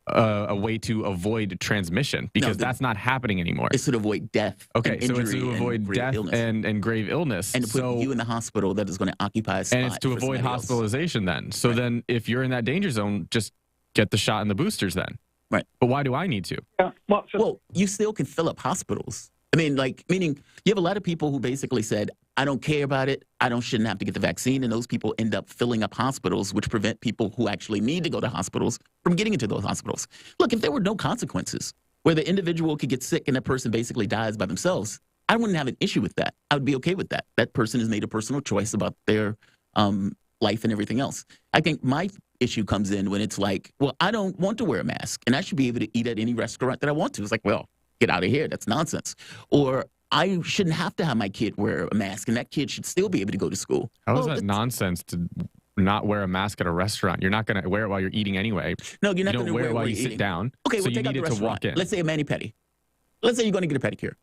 [SPEAKER 3] way to avoid transmission, because that's not happening anymore.
[SPEAKER 4] It's to avoid death.
[SPEAKER 3] Okay, so it's to avoid death and grave illness.
[SPEAKER 4] And to put you in the hospital that is going to occupy a spot.
[SPEAKER 3] And it's to avoid hospitalization then. So then if you're in that danger zone, just get the shot and the boosters then.
[SPEAKER 4] Right.
[SPEAKER 3] But why do I need to?
[SPEAKER 13] Yeah,
[SPEAKER 4] well, you still can fill up hospitals. I mean, meaning you have a lot of people who basically said, I don't care about it. Shouldn't have to get the vaccine. And those people end up filling up hospitals, which prevent people who actually need to go to hospitals from getting into those hospitals. Look, if there were no consequences where the individual could get sick and that person basically dies by themselves, I wouldn't have an issue with that. I would be okay with that. That person has made a personal choice about their life and everything else. I think my issue comes in when it's like, well, I don't want to wear a mask and I should be able to eat at any restaurant that I want to. It's like, well, get out of here. That's nonsense. Or I shouldn't have to have my kid wear a mask and that kid should still be able to go to school.
[SPEAKER 3] How is that nonsense to not wear a mask at a restaurant? You're not going to wear it while you're eating anyway.
[SPEAKER 4] No, you're not going to
[SPEAKER 3] wear it while you
[SPEAKER 4] eating.
[SPEAKER 3] sit down.
[SPEAKER 4] Okay,
[SPEAKER 3] so
[SPEAKER 4] well,
[SPEAKER 3] you
[SPEAKER 4] take out
[SPEAKER 3] need
[SPEAKER 4] the
[SPEAKER 3] it to walk in.
[SPEAKER 4] Let's say a mani-pedi. Let's say you're going to get a pedicure.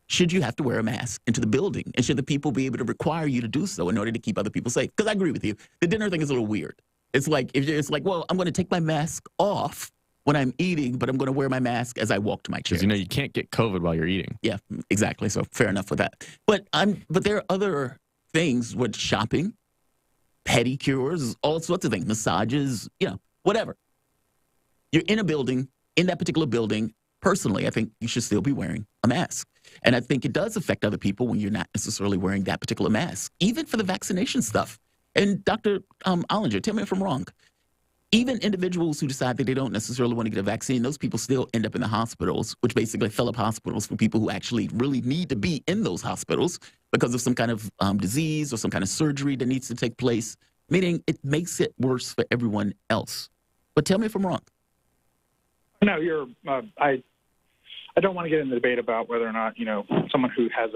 [SPEAKER 4] Should you have to wear a mask into the building? And should the people be able to require you to do so in order to keep other people safe? Because I agree with you. The dinner thing is a little weird. It's like, well, I'm going to take my mask off when I'm eating, but I'm going to wear my mask as I walk to my chair.
[SPEAKER 3] Because you can't get COVID while you're eating.
[SPEAKER 4] Yeah, exactly. So fair enough with that. But there are other things with shopping, pedicures, all sorts of things, massages, whatever. You're in a building, in that particular building. Personally, I think you should still be wearing a mask. And I think it does affect other people when you're not necessarily wearing that particular mask, even for the vaccination stuff. And Dr. Ollinger, tell me if I'm wrong. Even individuals who decide that they don't necessarily want to get a vaccine, those people still end up in the hospitals, which basically fill up hospitals for people who actually really need to be in those hospitals because of some kind of disease or some kind of surgery that needs to take place, meaning it makes it worse for everyone else. But tell me if I'm wrong.
[SPEAKER 13] No, I don't want to get into the debate about whether or not, someone who has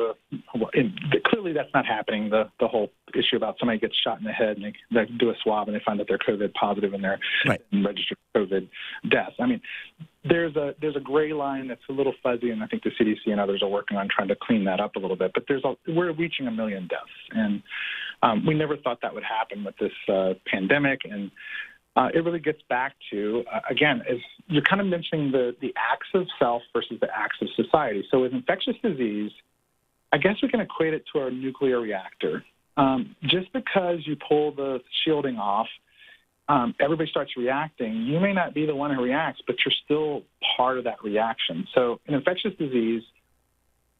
[SPEAKER 13] clearly that's not happening. The whole issue about somebody gets shot in the head and they do a swab and they find that they're COVID positive and they're registered COVID deaths. I mean, there's a gray line that's a little fuzzy, and I think the CDC and others are working on trying to clean that up a little bit. But we're reaching 1 million deaths, and we never thought that would happen with this pandemic. And it really gets back to, again, is you're kind of mentioning the acts of self versus the acts of society. So with infectious disease, I guess we can equate it to our nuclear reactor. Just because you pull the shielding off, everybody starts reacting. You may not be the one who reacts, but you're still part of that reaction. So in infectious disease,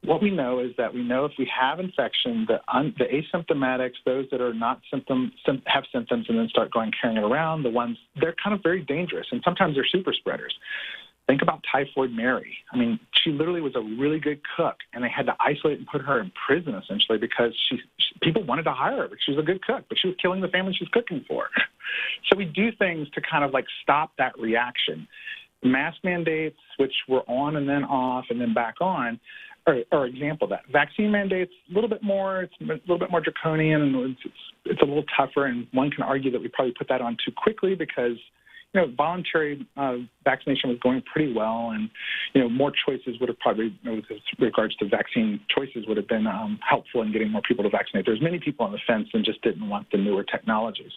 [SPEAKER 13] what we know is that if we have infection, the asymptomatics, those that are not have symptoms and then start carrying it around, they're kind of very dangerous, and sometimes they're super spreaders. Think about Typhoid Mary. I mean, she literally was a really good cook, and they had to isolate and put her in prison, essentially, because people wanted to hire her, but she was a good cook, but she was killing the family she was cooking for. So we do things to kind of like stop that reaction. Mask mandates, which were on and then off and then back on, are example of that. Vaccine mandates, it's a little bit more draconian, and it's a little tougher, and one can argue that we probably put that on too quickly because voluntary vaccination was going pretty well, and more choices would have probably, with regards to vaccine choices, would have been helpful in getting more people to vaccinate. There's many people on the fence and just didn't want the newer technologies.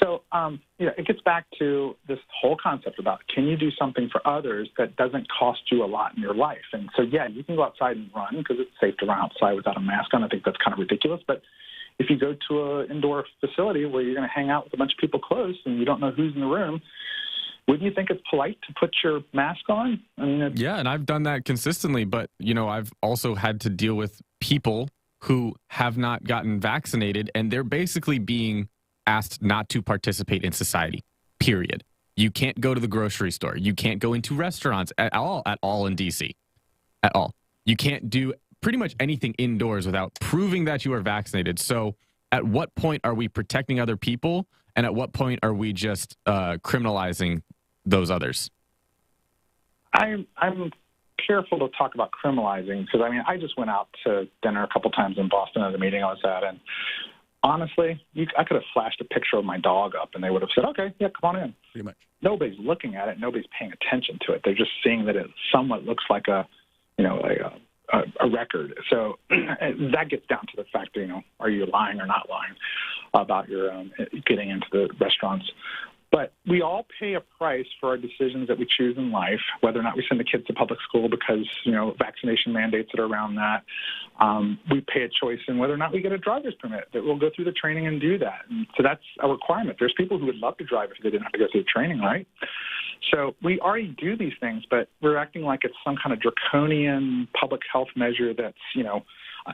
[SPEAKER 13] So it gets back to this whole concept about, can you do something for others that doesn't cost you a lot in your life? And so, yeah, you can go outside and run because it's safe to run outside without a mask on. I think that's kind of ridiculous, but if you go to an indoor facility where you're going to hang out with a bunch of people close and you don't know who's in the room, wouldn't you think it's polite to put your mask on? I mean,
[SPEAKER 3] yeah, and I've done that consistently, but, I've also had to deal with people who have not gotten vaccinated, and they're basically being asked not to participate in society, period. You can't go to the grocery store. You can't go into restaurants at all in D.C., at all. You can't do pretty much anything indoors without proving that you are vaccinated. So at what point are we protecting other people, and at what point are we just criminalizing those others?
[SPEAKER 13] I'm careful to talk about criminalizing because, I just went out to dinner a couple times in Boston at a meeting I was at, and honestly, I could have flashed a picture of my dog up, and they would have said, okay, yeah, come on in.
[SPEAKER 4] Pretty much.
[SPEAKER 13] Nobody's looking at it. Nobody's paying attention to it. They're just seeing that it somewhat looks like a record. So that gets down to the fact that, are you lying or not lying about your getting into the restaurants? But we all pay a price for our decisions that we choose in life, whether or not we send the kids to public school because, vaccination mandates that are around that. We pay a choice in whether or not we get a driver's permit, that we'll go through the training and do that. And so that's a requirement. There's people who would love to drive if they didn't have to go through the training, right? So we already do these things, but we're acting like it's some kind of draconian public health measure that's,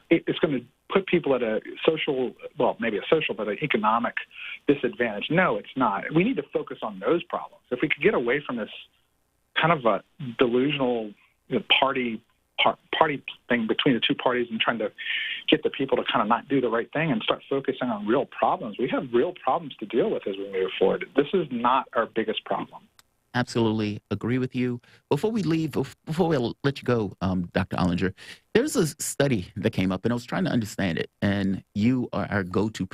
[SPEAKER 13] it's going to put people at a social, well, maybe a social, but an economic disadvantage. No, it's not. We need to focus on those problems. If we could get away from this kind of a delusional party thing between the two parties and trying to get the people to kind of not do the right thing and start focusing on real problems. We have real problems to deal with as we move forward. This is not our biggest problem.
[SPEAKER 4] Absolutely agree with you. Before we leave, before we let you go, Dr. Ollinger, there's a study that came up, and I was trying to understand it, and you are our go-to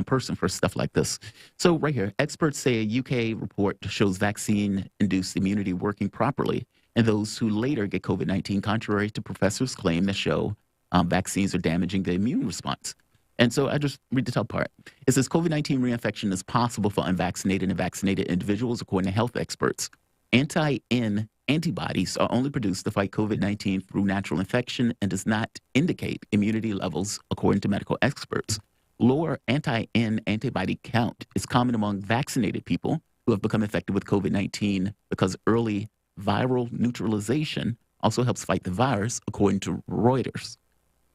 [SPEAKER 4] person for stuff like this. So right here, experts say a UK report shows vaccine-induced immunity working properly in those who later get COVID-19, contrary to professors' claim that show vaccines are damaging the immune response. And so I just read the top part. It says COVID-19 reinfection is possible for unvaccinated and vaccinated individuals, according to health experts. Anti-N antibodies are only produced to fight COVID-19 through natural infection and does not indicate immunity levels, according to medical experts. Lower anti-N antibody count is common among vaccinated people who have become infected with COVID-19 because early viral neutralization also helps fight the virus, according to Reuters.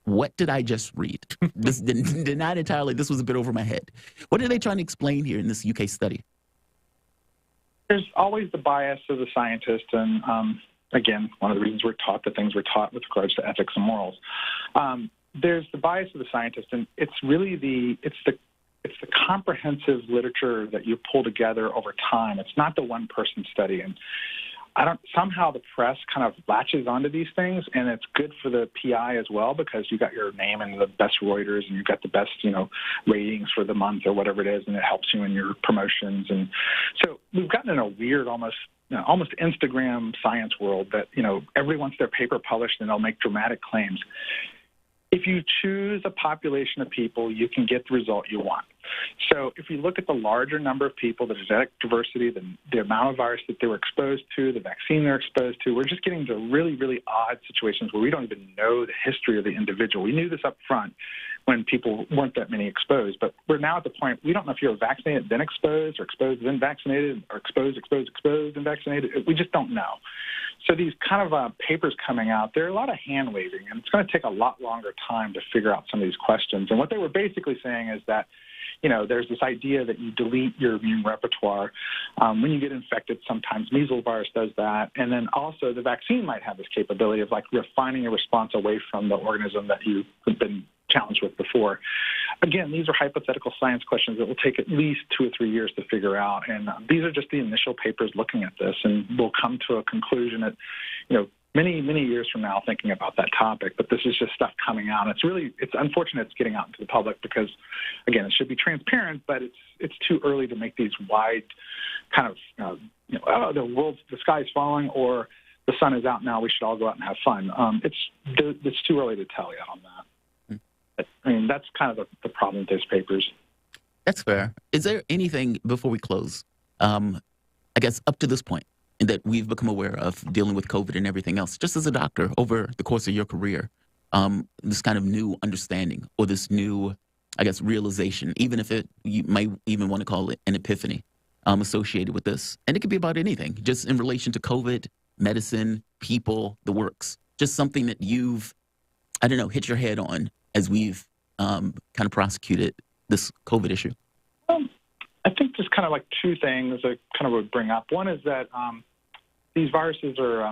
[SPEAKER 4] What did I just read? This did not entirely, this was a bit over my head. What are they trying to explain here in this UK study?
[SPEAKER 13] There's always the bias of the scientist, and again, one of the reasons we're taught the things we're taught with regards to ethics and morals. There's the bias of the scientist, and it's really the comprehensive literature that you pull together over time. It's not the one-person study, and somehow the press kind of latches onto these things, and it's good for the PI as well because you got your name in the best Reuters and you've got the best, ratings for the month or whatever it is, and it helps you in your promotions. And so we've gotten in a weird, almost Instagram science world that, everybody wants their paper published and they'll make dramatic claims. If you choose a population of people, you can get the result you want. So if you look at the larger number of people, the genetic diversity, the amount of virus that they were exposed to, the vaccine they're exposed to, we're just getting into really, really odd situations where we don't even know the history of the individual. We knew this up front when people weren't that many exposed, but we're now at the point we don't know if you're vaccinated then exposed, or exposed then vaccinated, or exposed then vaccinated. We just don't know. So these kind of papers coming out, there are a lot of hand-waving, and it's going to take a lot longer time to figure out some of these questions. And what they were basically saying is that there's this idea that you delete your immune repertoire when you get infected. Sometimes measles virus does that. And then also the vaccine might have this capability of like refining a response away from the organism that you've been challenged with before. Again, these are hypothetical science questions that will take at least 2 or 3 years to figure out. And these are just the initial papers looking at this, and we'll come to a conclusion at, many, many years from now thinking about that topic. But this is just stuff coming out. It's unfortunate it's getting out into the public because, again, it should be transparent, but it's too early to make these wide kind of, the sky's falling or the sun is out now, we should all go out and have fun. It's too early to tell yet on that. I mean, that's kind of the problem with those papers.
[SPEAKER 4] That's fair. Is there anything, before we close, I guess up to this point, that we've become aware of dealing with COVID and everything else, just as a doctor over the course of your career, this kind of new understanding or this new, I guess, realization, even if you might even want to call it an epiphany associated with this? And it could be about anything, just in relation to COVID, medicine, people, the works, just something that you've, hit your head on as we've kind of prosecuted this COVID issue?
[SPEAKER 13] I think just kind of like two things I kind of would bring up. One is that these viruses are,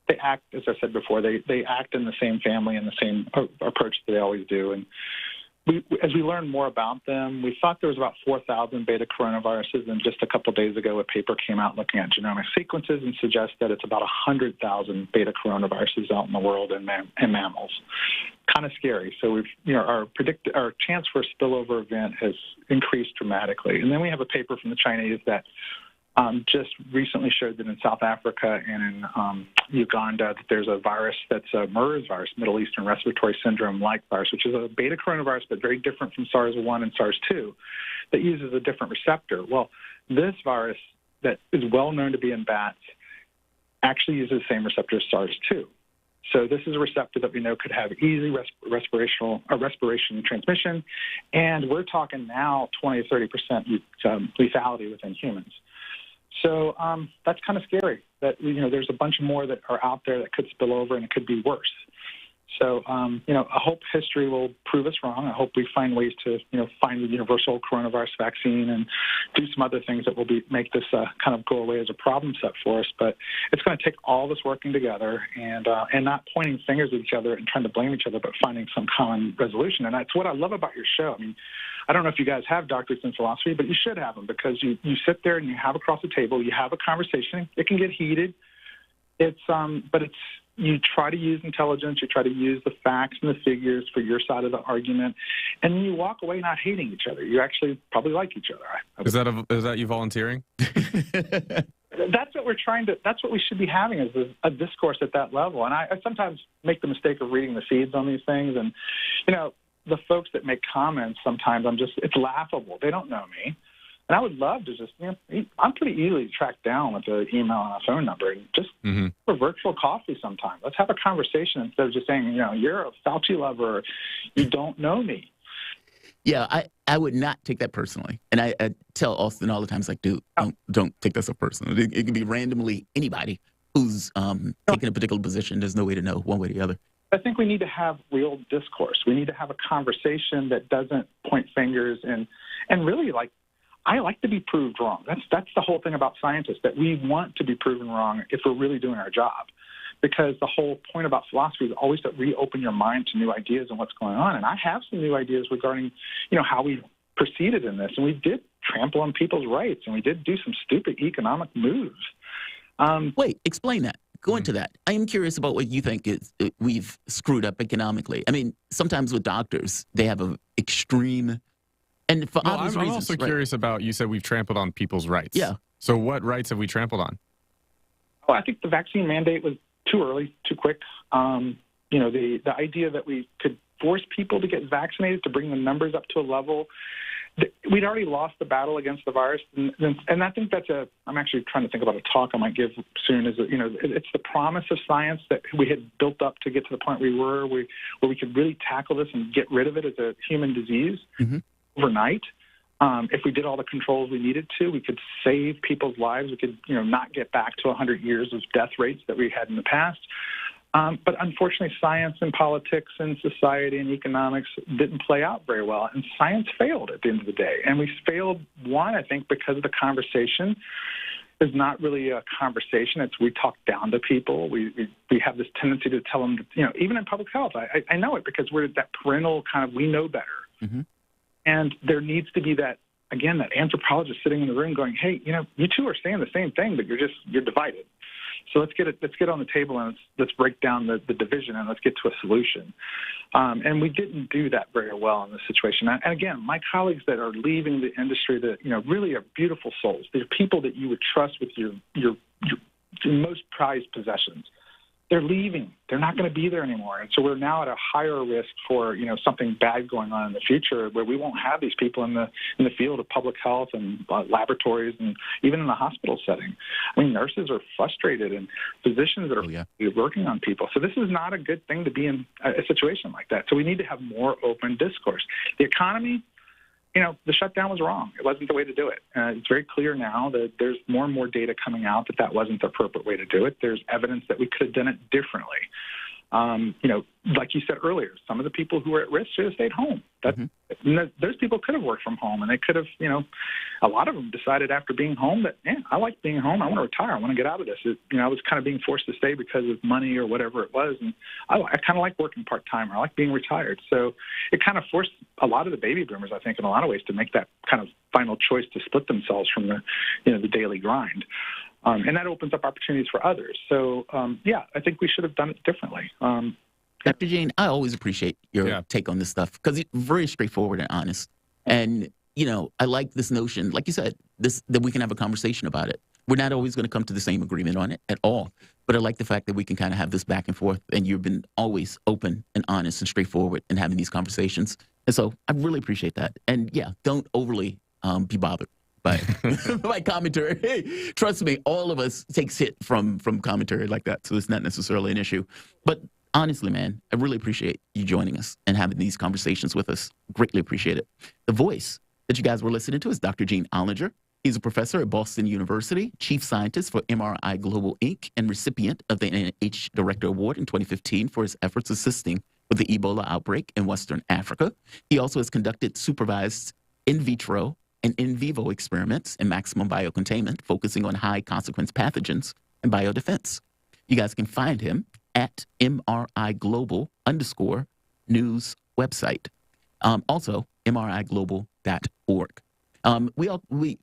[SPEAKER 13] they act, as I said before, they act in the same family and the same approach that they always do. And as we learn more about them, we thought there was about 4,000 beta coronaviruses, and just a couple of days ago a paper came out looking at genomic sequences and suggests that it's about 100,000 beta coronaviruses out in the world in mammals. Kind of scary. So our chance for a spillover event has increased dramatically. And then we have a paper from the Chinese that just recently showed that in South Africa and in Uganda that there's a virus that's a MERS virus, Middle Eastern Respiratory Syndrome-like virus, which is a beta coronavirus but very different from SARS-1 and SARS-2 that uses a different receptor. Well, this virus that is well known to be in bats actually uses the same receptor as SARS-2. So this is a receptor that we know could have easy respiration transmission, and we're talking now 20 to 30% lethality within humans. So that's kind of scary that, there's a bunch more that are out there that could spill over and it could be worse. So, I hope history will prove us wrong. I hope we find ways to, find the universal coronavirus vaccine and do some other things that will make this kind of go away as a problem set for us. But it's going to take all of us working together and not pointing fingers at each other and trying to blame each other, but finding some common resolution. And that's what I love about your show. I mean, I don't know if you guys have doctorates in philosophy, but you should have them because you sit there and you have across the table, you have a conversation. It can get heated. You try to use intelligence, you try to use the facts and the figures for your side of the argument, and then you walk away not hating each other. You actually probably like each other.
[SPEAKER 3] Is that you volunteering?
[SPEAKER 13] That's what that's what we should be having is a discourse at that level. And I sometimes make the mistake of reading the feeds on these things, and, the folks that make comments sometimes it's laughable. They don't know me. And I would love to just, I'm pretty easily tracked down with an email and a phone number and just for virtual coffee sometime. Let's have a conversation instead of just saying, you're a Fauci lover, or you don't know me.
[SPEAKER 4] Yeah, I would not take that personally. And I tell Austin all the time, it's like, dude, don't take that so personal. It can be randomly anybody who's taking a particular position. There's no way to know one way or the other.
[SPEAKER 13] I think we need to have real discourse. We need to have a conversation that doesn't point fingers and really I like to be proved wrong. That's the whole thing about scientists, that we want to be proven wrong if we're really doing our job. Because the whole point about philosophy is always to reopen your mind to new ideas and what's going on. And I have some new ideas regarding, how we proceeded in this. And we did trample on people's rights, and we did do some stupid economic moves.
[SPEAKER 4] Wait, explain that. Go into that. I am curious about what you think we've screwed up economically. I mean, sometimes with doctors, they have an extreme... And for obvious reasons,
[SPEAKER 3] I'm also curious about, you said we've trampled on people's rights.
[SPEAKER 4] Yeah.
[SPEAKER 3] So what rights have we trampled on?
[SPEAKER 13] Well, I think the vaccine mandate was too early, too quick. The idea that we could force people to get vaccinated to bring the numbers up to a level, we'd already lost the battle against the virus. And I think I'm actually trying to think about a talk I might give soon, it's the promise of science that we had built up to get to the point where we could really tackle this and get rid of it as a human disease. Overnight. If we did all the controls we needed to, we could save people's lives. We could, not get back to 100 years of death rates that we had in the past. But unfortunately, science and politics and society and economics didn't play out very well. And science failed at the end of the day. And we failed, one, I think, because the conversation is not really a conversation. It's we talk down to people. We have this tendency to tell them, even in public health, I know it because we're that parental kind of we know better.
[SPEAKER 4] Mm-hmm.
[SPEAKER 13] And there needs to be that, again, that anthropologist sitting in the room going, hey, you two are saying the same thing, but you're divided. So let's get on the table and let's break down the division and let's get to a solution. And we didn't do that very well in this situation. And again, my colleagues that are leaving the industry that really are beautiful souls. They're people that you would trust with your most prized possessions. They're leaving. They're not going to be there anymore. And so we're now at a higher risk for, something bad going on in the future where we won't have these people in the field of public health and laboratories and even in the hospital setting. I mean, nurses are frustrated and physicians that are working on people. So this is not a good thing to be in a situation like that. So we need to have more open discourse. The economy, the shutdown was wrong. It wasn't the way to do it. It's very clear now that there's more and more data coming out that wasn't the appropriate way to do it. There's evidence that we could have done it differently. Like you said earlier, some of the people who were at risk should have stayed home. Those people could have worked from home, and they could have, a lot of them decided after being home that, I like being home. I want to retire. I want to get out of this. I was kind of being forced to stay because of money or whatever it was, and I kind of like working part-time, or I like being retired. So it kind of forced a lot of the baby boomers, I think, in a lot of ways to make that kind of final choice to split themselves from the daily grind. And that opens up opportunities for others. So, I think we should have done it differently.
[SPEAKER 4] Dr. Jane, I always appreciate your take on this stuff because it's very straightforward and honest. And, I like this notion, like you said, that we can have a conversation about it. We're not always going to come to the same agreement on it at all. But I like the fact that we can kind of have this back and forth, and you've been always open and honest and straightforward in having these conversations. And so I really appreciate that. And, don't overly be bothered by commentary. Hey, trust me, all of us takes hit from commentary like that, so it's not necessarily an issue. But honestly, man, I really appreciate you joining us and having these conversations with us. Greatly appreciate it. The voice that you guys were listening to is Dr. Gene Ollinger. He's a professor at Boston University, chief scientist for MRI Global, Inc., and recipient of the NIH Director Award in 2015 for his efforts assisting with the Ebola outbreak in Western Africa. He also has conducted supervised in vitro and in vivo experiments in maximum biocontainment, focusing on high-consequence pathogens and biodefense. You guys can find him at MRI Global _news website. Also, mriglobal.org.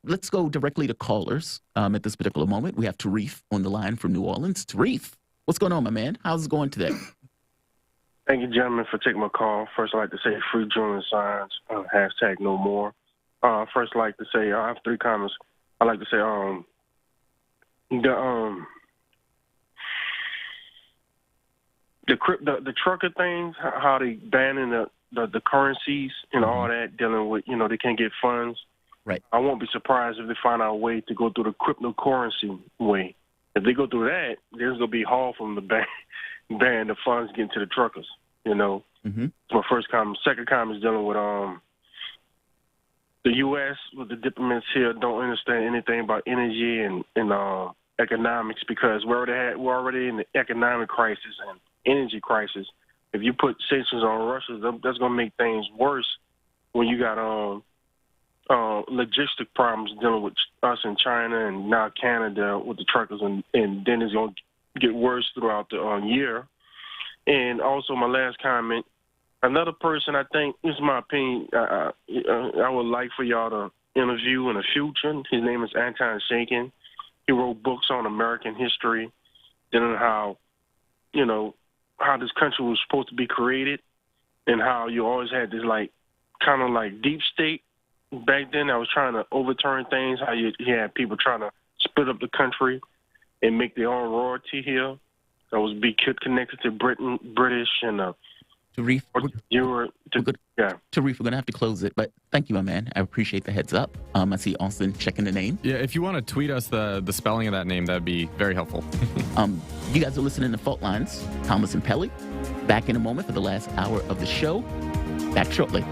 [SPEAKER 4] Let's go directly to callers at this particular moment. We have Tarif on the line from New Orleans. Tarif, what's going on, my man? How's it going today?
[SPEAKER 14] Thank you, gentlemen, for taking my call. First, I'd like to say free drilling signs, hashtag no more. First, I'd like to say, I have 3 comments. I'd like to say, the trucker things, how they banning the currencies and all that, dealing with, they can't get funds.
[SPEAKER 4] Right.
[SPEAKER 14] I won't be surprised if they find out a way to go through the cryptocurrency way. If they go through that, there's going to be haul from the ban the funds getting to the truckers,
[SPEAKER 4] Mm-hmm.
[SPEAKER 14] That's my first comment. Second comment is dealing with the U.S. with the diplomats here don't understand anything about energy and economics because we're already in the economic crisis and energy crisis. If you put sanctions on Russia, that's going to make things worse when you got logistic problems dealing with us in China and now Canada with the truckers, and then it's going to get worse throughout the year. And also my last comment, another person I think, this is my opinion, I would like for y'all to interview in the future. His name is Anton Shankin. He wrote books on American history, dealing how, how this country was supposed to be created and how you always had this kind of deep state back then that was trying to overturn things, how you had people trying to split up the country and make their own royalty here. That was connected to British and
[SPEAKER 4] Tarif, Tarif, we're going to have to close it, but thank you, my man. I appreciate the heads up. I see Austin checking the name.
[SPEAKER 3] Yeah, if you want to tweet us the spelling of that name, that'd be very helpful.
[SPEAKER 4] You guys are listening to Fault Lines, Thomas and Pelly. Back in a moment for the last hour of the show. Back shortly.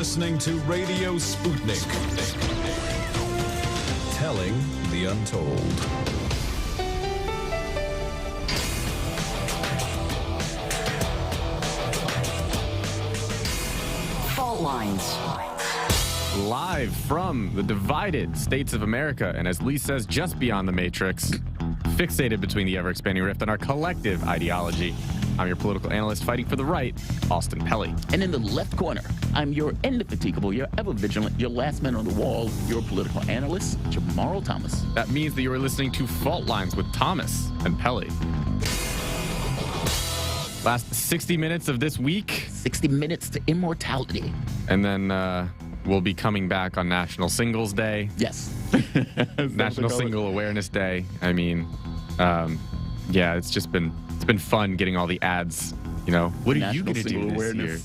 [SPEAKER 1] listening to Radio Sputnik. Telling the untold.
[SPEAKER 2] Fault lines.
[SPEAKER 3] Live from the divided states of America, and as Lee says, just beyond the matrix, fixated between the ever-expanding rift and our collective ideology. I'm your political analyst fighting for the right, Austin Pelly.
[SPEAKER 4] And in the left corner, I'm your indefatigable, your ever-vigilant, your last man on the wall, your political analyst, Jamarl Thomas.
[SPEAKER 3] That means that you are listening to Fault Lines with Thomas and Pelly. Last 60 minutes of this week.
[SPEAKER 4] 60 minutes to immortality.
[SPEAKER 3] And then we'll be coming back on National Singles Day.
[SPEAKER 4] Yes.
[SPEAKER 3] National Single Awareness Day. I mean, yeah, it's been fun getting all the ads. You know, what are you going to do this year?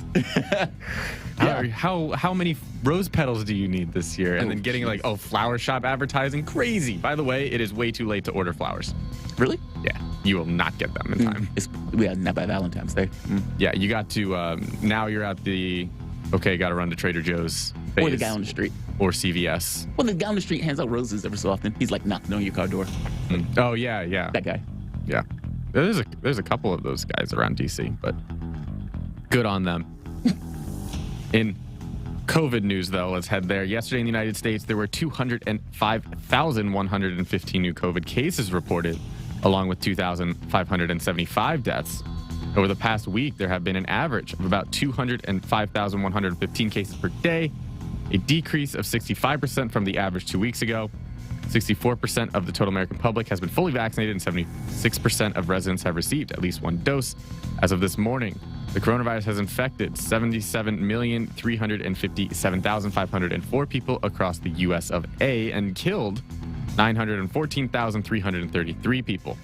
[SPEAKER 3] How many rose petals do you need this year? And then getting like, flower shop advertising. Crazy. By the way, it is way too late to order flowers.
[SPEAKER 4] Really?
[SPEAKER 3] Yeah. You will not get them in time.
[SPEAKER 4] Not by Valentine's Day.
[SPEAKER 3] Yeah, you got to, now you're at the, got to run to Trader Joe's phase.
[SPEAKER 4] Or the guy on the street.
[SPEAKER 3] Or CVS.
[SPEAKER 4] Well, the guy on the street hands out roses every so often. He's like knocking on your car door.
[SPEAKER 3] Oh, yeah.
[SPEAKER 4] That guy.
[SPEAKER 3] Yeah. There's a couple of those guys around DC, but good on them. In COVID news, though, let's head there. Yesterday in the United States, there were 205,115 new COVID cases reported, along with 2,575 deaths. Over the past week, there have been an average of about 205,115 cases per day, a decrease of 65% from the average 2 weeks ago. 64% of the total American public has been fully vaccinated, and 76% of residents have received at least one dose. As of this morning, the coronavirus has infected 77,357,504 people across the U.S. of A. and killed 914,333 people.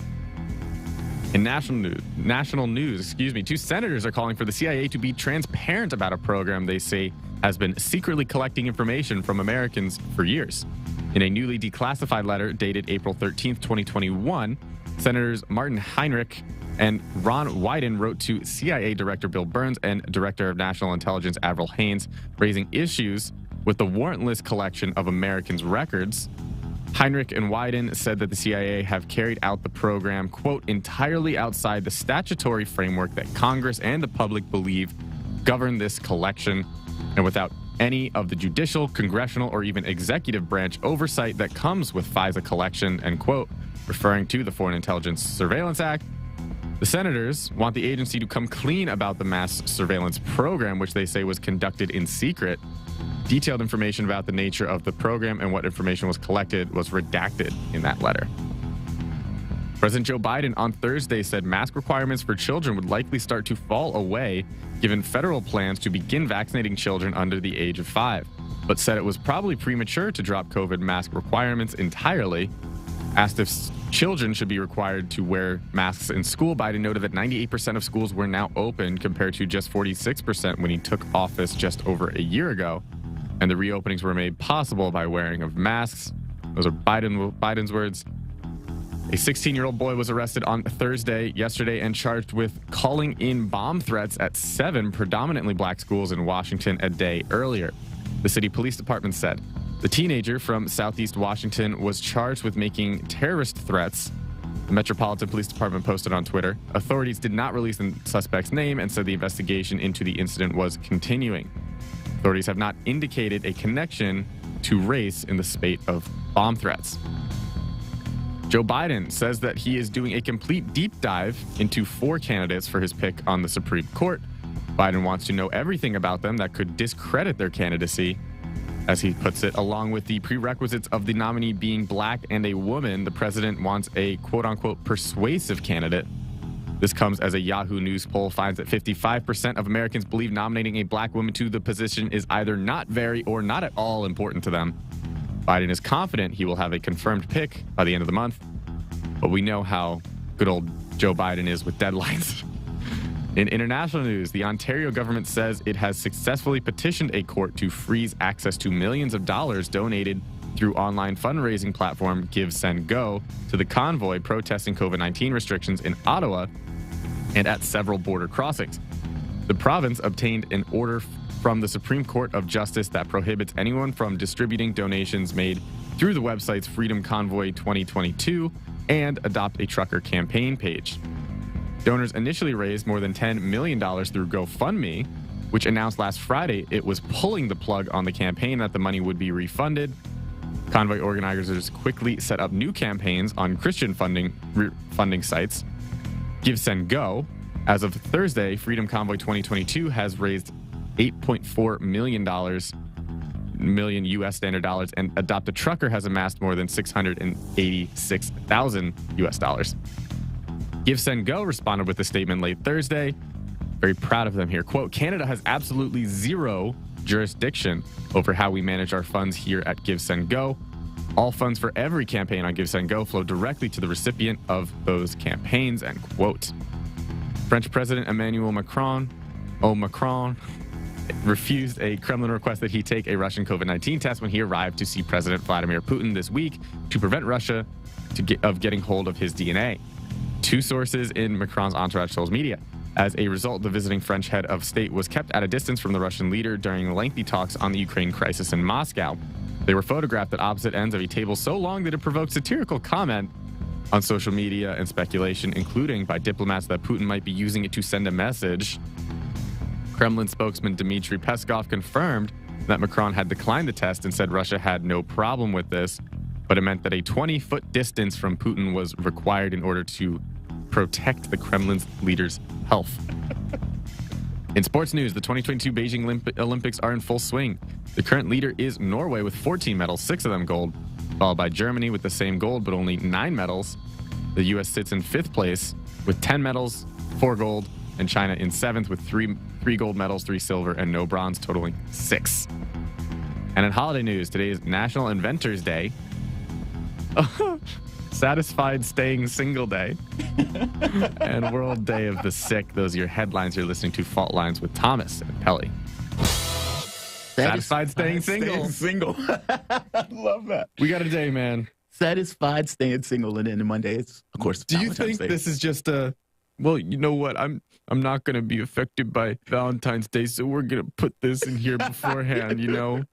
[SPEAKER 3] In national news, two senators are calling for the CIA to be transparent about a program they say has been secretly collecting information from Americans for years. In a newly declassified letter dated April 13th, 2021, Senators Martin Heinrich and Ron Wyden wrote to CIA Director Bill Burns and Director of National Intelligence Avril Haines, raising issues with the warrantless collection of Americans' records. Heinrich and Wyden said that the CIA have carried out the program, quote, entirely outside the statutory framework that Congress and the public believe govern this collection, and without any of the judicial, congressional, or even executive branch oversight that comes with FISA collection, end quote, referring to the Foreign Intelligence Surveillance Act. The senators want the agency to come clean about the mass surveillance program, which they say was conducted in secret. Detailed information about the nature of the program and what information was collected was redacted in that letter. President Joe Biden on Thursday said mask requirements for children would likely start to fall away given federal plans to begin vaccinating children under the age of 5, but said it was probably premature to drop COVID mask requirements entirely. Asked if children should be required to wear masks in school, Biden noted that 98% of schools were now open compared to just 46% when he took office just over a year ago. And the reopenings were made possible by wearing of masks. Those are Biden's words. A 16-year-old boy was arrested on Thursday, yesterday, and charged with calling in bomb threats at 7 predominantly black schools in Washington a day earlier. The city police department said the teenager from Southeast Washington was charged with making terrorist threats. The Metropolitan Police Department posted on Twitter. Authorities did not release the suspect's name and said the investigation into the incident was continuing. Authorities have not indicated a connection to race in the spate of bomb threats. Joe Biden says that he is doing a complete deep dive into 4 candidates for his pick on the Supreme Court. Biden wants to know everything about them that could discredit their candidacy. As he puts it, along with the prerequisites of the nominee being black and a woman, the president wants a quote-unquote persuasive candidate. This comes as a Yahoo News poll finds that 55% of Americans believe nominating a black woman to the position is either not very or not at all important to them. Biden is confident he will have a confirmed pick by the end of the month, but we know how good old Joe Biden is with deadlines. In international news, the Ontario government says it has successfully petitioned a court to freeze access to millions of dollars donated through online fundraising platform Give, Send, Go to the convoy protesting COVID-19 restrictions in Ottawa and at several border crossings. The province obtained an order from the Supreme Court of Justice that prohibits anyone from distributing donations made through the websites Freedom Convoy 2022 and Adopt a Trucker campaign page. Donors initially raised more than $10 million through GoFundMe, which announced last Friday it was pulling the plug on the campaign that the money would be refunded. Convoy organizers quickly set up new campaigns on Christian funding sites. Give, Send, Go. As of Thursday, Freedom Convoy 2022 has raised $8.4 million US standard dollars, and Adopt a Trucker has amassed more than $686,000 US dollars. Give, Send, Go responded with a statement late Thursday. Very proud of them here. Quote, Canada has absolutely zero jurisdiction over how we manage our funds here at Give, Send, Go. All funds for every campaign on Give, Send, Go flow directly to the recipient of those campaigns, end quote. French President Emmanuel Macron refused a Kremlin request that he take a Russian COVID-19 test when he arrived to see President Vladimir Putin this week to prevent Russia of getting hold of his DNA. Two sources in Macron's entourage told media. As a result, the visiting French head of state was kept at a distance from the Russian leader during lengthy talks on the Ukraine crisis in Moscow. They were photographed at opposite ends of a table so long that it provoked satirical comment on social media and speculation, including by diplomats that Putin might be using it to send a message. Kremlin spokesman Dmitry Peskov confirmed that Macron had declined the test and said Russia had no problem with this, but it meant that a 20-foot distance from Putin was required in order to protect the Kremlin's leader's health. In sports news, the 2022 Beijing Olympics are in full swing. The current leader is Norway with 14 medals, 6 of them gold, followed by Germany with the same gold but only 9 medals. The U.S. sits in 5th place with 10 medals, 4 gold, and China in 7th with 3 gold medals, 3 silver, and no bronze, totaling 6. And in holiday news, today is National Inventors Day. Satisfied Staying Single Day. And World Day of the Sick. Those are your headlines. You're listening to Fault Lines with Thomas and Pelly. Satisfied Staying Single.
[SPEAKER 4] I love that.
[SPEAKER 3] We got a day, man.
[SPEAKER 4] Satisfied staying single, and then Monday it's, of course,
[SPEAKER 3] Do you
[SPEAKER 4] Valentine's
[SPEAKER 3] think
[SPEAKER 4] Day.
[SPEAKER 3] this is just a, well, you know what? I'm not going to be affected by Valentine's Day, so we're going to put this in here beforehand, you know?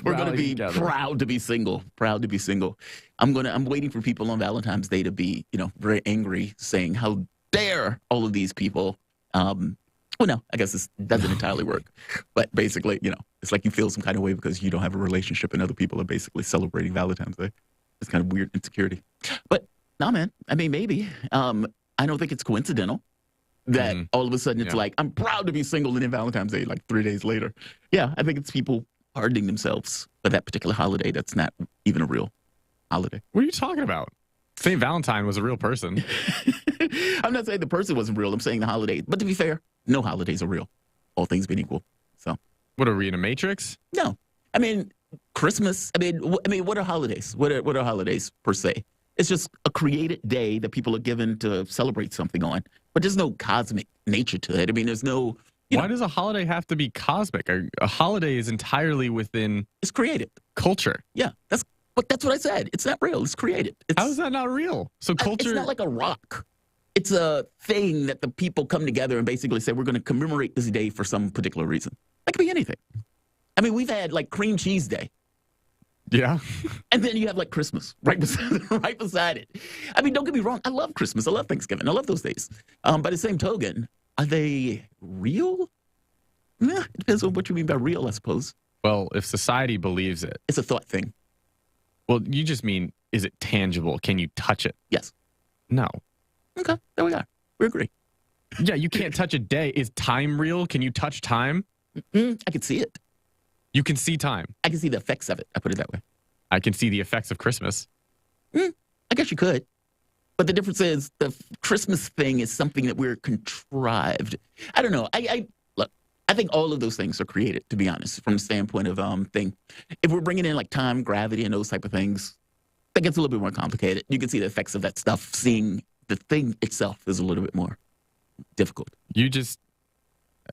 [SPEAKER 4] We're going to be proud to be single. Proud to be single. I'm waiting for people on Valentine's Day to be, very angry, saying, how dare all of these people. Well, no, I guess this doesn't entirely work. But basically, it's like you feel some kind of way because you don't have a relationship and other people are basically celebrating Valentine's Day. It's kind of weird insecurity. But, no, man, I mean, maybe. I don't think it's coincidental that all of a sudden it's like, I'm proud to be single, and then Valentine's Day, like 3 days later. Yeah, I think it's people pardoning themselves for that particular holiday that's not even a real holiday.
[SPEAKER 3] What are you talking about? St. Valentine was a real person.
[SPEAKER 4] I'm not saying the person wasn't real. I'm saying the holiday. But to be fair, no holidays are real, all things being equal. So,
[SPEAKER 3] what, are we in a Matrix?
[SPEAKER 4] No. I mean, Christmas. I mean, what are holidays? What are holidays per se? It's just a created day that people are given to celebrate something on. But there's no cosmic nature to it. I mean, there's no...
[SPEAKER 3] Why does a holiday have to be cosmic? A holiday is entirely within...
[SPEAKER 4] It's created.
[SPEAKER 3] Culture.
[SPEAKER 4] Yeah, that's what I said. It's not real. It's created.
[SPEAKER 3] How is that not real? So culture...
[SPEAKER 4] It's not like a rock. It's a thing that the people come together and basically say, we're going to commemorate this day for some particular reason. That could be anything. I mean, we've had like Cream Cheese Day.
[SPEAKER 3] Yeah.
[SPEAKER 4] And then you have like Christmas right beside it. I mean, don't get me wrong. I love Christmas. I love Thanksgiving. I love those days. By the same token, are they real? Yeah, it depends on what you mean by real, I suppose.
[SPEAKER 3] Well, if society believes it.
[SPEAKER 4] It's a thought thing.
[SPEAKER 3] Well, you just mean, is it tangible? Can you touch it?
[SPEAKER 4] Yes.
[SPEAKER 3] No.
[SPEAKER 4] Okay, there we are. We agree.
[SPEAKER 3] Yeah, you can't touch a day. Is time real? Can you touch time?
[SPEAKER 4] I can see it.
[SPEAKER 3] You can see time.
[SPEAKER 4] I can see the effects of it. I put it that way.
[SPEAKER 3] I can see the effects of Christmas.
[SPEAKER 4] I guess you could. But the difference is the Christmas thing is something that we're contrived. I don't know. Look, I think all of those things are created, to be honest, from the standpoint of thing. If we're bringing in like time, gravity, and those type of things, that gets a little bit more complicated. You can see the effects of that stuff. Seeing the thing itself is a little bit more difficult.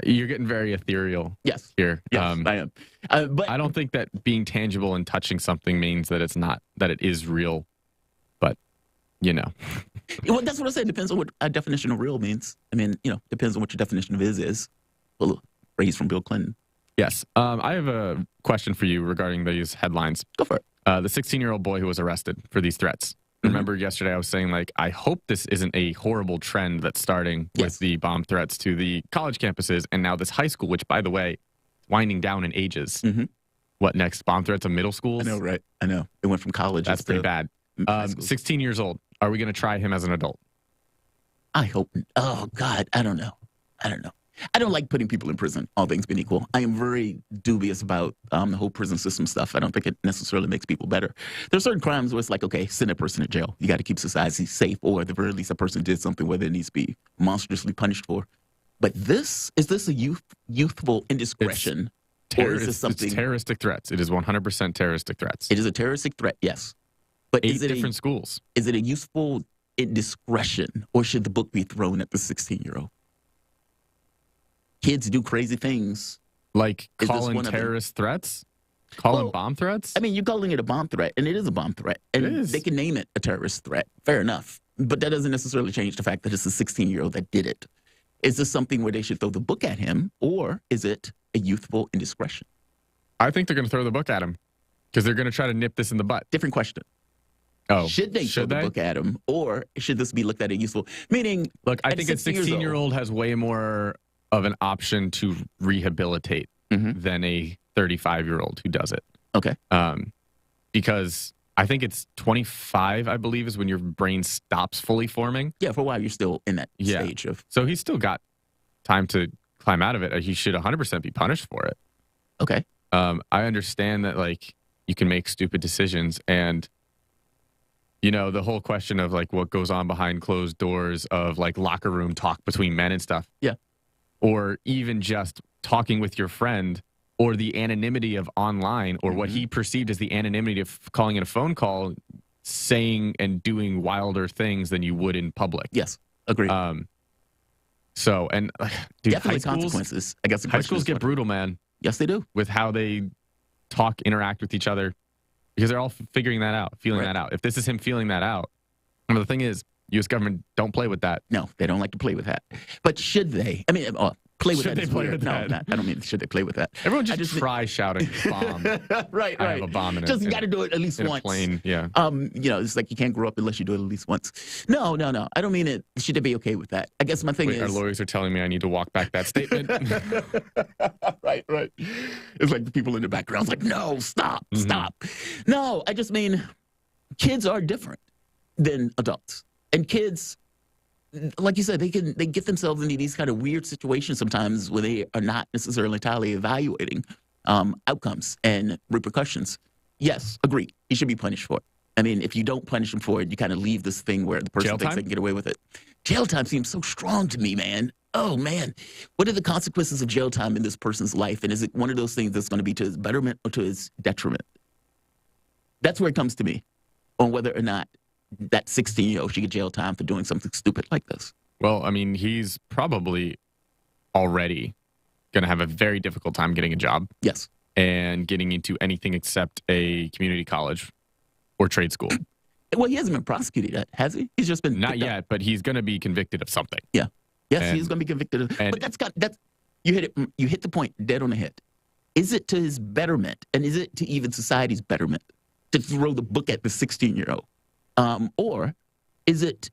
[SPEAKER 3] You're getting very ethereal.
[SPEAKER 4] Yes.
[SPEAKER 3] Here.
[SPEAKER 4] Yes, I am. But
[SPEAKER 3] I don't think that being tangible and touching something means that it's not, that it is real. But,
[SPEAKER 4] Well, that's what I said. Depends on what a definition of real means. I mean, depends on what your definition of is. Well, phrase from Bill Clinton.
[SPEAKER 3] Yes. I have a question for you regarding these headlines.
[SPEAKER 4] Go for it.
[SPEAKER 3] The 16-year-old boy who was arrested for these threats. Remember yesterday I was saying, like, I hope this isn't a horrible trend that's starting with the bomb threats to the college campuses and now this high school, which, by the way, winding down in ages. What next? Bomb threats of middle schools?
[SPEAKER 4] I know, right? I know. It went from college.
[SPEAKER 3] That's pretty bad. 16 years old. Are we going to try him as an adult?
[SPEAKER 4] I hope. Oh, God. I don't know. I don't like putting people in prison, all things being equal. I am very dubious about the whole prison system stuff. I don't think it necessarily makes people better. There are certain crimes where it's like, okay, send a person to jail. You got to keep society safe, or at the very least, a person did something where they needs to be monstrously punished for. But is this a youthful indiscretion? Or is this something?
[SPEAKER 3] It's terroristic threats. It is 100% terroristic threats.
[SPEAKER 4] It is a terroristic threat, yes. But
[SPEAKER 3] 8 different schools.
[SPEAKER 4] Is it a youthful indiscretion, or should the book be thrown at the 16-year-old? Kids do crazy things.
[SPEAKER 3] Like calling terrorist threats? Calling bomb threats?
[SPEAKER 4] I mean, you're calling it a bomb threat, and it is a bomb threat. And they can name it a terrorist threat. Fair enough. But that doesn't necessarily change the fact that it's a 16-year-old that did it. Is this something where they should throw the book at him, or is it a youthful indiscretion?
[SPEAKER 3] I think they're going to throw the book at him because they're going to try to nip this in the butt.
[SPEAKER 4] Different question.
[SPEAKER 3] Oh,
[SPEAKER 4] should they throw the book at him, or should this be looked at as useful? Meaning,
[SPEAKER 3] look, I think a 16-year-old has way more of an option to rehabilitate than a 35-year-old who does it.
[SPEAKER 4] Okay.
[SPEAKER 3] Because I think it's 25, I believe, is when your brain stops fully forming.
[SPEAKER 4] Yeah, for a while you're still in that stage of.
[SPEAKER 3] So he's still got time to climb out of it. He should 100% be punished for it.
[SPEAKER 4] Okay.
[SPEAKER 3] I understand that, like, you can make stupid decisions, and you know, the whole question of like what goes on behind closed doors of like locker room talk between men and stuff.
[SPEAKER 4] Yeah.
[SPEAKER 3] Or even just talking with your friend, or the anonymity of online, or what he perceived as the anonymity of calling in a phone call, saying and doing wilder things than you would in public.
[SPEAKER 4] Yes. Agreed.
[SPEAKER 3] So, and dude,
[SPEAKER 4] definitely consequences. I guess
[SPEAKER 3] high schools get brutal, man.
[SPEAKER 4] Yes, they do.
[SPEAKER 3] With how they talk, interact with each other, because they're all figuring that out, feeling that out. If this is him feeling that out, and the thing is, U.S. government don't play with that.
[SPEAKER 4] No, they don't like to play with that. But should they? I mean, play with
[SPEAKER 3] should
[SPEAKER 4] that.
[SPEAKER 3] They play with that?
[SPEAKER 4] No, I don't mean should they play with that.
[SPEAKER 3] Everyone just try shouting bomb.
[SPEAKER 4] Right.
[SPEAKER 3] I have a bomb in it.
[SPEAKER 4] Just got to do it at least
[SPEAKER 3] in
[SPEAKER 4] once.
[SPEAKER 3] A plane, yeah.
[SPEAKER 4] You know, it's like you can't grow up unless you do it at least once. No. I don't mean it. Should they be okay with that? I guess my thing is.
[SPEAKER 3] Our lawyers are telling me I need to walk back that statement.
[SPEAKER 4] Right. It's like the people in the background's like, no, stop. No, I just mean kids are different than adults. And kids, like you said, they get themselves into these kind of weird situations sometimes where they are not necessarily entirely evaluating outcomes and repercussions. Yes, agree. He should be punished for it. I mean, if you don't punish him for it, you kind of leave this thing where the person thinks they can get away with it. Jail time seems so strong to me, man. Oh, man. What are the consequences of jail time in this person's life? And is it one of those things that's going to be to his betterment or to his detriment? That's where it comes to me on whether or not that 16-year-old should get jail time for doing something stupid like this.
[SPEAKER 3] Well, I mean, he's probably already going to have a very difficult time getting a job.
[SPEAKER 4] Yes.
[SPEAKER 3] And getting into anything except a community college or trade school.
[SPEAKER 4] Well, he hasn't been prosecuted yet, has he? He's just been
[SPEAKER 3] not yet, but he's going to be convicted of something.
[SPEAKER 4] Yeah. Yes, he's going to be convicted of. But that's you hit the point dead on the head. Is it to his betterment, and is it to even society's betterment to throw the book at the 16-year-old? Or is it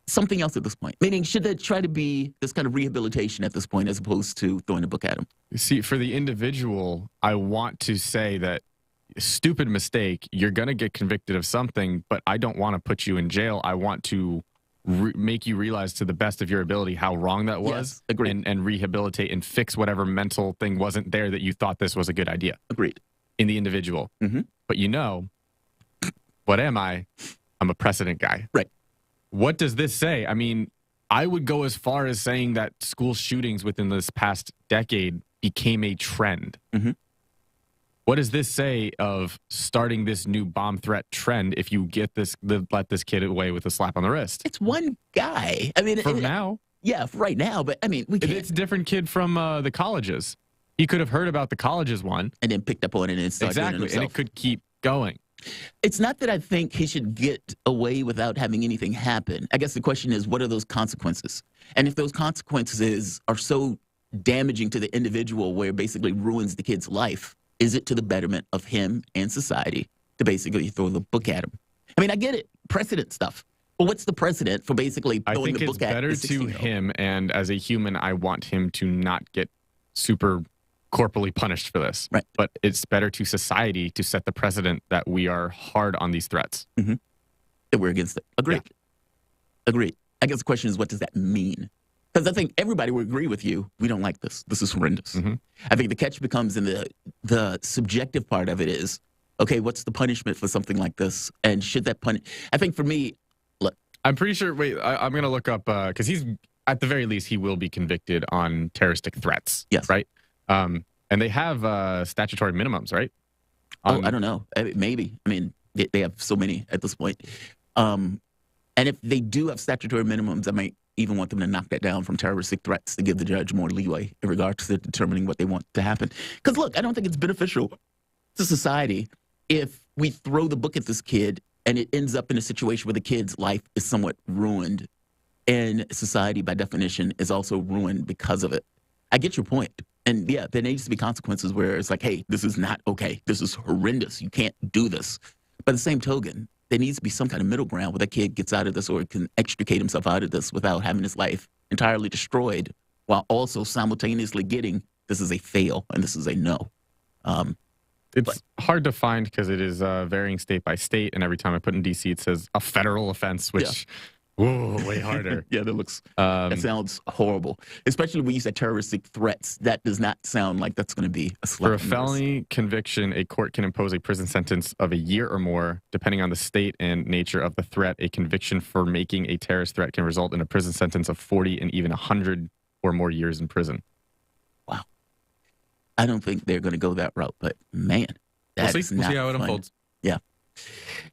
[SPEAKER 4] something else at this point? Meaning, should there try to be this kind of rehabilitation at this point as opposed to throwing a book at him?
[SPEAKER 3] See, for the individual, I want to say that stupid mistake, you're going to get convicted of something, but I don't want to put you in jail. I want to make you realize to the best of your ability how wrong that was.
[SPEAKER 4] Yes, agreed.
[SPEAKER 3] And rehabilitate and fix whatever mental thing wasn't there that you thought this was a good idea.
[SPEAKER 4] Agreed.
[SPEAKER 3] In the individual. But you know, what am I? I'm a precedent guy.
[SPEAKER 4] Right.
[SPEAKER 3] What does this say? I mean, I would go as far as saying that school shootings within this past decade became a trend. What does this say of starting this new bomb threat trend if you get let this kid away with a slap on the wrist?
[SPEAKER 4] It's one guy. I mean,
[SPEAKER 3] for now.
[SPEAKER 4] Yeah, for right now. But I mean, we can't.
[SPEAKER 3] It's a different kid from the colleges. He could have heard about the colleges one
[SPEAKER 4] and then picked up on it and started doing it himself.
[SPEAKER 3] And it could keep going.
[SPEAKER 4] It's not that I think he should get away without having anything happen. I guess the question is, what are those consequences? And if those consequences are so damaging to the individual where it basically ruins the kid's life? Is it to the betterment of him and society to basically throw the book at him? I mean, I get it, precedent stuff. But what's the precedent for basically throwing the book at
[SPEAKER 3] I think it's better to him, and as a human, I want him to not get super corporally punished for this.
[SPEAKER 4] Right.
[SPEAKER 3] But it's better to society to set the precedent that we are hard on these threats.
[SPEAKER 4] Mm-hmm. That we're against it. Agreed.
[SPEAKER 3] Yeah.
[SPEAKER 4] Agreed. I guess the question is, what does that mean? Because I think everybody would agree with you. We don't like this. This is horrendous.
[SPEAKER 3] Mm-hmm.
[SPEAKER 4] I think the catch becomes in the subjective part of it is, okay, what's the punishment for something like this? And should that punish? I think for me, look.
[SPEAKER 3] I'm pretty sure, I'm going to look up, because he's, at the very least, he will be convicted on terroristic threats.
[SPEAKER 4] Yes.
[SPEAKER 3] Right? And they have statutory minimums, right?
[SPEAKER 4] I don't know. Maybe. I mean, they have so many at this point. And if they do have statutory minimums, I might even want them to knock that down from terroristic threats to give the judge more leeway in regards to determining what they want to happen. Because, look, I don't think it's beneficial to society if we throw the book at this kid and it ends up in a situation where the kid's life is somewhat ruined, and society, by definition, is also ruined because of it. I get your point. And, yeah, there needs to be consequences where it's like, hey, this is not okay. This is horrendous. You can't do this. By the same token, there needs to be some kind of middle ground where that kid gets out of this or can extricate himself out of this without having his life entirely destroyed, while also simultaneously getting this is a fail and this is a no.
[SPEAKER 3] It's hard to find because it is varying state by state, and every time I put in DC, it says a federal offense, which way harder.
[SPEAKER 4] Yeah, that sounds horrible, especially when you say terroristic threats. That does not sound like that's going to be a slap.
[SPEAKER 3] For a felony conviction, a court can impose a prison sentence of a year or more, depending on the state and nature of the threat. A conviction for making a terrorist threat can result in a prison sentence of 40 and even 100 or more years in prison.
[SPEAKER 4] Wow. I don't think they're going to go that route, but man, that's
[SPEAKER 3] we'll see how it unfolds.
[SPEAKER 4] Yeah.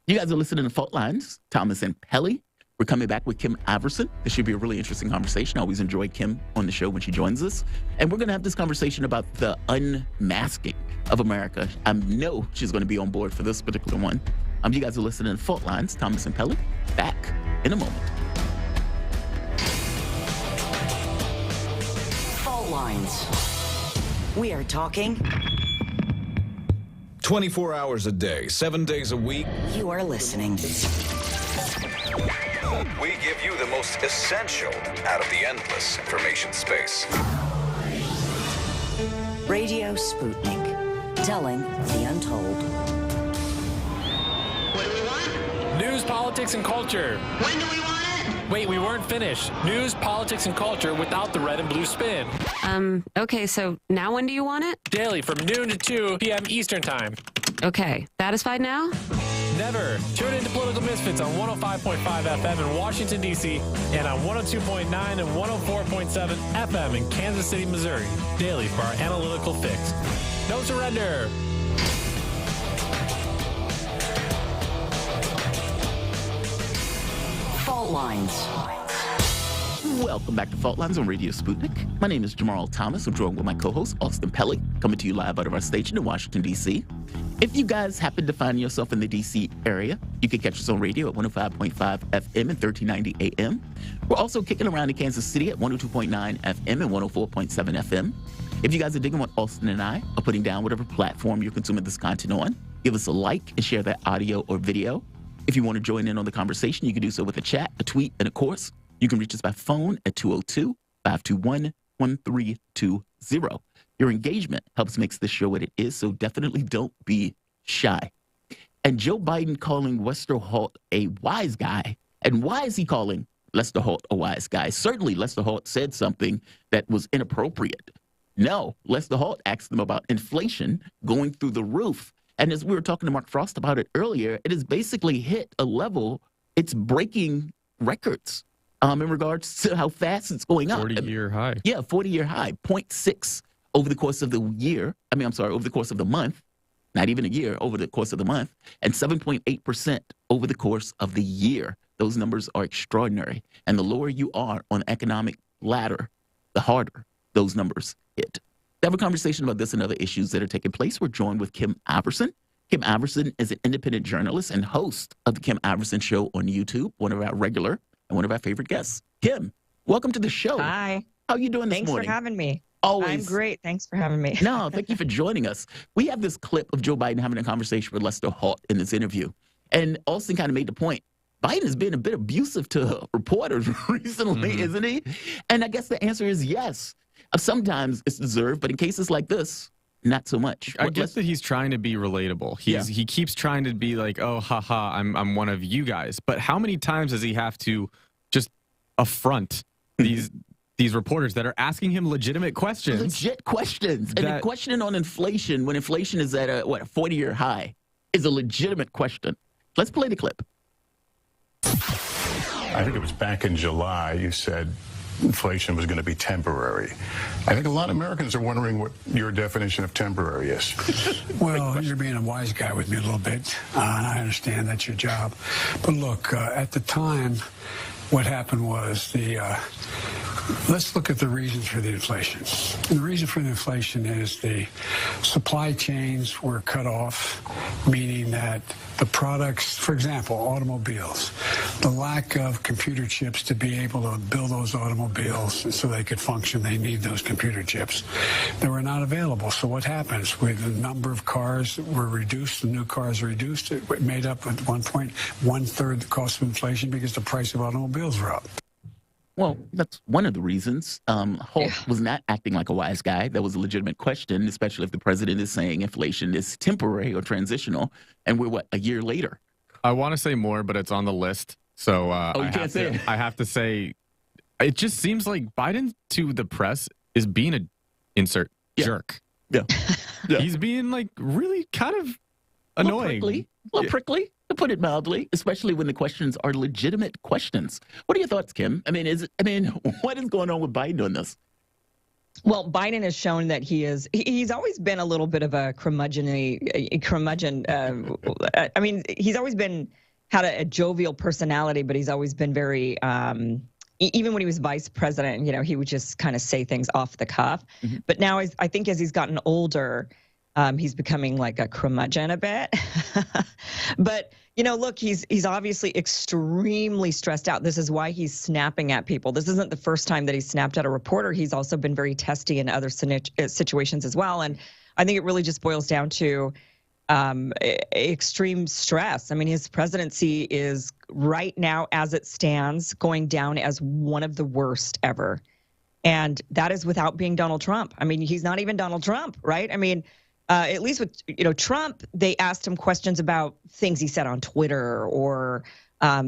[SPEAKER 4] You guys are listening to Fault Lines, Thomas and Pelly. We're coming back with Kim Iverson. This should be a really interesting conversation. I always enjoy Kim on the show when she joins us. And we're going to have this conversation about the unmasking of America. I know she's going to be on board for this particular one. You guys are listening to Fault Lines, Thomas and Pelly. Back in a moment.
[SPEAKER 2] Fault Lines.
[SPEAKER 8] We are talking
[SPEAKER 1] 24 hours a day, 7 days a week.
[SPEAKER 8] You are listening.
[SPEAKER 15] We give you the most essential out of the endless information space.
[SPEAKER 8] Radio Sputnik, telling the untold.
[SPEAKER 16] What do we want?
[SPEAKER 17] News, politics, and culture.
[SPEAKER 16] When do we want it?
[SPEAKER 17] Wait, we weren't finished. News, politics, and culture without the red and blue spin.
[SPEAKER 18] Okay, so now when do you want it?
[SPEAKER 17] Daily from noon to 2 p.m. Eastern Time.
[SPEAKER 18] Okay, satisfied now?
[SPEAKER 17] Never. Tune into Political Misfits on 105.5 FM in Washington, D.C. and on 102.9 and 104.7 FM in Kansas City, Missouri. Daily for our analytical fix. No surrender.
[SPEAKER 2] Fault Lines.
[SPEAKER 4] Welcome back to Fault Lines on Radio Sputnik. My name is Jamarl Thomas. I'm joined with my co-host, Austin Pelly, coming to you live out of our station in Washington, D.C. If you guys happen to find yourself in the D.C. area, you can catch us on radio at 105.5 FM and 1390 AM. We're also kicking around in Kansas City at 102.9 FM and 104.7 FM. If you guys are digging what Austin and I are putting down, whatever platform you're consuming this content on, give us a like and share that audio or video. If you want to join in on the conversation, you can do so with a chat, a tweet, and of course, you can reach us by phone at 202-521-1320. Your engagement helps make this show what it is, so definitely don't be shy. And Joe Biden calling Lester Holt a wise guy. And why is he calling Lester Holt a wise guy? Certainly Lester Holt said something that was inappropriate. No, Lester Holt asked them about inflation going through the roof. And as we were talking to Mark Frost about it earlier, it has basically hit a level, it's breaking records. In regards to how fast it's going up.
[SPEAKER 3] 40-year high.
[SPEAKER 4] Yeah, 40-year high, 0.6 over the course of the year. Over the course of the month, not even a year, over the course of the month, and 7.8% over the course of the year. Those numbers are extraordinary. And the lower you are on the economic ladder, the harder those numbers hit. We have a conversation about this and other issues that are taking place. We're joined with Kim Iverson. Kim Iverson is an independent journalist and host of the Kim Iverson Show on YouTube, one of our regular and one of our favorite guests. Kim, welcome to the show.
[SPEAKER 19] Hi.
[SPEAKER 4] How are you doing this
[SPEAKER 19] morning? Thanks for having me.
[SPEAKER 4] Always.
[SPEAKER 19] I'm great. Thanks for having me.
[SPEAKER 4] No, thank you for joining us. We have this clip of Joe Biden having a conversation with Lester Holt in this interview. And Austin kind of made the point. Biden has been a bit abusive to reporters recently, isn't he? And I guess the answer is yes. Sometimes it's deserved, but in cases like this, not so much.
[SPEAKER 3] I guess that he's trying to be relatable. He keeps trying to be like, oh, haha, I'm one of you guys. But how many times does he have to just affront these reporters that are asking him legitimate questions?
[SPEAKER 4] Legit questions. And the question on inflation, when inflation is at a 40-year high, is a legitimate question. Let's play the clip.
[SPEAKER 20] I think it was back in July, you said inflation was going to be temporary. I think a lot of Americans are wondering what your definition of temporary is.
[SPEAKER 21] Well, you're being a wise guy with me a little bit, and I understand that's your job. But look, at the time, what happened was let's look at the reasons for the inflation. And the reason for the inflation is the supply chains were cut off, meaning that the products, for example, automobiles, the lack of computer chips to be able to build those automobiles so they could function, they need those computer chips. They were not available. So what happens? With the number of cars were reduced, the new cars were reduced, it made up at one point 1/3 the cost of inflation because the price of automobiles were up.
[SPEAKER 4] Well, that's one of the reasons. Holt was not acting like a wise guy. That was a legitimate question, especially if the president is saying inflation is temporary or transitional, and we're, a year later?
[SPEAKER 3] I want to say more, but it's on the list. So
[SPEAKER 4] you can't say it.
[SPEAKER 3] I have to say, it just seems like Biden to the press is being a jerk.
[SPEAKER 4] Yeah.
[SPEAKER 3] He's being really kind of annoying.
[SPEAKER 4] A little prickly, to put it mildly, especially when the questions are legitimate questions. What are your thoughts, Kim? What is going on with Biden on this?
[SPEAKER 19] Well, Biden has shown that he's always been a little bit of a curmudgeon. He's always had a jovial personality, but he's always been very, even when he was vice president, he would just kind of say things off the cuff. But now I think as he's gotten older, he's becoming like a curmudgeon a bit. But, look, he's obviously extremely stressed out. This is why he's snapping at people. This isn't the first time that he's snapped at a reporter. He's also been very testy in other situations as well. And I think it really just boils down to extreme stress. His presidency is right now, as it stands, going down as one of the worst ever. And that is without being Donald Trump. He's not even Donald Trump, right? At least with Trump, they asked him questions about things he said on Twitter or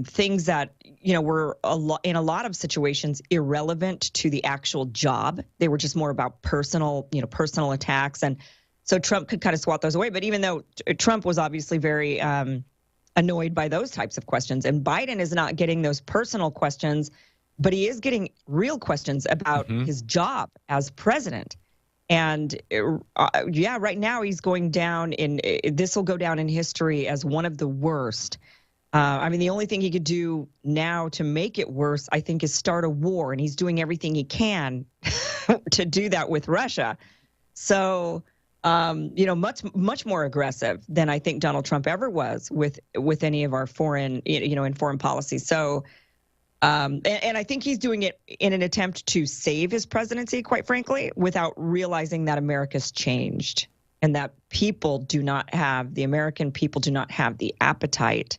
[SPEAKER 19] things that were in a lot of situations irrelevant to the actual job. They were just more about personal attacks, and so Trump could kind of swat those away. But even though Trump was obviously very annoyed by those types of questions, and Biden is not getting those personal questions, but he is getting real questions about his job as president. And right now he's going down this will go down in history as one of the worst. The only thing he could do now to make it worse, I think, is start a war. And he's doing everything he can to do that with Russia. So, much more aggressive than I think Donald Trump ever was with any of our foreign, in foreign policy. So, and I think he's doing it in an attempt to save his presidency, quite frankly, without realizing that America's changed and that the American people do not have the appetite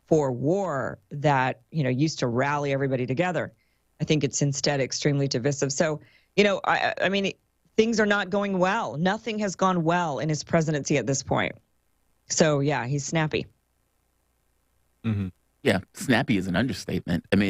[SPEAKER 19] for war that, used to rally everybody together. I think it's instead extremely divisive. So, things are not going well. Nothing has gone well in his presidency at this point. So, yeah, he's snappy.
[SPEAKER 3] Mm-hmm.
[SPEAKER 4] Yeah, snappy is an understatement. And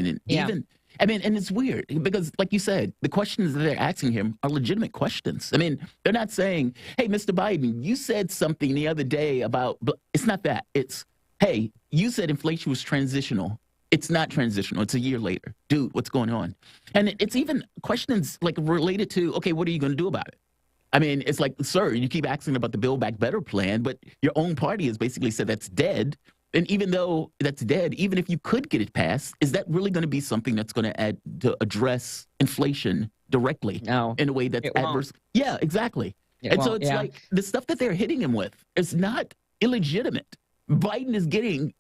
[SPEAKER 4] it's weird because, like you said, the questions that they're asking him are legitimate questions. They're not saying, hey, Mr. Biden, you said something the other day about, it's not that. It's, hey, you said inflation was transitional. It's not transitional. It's a year later. Dude, what's going on? And it's even questions related to, okay, what are you going to do about it? It's like, sir, you keep asking about the Build Back Better plan, but your own party has basically said that's dead. And even though that's dead, even if you could get it passed, is that really going to be something that's going to address inflation directly in a way that's adverse? Yeah, exactly. So it's like the stuff that they're hitting him with is not illegitimate. Biden is getting,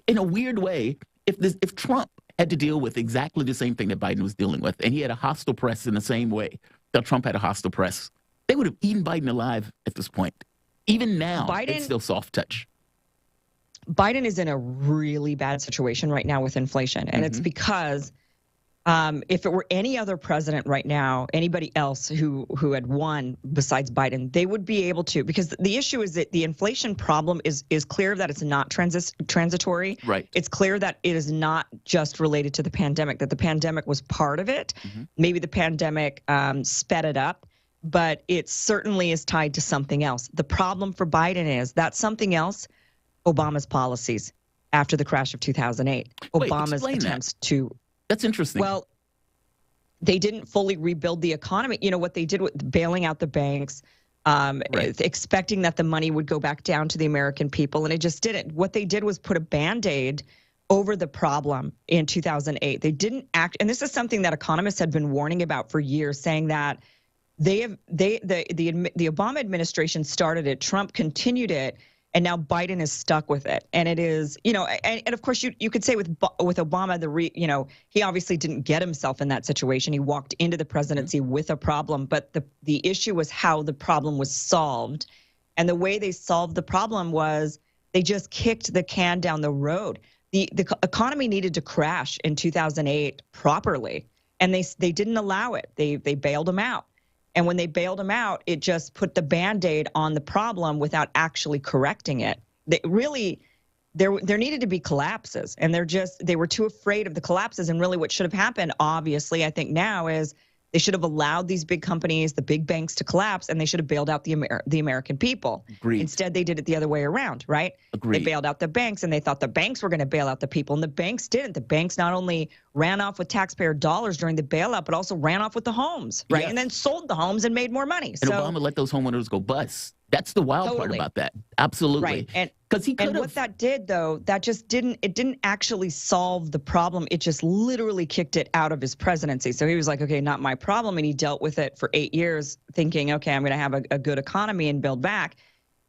[SPEAKER 4] in a weird way, if Trump had to deal with exactly the same thing that Biden was dealing with, and he had a hostile press in the same way, that Trump had a hostile press, they would have eaten Biden alive at this point. Even now, it's still soft touch.
[SPEAKER 19] Biden is in a really bad situation right now with inflation. And it's because if it were any other president right now, anybody else who had won besides Biden, they would be able to, because the issue is that the inflation problem is clear that it's not transitory.
[SPEAKER 4] Right.
[SPEAKER 19] It's clear that it is not just related to the pandemic, that the pandemic was part of it. Maybe the pandemic sped it up, but it certainly is tied to something else. The problem for Biden is that something else, Obama's policies after the crash of 2008. Obama's attempts to...
[SPEAKER 4] That's interesting.
[SPEAKER 19] Well, they didn't fully rebuild the economy. You know, what they did with bailing out the banks, expecting that the money would go back down to the American people, and it just didn't. What they did was put a Band-Aid over the problem in 2008. They didn't act, and this is something that economists had been warning about for years, saying that the Obama administration started it, Trump continued it, and now Biden is stuck with it. And it is, you know, and of course you could say with Obama, he obviously didn't get himself in that situation. He walked into the presidency with a problem, but the issue was how the problem was solved. And the way they solved the problem was they just kicked the can down the road. The economy needed to crash in 2008 properly, and they didn't allow it. They bailed them out. And when they bailed him out, it just put the Band-Aid on the problem without actually correcting it. There needed to be collapses, and they were too afraid of the collapses. And really what should have happened, obviously, I think now is they should have allowed these big companies, the big banks to collapse, and they should have bailed out the American people.
[SPEAKER 4] Agreed.
[SPEAKER 19] Instead, they did it the other way around, right?
[SPEAKER 4] Agreed.
[SPEAKER 19] They bailed out the banks, and they thought the banks were going to bail out the people, and the banks didn't. The banks not only ran off with taxpayer dollars during the bailout, but also ran off with the homes, right?
[SPEAKER 4] Yes.
[SPEAKER 19] And then sold the homes and made more money.
[SPEAKER 4] And Obama let those homeowners go bust. That's the wild part about that. Absolutely.
[SPEAKER 19] Right. And
[SPEAKER 4] because he could have.
[SPEAKER 19] What that did, though, that just didn't actually solve the problem. It just literally kicked it out of his presidency. So he was like, okay, not my problem. And he dealt with it for 8 years thinking, okay, I'm going to have a good economy and build back.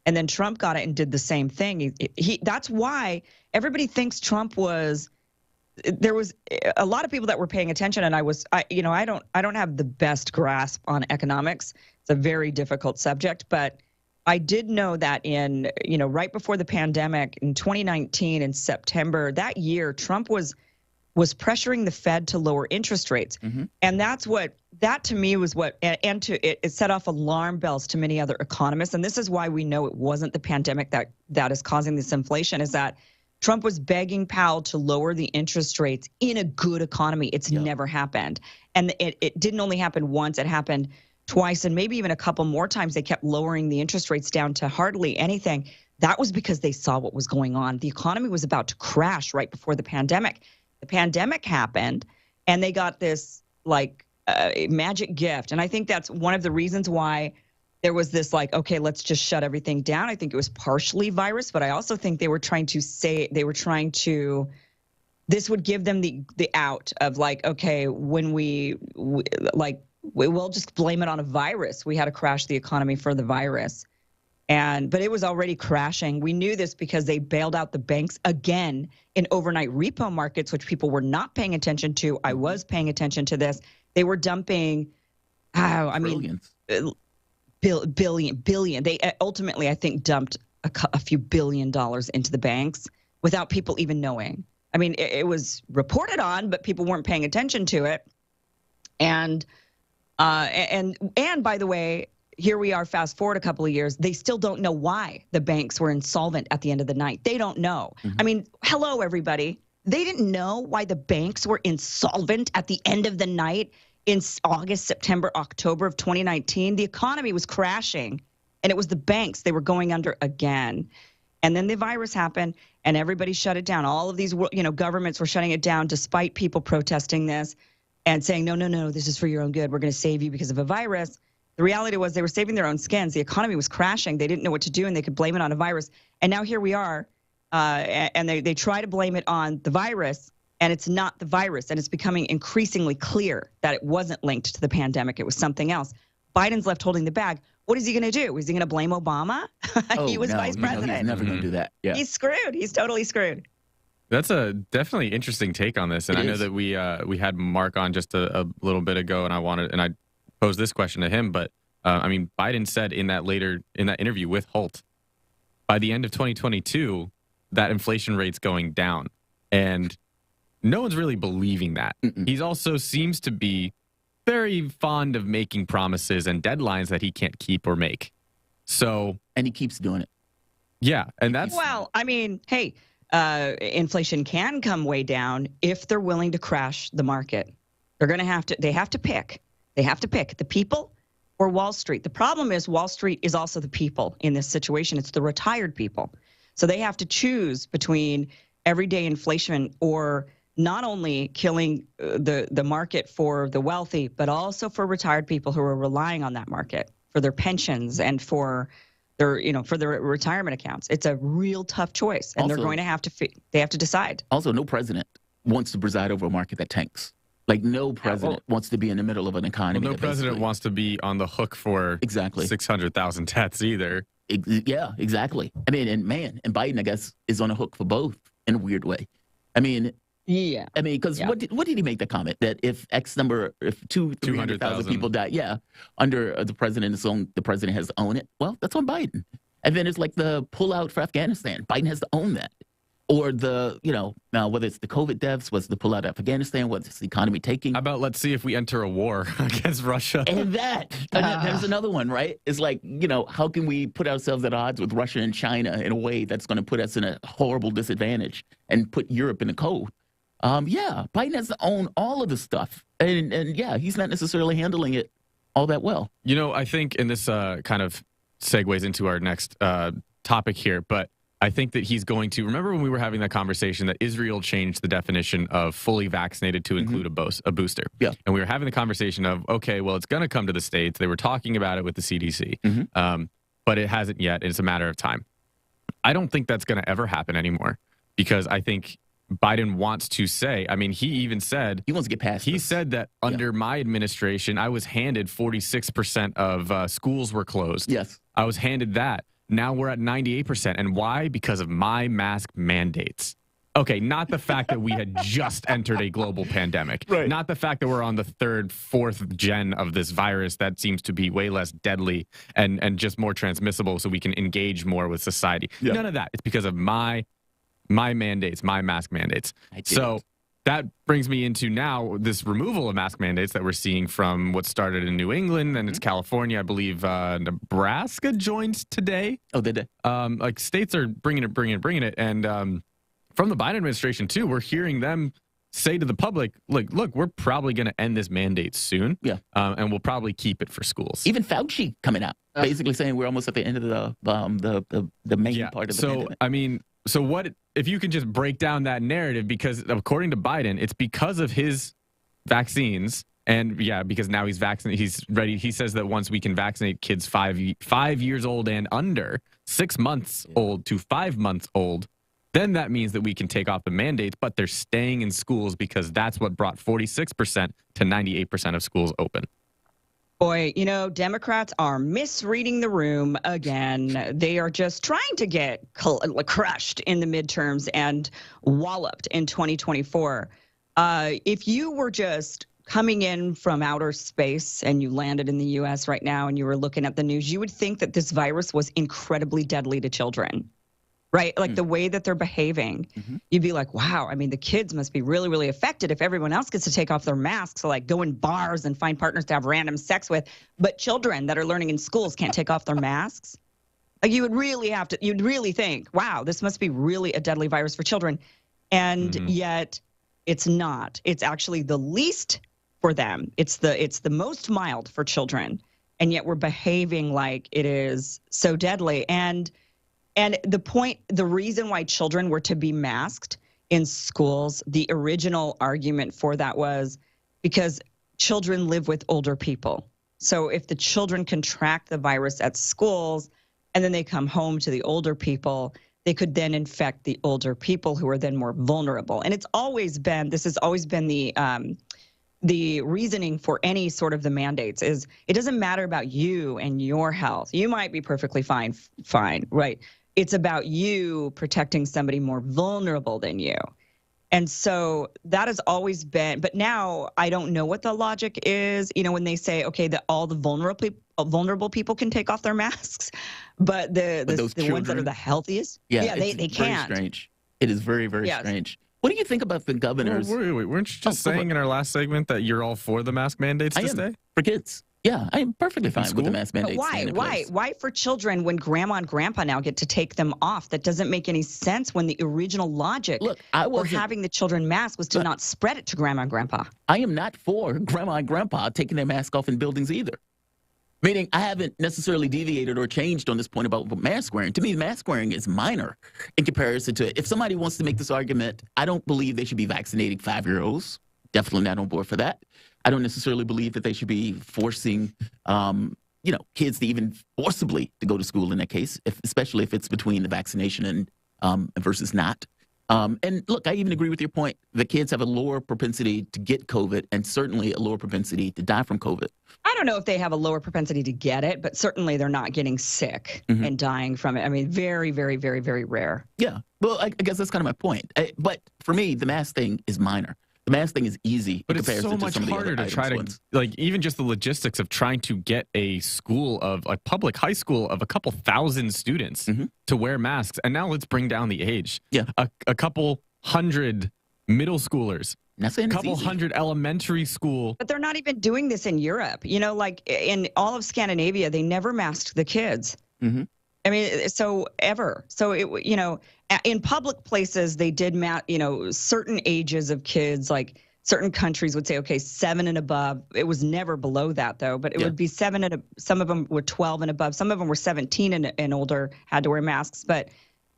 [SPEAKER 19] And then Trump got it and did the same thing. That's why everybody thinks Trump was. There was a lot of people that were paying attention, and I don't have the best grasp on economics. It's a very difficult subject, but I did know that right before the pandemic in 2019 in September that year, Trump was pressuring the Fed to lower interest rates. And that to me was it set off alarm bells to many other economists. And this is why we know it wasn't the pandemic that is causing this inflation, is that Trump was begging Powell to lower the interest rates in a good economy. It's never happened. And it didn't only happen once, it happened twice, and maybe even a couple more times. They kept lowering the interest rates down to hardly anything. That was because they saw what was going on. The economy was about to crash right before the pandemic. The pandemic happened, and they got this magic gift. And I think that's one of the reasons why there was this okay, let's just shut everything down. I think it was partially virus, but I also think this would give them the out of okay, when we'll just blame it on a virus. We had to crash the economy for the virus. But it was already crashing. We knew this because they bailed out the banks again in overnight repo markets, which people were not paying attention to. I was paying attention to this. They were dumping, billion. They ultimately, I think, dumped a few $1 billion into the banks without people even knowing. I mean, it was reported on, but people weren't paying attention to it. And by the way, here we are, fast forward a couple of years, they still don't know why the banks were insolvent at the end of the night. They don't know. I mean, hello, everybody. They didn't know why the banks were insolvent at the end of the night in August, September, October of 2019. The economy was crashing, and it was the banks. They were going under again. And then the virus happened, and everybody shut it down. All of these, governments were shutting it down despite people protesting this and saying, no, this is for your own good. We're going to save you because of a virus. The reality was they were saving their own skins. The economy was crashing. They didn't know what to do, and they could blame it on a virus. And now here we are, and they try to blame it on the virus, and it's not the virus. And it's becoming increasingly clear that it wasn't linked to the pandemic. It was something else. Biden's left holding the bag. What is he going to do? Is he going to blame Obama? He was vice president.
[SPEAKER 4] He's never going to do that. Yeah.
[SPEAKER 19] He's screwed. He's totally screwed.
[SPEAKER 3] That's a definitely interesting take on this, and I know that we had Mark on just a little bit ago, and I pose this question to him, but I mean, Biden said in that interview with Holt, by the end of 2022, that inflation rate's going down. And no one's really believing that. He also seems to be very fond of making promises and deadlines that he can't keep or make.
[SPEAKER 4] And he keeps doing it.
[SPEAKER 3] Yeah, and that's...
[SPEAKER 19] Well, I mean, hey, inflation can come way down if they're willing to crash the market. They're going to have to, they have to pick the people or Wall Street. The problem is Wall Street is also the people in this situation. It's the retired people. So they have to choose between everyday inflation or not only killing the market for the wealthy, but also for retired people who are relying on that market for their pensions and for their, for their retirement accounts. It's a real tough choice, and they're going to have to they have to decide.
[SPEAKER 4] Also, no president wants to preside over a market that tanks. Like, no president wants to be in the middle of an economy.
[SPEAKER 3] Well, no president wants to be on the hook for 600,000 deaths either.
[SPEAKER 4] Yeah, exactly. I mean, and Biden, I guess, is on a hook for both in a weird way. I mean,
[SPEAKER 19] yeah.
[SPEAKER 4] I mean, because what did he make the comment that if 200,000 people die, under the president has to own it. Well, that's on Biden. And then it's like the pullout for Afghanistan. Biden has to own that. Or the, now whether it's the COVID deaths, what's the pullout of Afghanistan, what's the economy taking?
[SPEAKER 3] How about let's see if we enter a war against Russia?
[SPEAKER 4] And there's another one, right? It's like, how can we put ourselves at odds with Russia and China in a way that's going to put us in a horrible disadvantage and put Europe in the cold? Biden has to own all of this stuff. And he's not necessarily handling it all that well.
[SPEAKER 3] I think, and this kind of segues into our next topic here, but I think that he's going to, remember when we were having that conversation that Israel changed the definition of fully vaccinated to include a booster.
[SPEAKER 4] Yeah.
[SPEAKER 3] And we were having the conversation of, okay, well, it's going to come to the States. They were talking about it with the CDC, but it hasn't yet. It's a matter of time. I don't think that's going to ever happen anymore because I think Biden wants to say, I mean, he even said,
[SPEAKER 4] he wants to get past
[SPEAKER 3] He said that under my administration, I was handed 46% of schools were closed.
[SPEAKER 4] Yes.
[SPEAKER 3] I was handed that. Now we're at 98%. And why? Because of my mask mandates. Okay, not the fact that we had just entered a global pandemic.
[SPEAKER 4] Right.
[SPEAKER 3] Not the fact that we're on the third, fourth gen of this virus that seems to be way less deadly and just more transmissible so we can engage more with society.
[SPEAKER 4] Yeah.
[SPEAKER 3] None of that. It's because of my mandates, my mask mandates. So that brings me into now this removal of mask mandates that we're seeing from what started in New England and it's California. I believe Nebraska joined today.
[SPEAKER 4] Oh, did they?
[SPEAKER 3] Like states are bringing it. And from the Biden administration, too, we're hearing them say to the public, like, look, we're probably going to end this mandate soon.
[SPEAKER 4] Yeah.
[SPEAKER 3] And we'll probably keep it for schools.
[SPEAKER 4] Even Fauci coming out, basically saying we're almost at the end of the main part of the pandemic.
[SPEAKER 3] I mean, so what if you can just break down that narrative? Because according to Biden, it's because of his vaccines. And because now he's vaccinated, he's ready. He says that once we can vaccinate kids 5 years old and under, 6 months old to 5 months old, then that means that we can take off the mandates, but they're staying in schools because that's what brought 46% to 98% of schools open.
[SPEAKER 19] Boy, Democrats are misreading the room again. They are just trying to get crushed in the midterms and walloped in 2024. If you were just coming in from outer space and you landed in the U.S. right now and you were looking at the news, you would think that this virus was incredibly deadly to children, right? Like the way that they're behaving, you'd be like, wow, I mean, the kids must be really, really affected if everyone else gets to take off their masks, so like go in bars and find partners to have random sex with. But children that are learning in schools can't take off their masks. Like you'd really think, wow, this must be really a deadly virus for children. And yet it's not. It's actually the least for them. It's the most mild for children. And yet we're behaving like it is so deadly. And the reason why children were to be masked in schools, the original argument for that was because children live with older people. So if the children contract the virus at schools and then they come home to the older people, they could then infect the older people who are then more vulnerable. And this has always been the reasoning for any sort of the mandates is it doesn't matter about you and your health. You might be perfectly fine, right? It's about you protecting somebody more vulnerable than you. And so that has always been, but now I don't know what the logic is, when they say, okay, that all the vulnerable people can take off their masks, but the ones that are the healthiest, they can't.
[SPEAKER 4] Very strange. It is very, very strange. What do you think about the governors?
[SPEAKER 3] Wait. Weren't you just saying in our last segment that you're all for the mask mandates to stay?
[SPEAKER 4] For kids. Yeah, I am perfectly fine with the mask mandates.
[SPEAKER 19] But why for children when grandma and grandpa now get to take them off? That doesn't make any sense when the original logic for having the children mask was to not spread it to grandma and grandpa.
[SPEAKER 4] I am not for grandma and grandpa taking their mask off in buildings either. Meaning I haven't necessarily deviated or changed on this point about mask wearing. To me, mask wearing is minor in comparison to if somebody wants to make this argument, I don't believe they should be vaccinating 5-year-olds. Definitely not on board for that. I don't necessarily believe that they should be forcing, kids to even forcibly to go to school in that case, especially if it's between the vaccination and versus not. And look, I even agree with your point. The kids have a lower propensity to get COVID and certainly a lower propensity to die from COVID.
[SPEAKER 19] I don't know if they have a lower propensity to get it, but certainly they're not getting sick and dying from it. I mean, very, very, very, very rare.
[SPEAKER 4] Yeah. Well, I guess that's kind of my point. But for me, the mask thing is minor. The mask thing is easy,
[SPEAKER 3] but it's so much harder to try to even just the logistics of trying to get a school of a public high school of a couple thousand students to wear masks. And now let's bring down the age.
[SPEAKER 4] Yeah,
[SPEAKER 3] a couple hundred middle schoolers,
[SPEAKER 4] a
[SPEAKER 3] couple hundred elementary school.
[SPEAKER 19] But they're not even doing this in Europe. Like in all of Scandinavia, they never masked the kids. I mean, so in public places, they did certain ages of kids, like certain countries would say, okay, 7 and above. It was never below that, though, but it would be 7 and some of them were 12 and above. Some of them were 17 and older, had to wear masks, but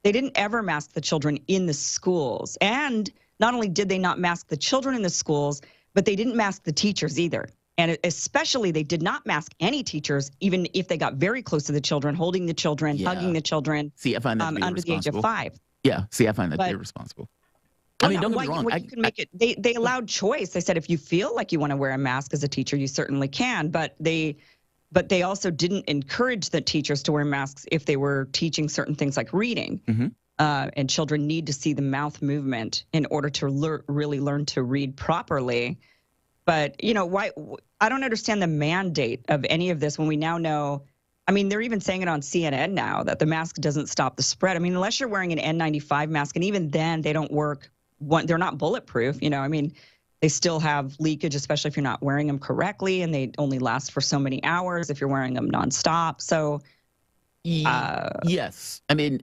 [SPEAKER 19] they didn't ever mask the children in the schools. And not only did they not mask the children in the schools, but they didn't mask the teachers either. And especially, they did not mask any teachers, even if they got very close to the children, holding the children, hugging the children.
[SPEAKER 4] See, I find that to be
[SPEAKER 19] under the age of 5.
[SPEAKER 4] Yeah, see, I find that to be irresponsible. I mean, don't get me wrong.
[SPEAKER 19] You can make it. They allowed choice. They said if you feel like you want to wear a mask as a teacher, you certainly can. But they also didn't encourage the teachers to wear masks if they were teaching certain things like reading. And children need to see the mouth movement in order to really learn to read properly. But, why? I don't understand the mandate of any of this when we now know. I mean, they're even saying it on CNN now that the mask doesn't stop the spread. I mean, unless you're wearing an N95 mask, and even then they don't work. They're not bulletproof. I mean, they still have leakage, especially if you're not wearing them correctly, and they only last for so many hours if you're wearing them nonstop. So,
[SPEAKER 4] yes. I mean,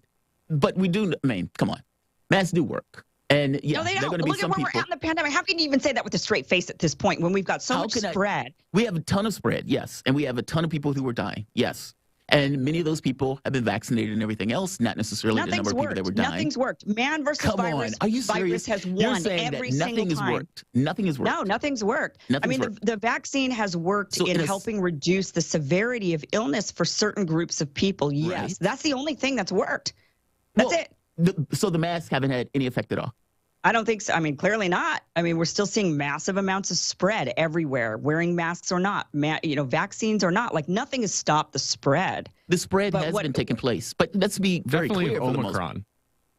[SPEAKER 4] but we do. I mean, come on, masks do work. And
[SPEAKER 19] no, they don't. Look at where we're at in the pandemic. How can you even say that with a straight face at this point when we've got so much spread?
[SPEAKER 4] We have a ton of spread, yes. And we have a ton of people who are dying, yes. And many of those people have been vaccinated and everything else, not necessarily the number of people that were dying.
[SPEAKER 19] Nothing's worked. Man versus virus.
[SPEAKER 4] Are you serious?
[SPEAKER 19] Virus has
[SPEAKER 4] You're
[SPEAKER 19] won
[SPEAKER 4] saying
[SPEAKER 19] every
[SPEAKER 4] that
[SPEAKER 19] single
[SPEAKER 4] nothing
[SPEAKER 19] time.
[SPEAKER 4] has worked. Nothing has worked.
[SPEAKER 19] No, nothing's worked. The vaccine has worked in helping reduce the severity of illness for certain groups of people. Yes,
[SPEAKER 4] right.
[SPEAKER 19] That's the only thing that's worked. That's it.
[SPEAKER 4] So the masks haven't had any effect at all?
[SPEAKER 19] I don't think so. I mean, clearly not. I mean, we're still seeing massive amounts of spread everywhere, wearing masks or not, vaccines or not. Like, nothing has stopped the spread.
[SPEAKER 4] The spread has been taking place. But let's be very clear for the most part.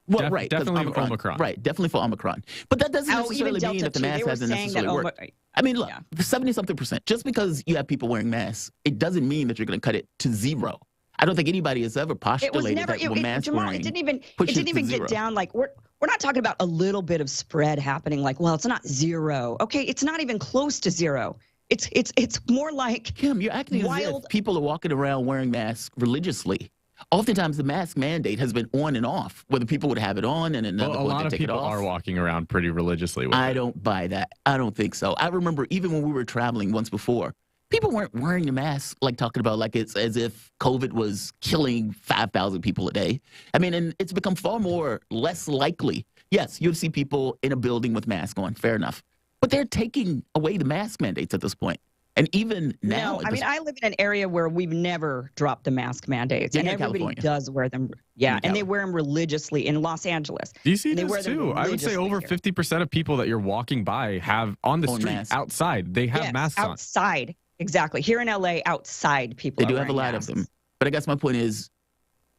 [SPEAKER 4] Well, right.
[SPEAKER 3] Definitely Omicron.
[SPEAKER 4] Right. Definitely for Omicron. But that doesn't necessarily mean that the mask hasn't necessarily worked. I mean, look, 70-something%. Just because you have people wearing masks, it doesn't mean that you're going to cut it to zero. I don't think anybody has ever postulated that mask wearing.
[SPEAKER 19] It didn't even get down like we're not talking about a little bit of spread happening. Like, well, it's not zero. Okay, it's not even close to zero. It's more like
[SPEAKER 4] Kim, you're acting as if people are walking around wearing masks religiously. Oftentimes, the mask mandate has been on and off, whether people would have it on and another point to take it off.
[SPEAKER 3] A lot of people are walking around pretty religiously with it.
[SPEAKER 4] I don't buy that. I don't think so. I remember even when we were traveling once before, people weren't wearing the mask, like talking about like it's as if COVID was killing 5,000 people a day. I mean, and it's become far less likely. Yes, you'll see people in a building with masks on. Fair enough. But they're taking away the mask mandates at this point. And even now.
[SPEAKER 19] No, I mean, I live in an area where we've never dropped the mask mandates. And everybody
[SPEAKER 4] California.
[SPEAKER 19] Does wear them. Yeah, and they wear them religiously in Los Angeles.
[SPEAKER 3] DC does too. I would say over 50% of people that you're walking by have on the street, outside, they have masks on.
[SPEAKER 19] Outside. Exactly. Here in LA, outside people
[SPEAKER 4] They do have a lot of them. But I guess my point is,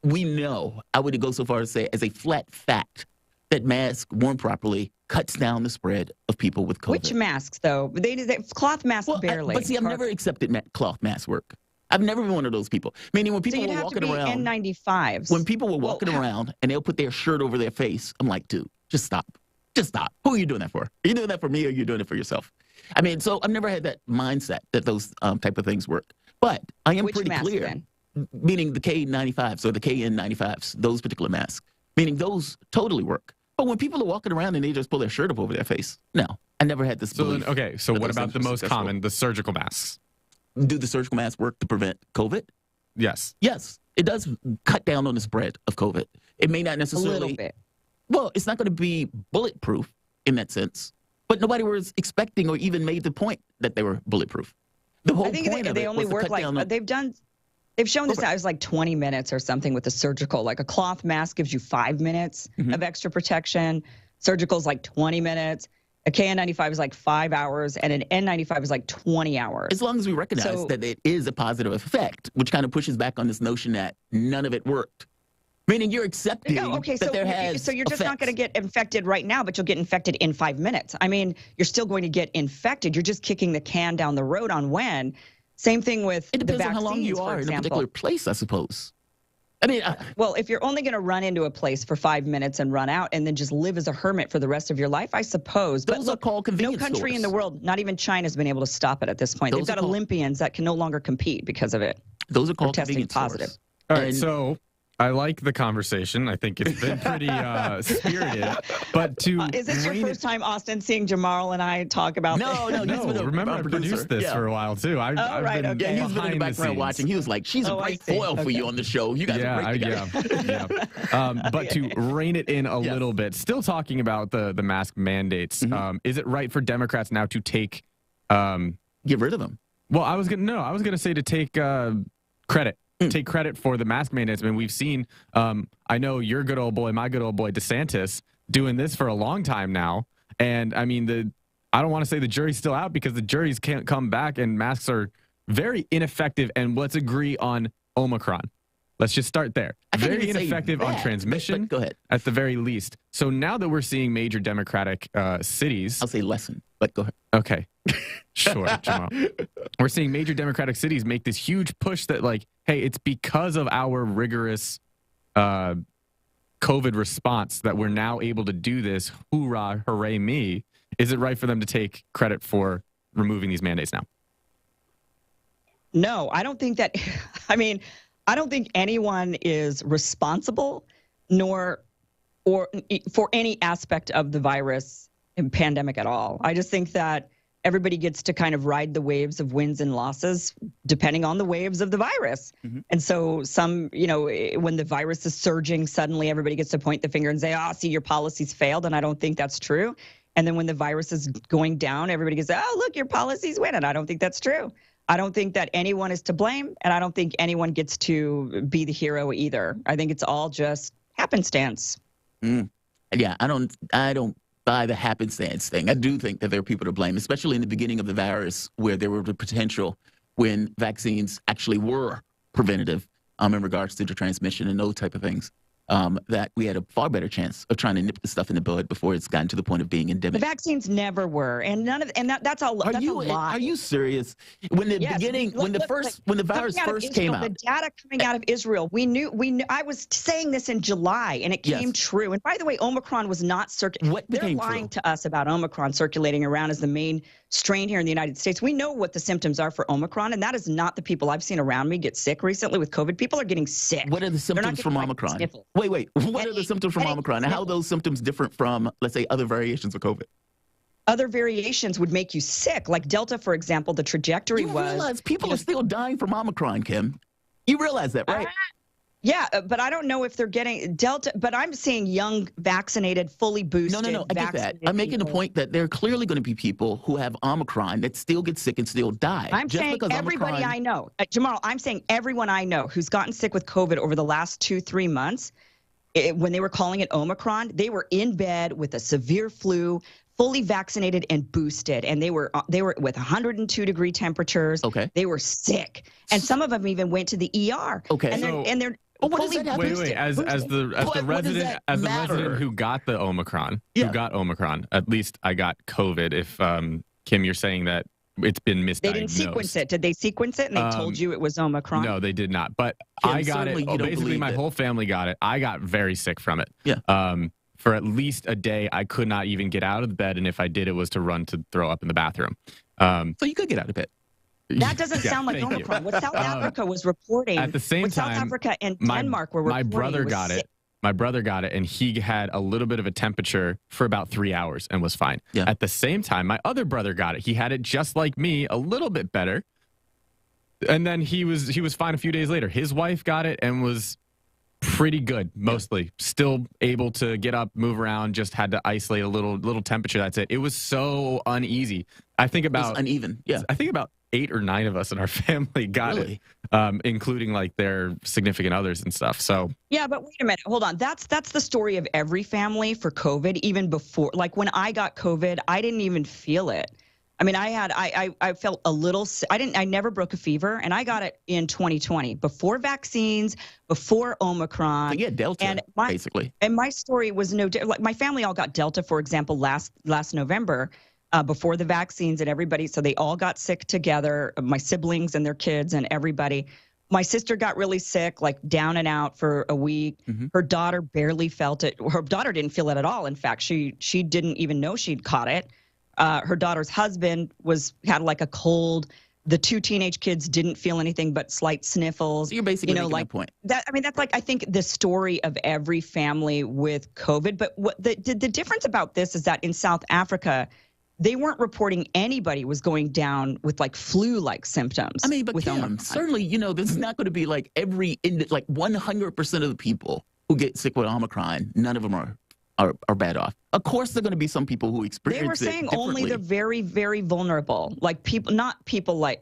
[SPEAKER 4] we know, I would go so far as to say, as a flat fact, that masks worn properly cuts down the spread of people with COVID.
[SPEAKER 19] Which masks, though? They cloth masks barely.
[SPEAKER 4] But see, I've never accepted cloth mask work. I've never been one of those people. Meaning when people were walking around,
[SPEAKER 19] N95s.
[SPEAKER 4] When people were walking around and they'll put their shirt over their face, I'm like, dude, just stop. Just stop. Who are you doing that for? Are you doing that for me or are you doing it for yourself? I mean, so I've never had that mindset that those type of things work. But I am pretty clear, then? Meaning the K95s or the KN95s, those particular masks, meaning those totally work. But when people are walking around and they just pull their shirt up over their face, no, I never had this belief.
[SPEAKER 3] So what about the most common, the surgical masks?
[SPEAKER 4] Do the surgical masks work to prevent COVID?
[SPEAKER 3] Yes.
[SPEAKER 4] Yes, it does cut down on the spread of COVID. It may not necessarily.
[SPEAKER 19] A little bit.
[SPEAKER 4] Well, it's not going to be bulletproof in that sense. But nobody was expecting or even made the point that they were bulletproof. The whole point of
[SPEAKER 19] they
[SPEAKER 4] it
[SPEAKER 19] only
[SPEAKER 4] was to
[SPEAKER 19] work
[SPEAKER 4] cut
[SPEAKER 19] like
[SPEAKER 4] down on,
[SPEAKER 19] they've shown this out. It was like 20 minutes or something with the surgical. Like a cloth mask gives you 5 minutes of extra protection. Surgical is like 20 minutes. A KN95 is like 5 hours, and an N95 is like 20 hours.
[SPEAKER 4] As long as we recognize that it is a positive effect, which kind of pushes back on this notion that none of it worked. Meaning you're accepting that there has
[SPEAKER 19] So you're just
[SPEAKER 4] effects.
[SPEAKER 19] not going to get infected right now, but you'll get infected in 5 minutes. I mean, you're still going to get infected. You're just kicking the can down the road on when. Same thing with
[SPEAKER 4] it depends
[SPEAKER 19] the vaccines,
[SPEAKER 4] on how long you are in a particular place, I suppose. I mean,
[SPEAKER 19] well, if you're only going to run into a place for 5 minutes and run out and then just live as a hermit for the rest of your life, I suppose.
[SPEAKER 4] Those are called convenience
[SPEAKER 19] No country
[SPEAKER 4] stores.
[SPEAKER 19] in the world, not even China, has been able to stop it at this point. They've got Olympians that can no longer compete because of it.
[SPEAKER 4] Those are called
[SPEAKER 19] testing
[SPEAKER 4] convenience
[SPEAKER 19] positive.
[SPEAKER 4] stores.
[SPEAKER 3] All right, so I like the conversation. I think it's been pretty spirited. But
[SPEAKER 19] is this your first time, Austin, seeing Jamarl and I talk about this?
[SPEAKER 3] Remember, I produced this for a while too. I've been
[SPEAKER 4] Yeah, he's been in the background watching. He was like, "She's a great foil for you on the show. You guys are great together."
[SPEAKER 3] But to rein it in a little bit, still talking about the mask mandates. Is it right for Democrats now to take
[SPEAKER 4] get rid of them?
[SPEAKER 3] Well, I was gonna say to take credit. Take credit for the mask mandates. I mean, we've seen, I know your good old boy, my good old boy, DeSantis, doing this for a long time now. And I mean, I don't want to say the jury's still out because the juries can't come back and masks are very ineffective. And let's agree on Omicron. Let's just start there. Very ineffective on transmission,
[SPEAKER 4] but go ahead.
[SPEAKER 3] at the very least. So now that we're seeing major Democratic cities.
[SPEAKER 4] I'll say lessen, but go ahead.
[SPEAKER 3] Okay. Sure, Jamal. We're seeing major Democratic cities make this huge push that, like, hey, it's because of our rigorous COVID response that we're now able to do this. Hoorah, hooray me. Is it right for them to take credit for removing these mandates now?
[SPEAKER 19] No, I don't think that. I mean, I don't think anyone is responsible for any aspect of the virus and pandemic at all. I just think that everybody gets to kind of ride the waves of wins and losses depending on the waves of the virus. And so when the virus is surging, suddenly everybody gets to point the finger and say, see, your policies failed. And I don't think that's true. And then when the virus is going down, everybody gets, look, your policies win. And I don't think that's true. I don't think that anyone is to blame. And I don't think anyone gets to be the hero either. I think it's all just happenstance.
[SPEAKER 4] Yeah, I don't buy the happenstance thing. I do think that there are people to blame, especially in the beginning of the virus where there were the potential when vaccines actually were preventative in regards to the transmission and those type of things, that we had a far better chance of trying to nip the stuff in the bud before it's gotten to the point of being endemic.
[SPEAKER 19] The vaccines never were, and that's a lie.
[SPEAKER 4] Are you serious? When the when the virus first came out,
[SPEAKER 19] the data coming out of Israel, we knew. I was saying this in July, and it came true. And by the way, Omicron was not circulating. They're lying to us about Omicron circulating around as the main strain here in the United States. We know what the symptoms are for Omicron, and that is not the people I've seen around me get sick recently with COVID. People are getting sick.
[SPEAKER 4] What are the symptoms from Omicron? Wait. What are the symptoms from Omicron? And how are those symptoms different from, let's say, other variations of COVID?
[SPEAKER 19] Other variations would make you sick. Like Delta, for example, the trajectory
[SPEAKER 4] you realize people are still dying from Omicron, Kim. You realize that, right?
[SPEAKER 19] Yeah, but I don't know if they're getting Delta. But I'm seeing young, vaccinated, fully boosted.
[SPEAKER 4] No. I get that. I'm making a point that there are clearly going to be people who have Omicron that still get sick and still die.
[SPEAKER 19] I'm saying everybody I know, Jamarl. I'm saying everyone I know who's gotten sick with COVID over the last 2-3 months. When they were calling it Omicron, they were in bed with a severe flu, fully vaccinated and boosted, and they were with 102-degree temperatures.
[SPEAKER 4] Okay.
[SPEAKER 19] They were sick, and some of them even went to the ER.
[SPEAKER 4] Okay.
[SPEAKER 19] And
[SPEAKER 4] Well, what does that have to
[SPEAKER 3] Wait. As the resident who got the Omicron, at least I got COVID. If Kim, you're saying that it's been misdiagnosed.
[SPEAKER 19] They didn't sequence it. Did they sequence it and they told you it was Omicron?
[SPEAKER 3] No, they did not. But
[SPEAKER 4] Kim,
[SPEAKER 3] I got it. Basically, my whole family got it. I got very sick from it.
[SPEAKER 4] Yeah.
[SPEAKER 3] For at least a day, I could not even get out of the bed, and if I did, it was to run to throw up in the bathroom.
[SPEAKER 4] So you could get out of bed.
[SPEAKER 19] That doesn't sound like Omicron. What South Africa was reporting
[SPEAKER 3] at the same time,
[SPEAKER 19] South Africa and Denmark were reporting.
[SPEAKER 3] My brother got it. My brother got it, and he had a little bit of a temperature for about 3 hours and was fine.
[SPEAKER 4] Yeah.
[SPEAKER 3] At the same time, my other brother got it. He had it just like me, a little bit better, and then he was fine a few days later. His wife got it and was pretty good, mostly. Still able to get up, move around, just had to isolate a little temperature. That's it. It was so uneasy. I think about
[SPEAKER 4] uneven. Yeah.
[SPEAKER 3] I think about 8 or 9 of us in our family got it, including like their significant others and stuff. So
[SPEAKER 19] yeah, but wait a minute, hold on. That's the story of every family for COVID. Even before, like when I got COVID, I didn't even feel it. I mean, I felt a little. I never broke a fever, and I got it in 2020 before vaccines, before Omicron.
[SPEAKER 4] So yeah, Delta, basically.
[SPEAKER 19] And my story was no different. Like my family all got Delta, for example, last November. Before the vaccines and everybody, so they all got sick together, my siblings and their kids and everybody. My sister got really sick, like down and out for a week. Mm-hmm. Her daughter barely felt it. Her daughter didn't feel it at all. In fact, she didn't even know she'd caught it. Her daughter's husband had like a cold. The 2 teenage kids didn't feel anything but slight sniffles.
[SPEAKER 4] So you're basically making a point.
[SPEAKER 19] I mean, that's like, I think the story of every family with COVID. But what the difference about this is that in South Africa, they weren't reporting anybody was going down with like flu-like symptoms.
[SPEAKER 4] I mean, but Kim, certainly, this is not going to be like 100% of the people who get sick with Omicron, none of them are bad off. Of course, there are going to be some people who experience it.
[SPEAKER 19] They were saying only the very, very vulnerable, like people, not people like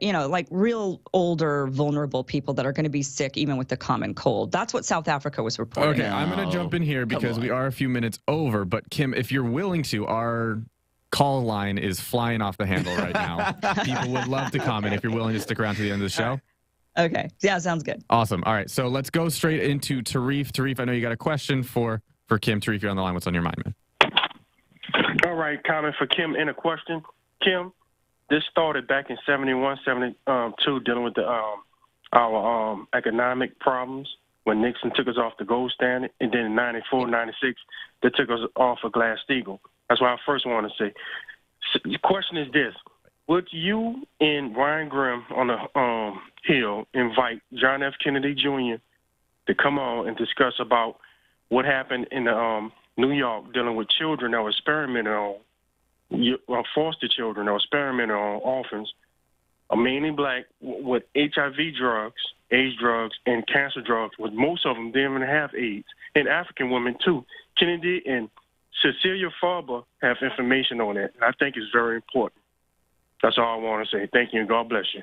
[SPEAKER 19] real older, vulnerable people that are going to be sick even with the common cold. That's what South Africa was reporting.
[SPEAKER 3] Okay, I'm going to jump in here because we are a few minutes over. But Kim, if you're willing to, our call line is flying off the handle right now. People would love to comment if you're willing to stick around to the end of the show.
[SPEAKER 19] Okay. Yeah, sounds good.
[SPEAKER 3] Awesome. All right. So let's go straight into Tarif. Tarif, I know you got a question for Kim. Tarif, you're on the line. What's on your mind, man?
[SPEAKER 14] All right. Comment for Kim and a question. Kim, this started back in 71, 72, dealing with our economic problems when Nixon took us off the gold standard. And then in 94, 96, they took us off of Glass-Steagall. That's what I first want to say. So the question is this. Would you and Ryan Grimm on the Hill invite John F. Kennedy Jr. to come on and discuss about what happened in New York dealing with children that were experimented on, foster children that were experimented on, orphans, mainly black, with HIV drugs, AIDS drugs, and cancer drugs, with most of them didn't even have AIDS, and African women too. Kennedy and Cecilia Farber have information on that, and I think it's very important. That's all I want to say. Thank you, and God bless you.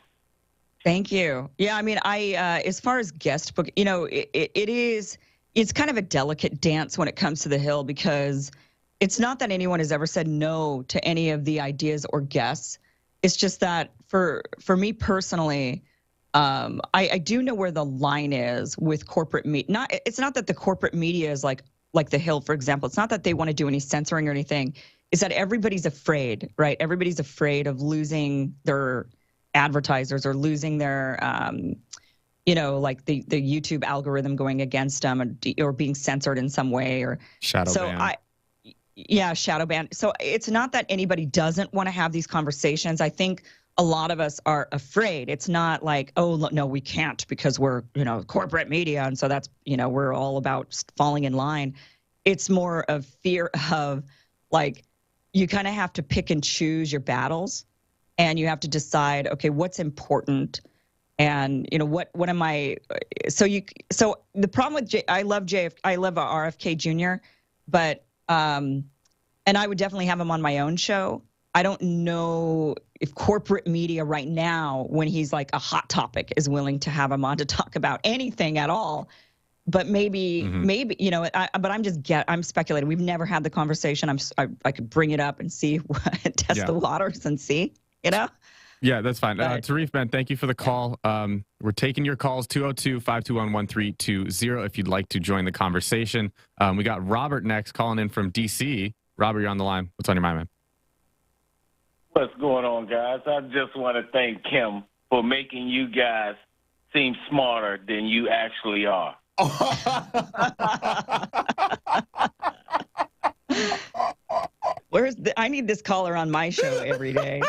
[SPEAKER 19] Thank you. Yeah, I mean, as far as guest book, it's kind of a delicate dance when it comes to the Hill, because it's not that anyone has ever said no to any of the ideas or guests. It's just that for me personally, I do know where the line is with corporate media. It's not that the corporate media is like the Hill, for example. It's not that they want to do any censoring or anything. It's that everybody's afraid, right? Everybody's afraid of losing their advertisers or losing their, like the YouTube algorithm going against them or being censored in some way or
[SPEAKER 3] shadow ban.
[SPEAKER 19] Shadow ban. So it's not that anybody doesn't want to have these conversations. I think a lot of us are afraid. It's not like, oh, no, we can't because we're, corporate media. And so that's, we're all about falling in line. It's more of fear of like, you kind of have to pick and choose your battles, and you have to decide, okay, what's important, and what am I? So the problem with I love RFK Jr., but and I would definitely have him on my own show. I don't know if corporate media right now, when he's like a hot topic, is willing to have him on to talk about anything at all. But maybe, but I'm speculating. We've never had the conversation. I could bring it up and see, test the waters and see,
[SPEAKER 3] Yeah, that's fine. Tarif, man, thank you for the call. We're taking your calls, 202-521-1320 if you'd like to join the conversation. We got Robert next calling in from D.C. Robert, you're on the line. What's on your mind, man?
[SPEAKER 6] What's going on, guys? I just want to thank Kim for making you guys seem smarter than you actually are.
[SPEAKER 19] I need this caller on my show every day.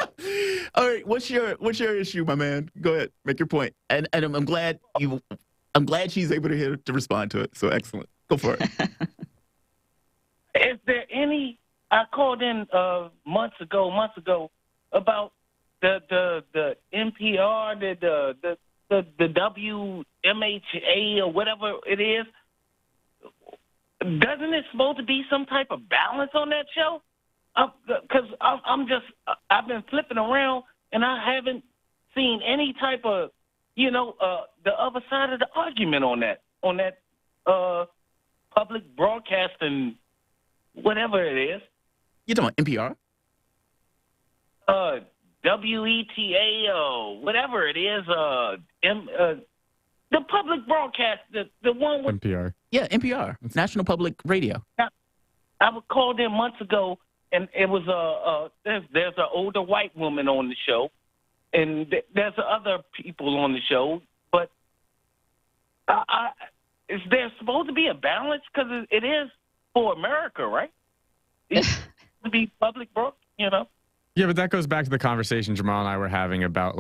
[SPEAKER 4] All right, what's your issue, my man? Go ahead, make your point. And I'm glad she's able to respond to it. So excellent. Go for it.
[SPEAKER 6] Is there any? I called in months ago about the NPR, the WMHA or whatever it is. Doesn't it supposed to be some type of balance on that show? Because I've been flipping around and I haven't seen any type of, the other side of the argument on that public broadcasting, whatever it is.
[SPEAKER 4] You talking about NPR?
[SPEAKER 6] WETA or whatever it is. The public broadcast, the one with
[SPEAKER 3] NPR.
[SPEAKER 4] Yeah, NPR, National Public Radio.
[SPEAKER 6] I called in months ago, and it was there's an older white woman on the show, and there's other people on the show, but is there supposed to be a balance? Because it is for America, right? It's supposed to be public broadcast,
[SPEAKER 3] Yeah, but that goes back to the conversation Jamarl and I were having about,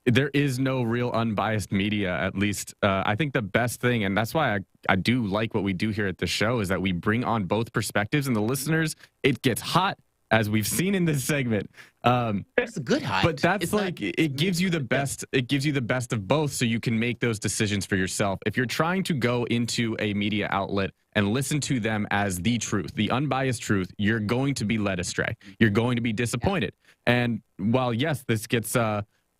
[SPEAKER 3] there is no real unbiased media, at least. I think the best thing, and that's why I do like what we do here at the show, is that we bring on both perspectives, and the listeners, it gets hot, as we've seen in this segment.
[SPEAKER 4] It's a good hot.
[SPEAKER 3] But that's it gives you the best. It gives you the best of both, so you can make those decisions for yourself. If you're trying to go into a media outlet and listen to them as the truth, the unbiased truth, you're going to be led astray. You're going to be disappointed. And while, yes, this gets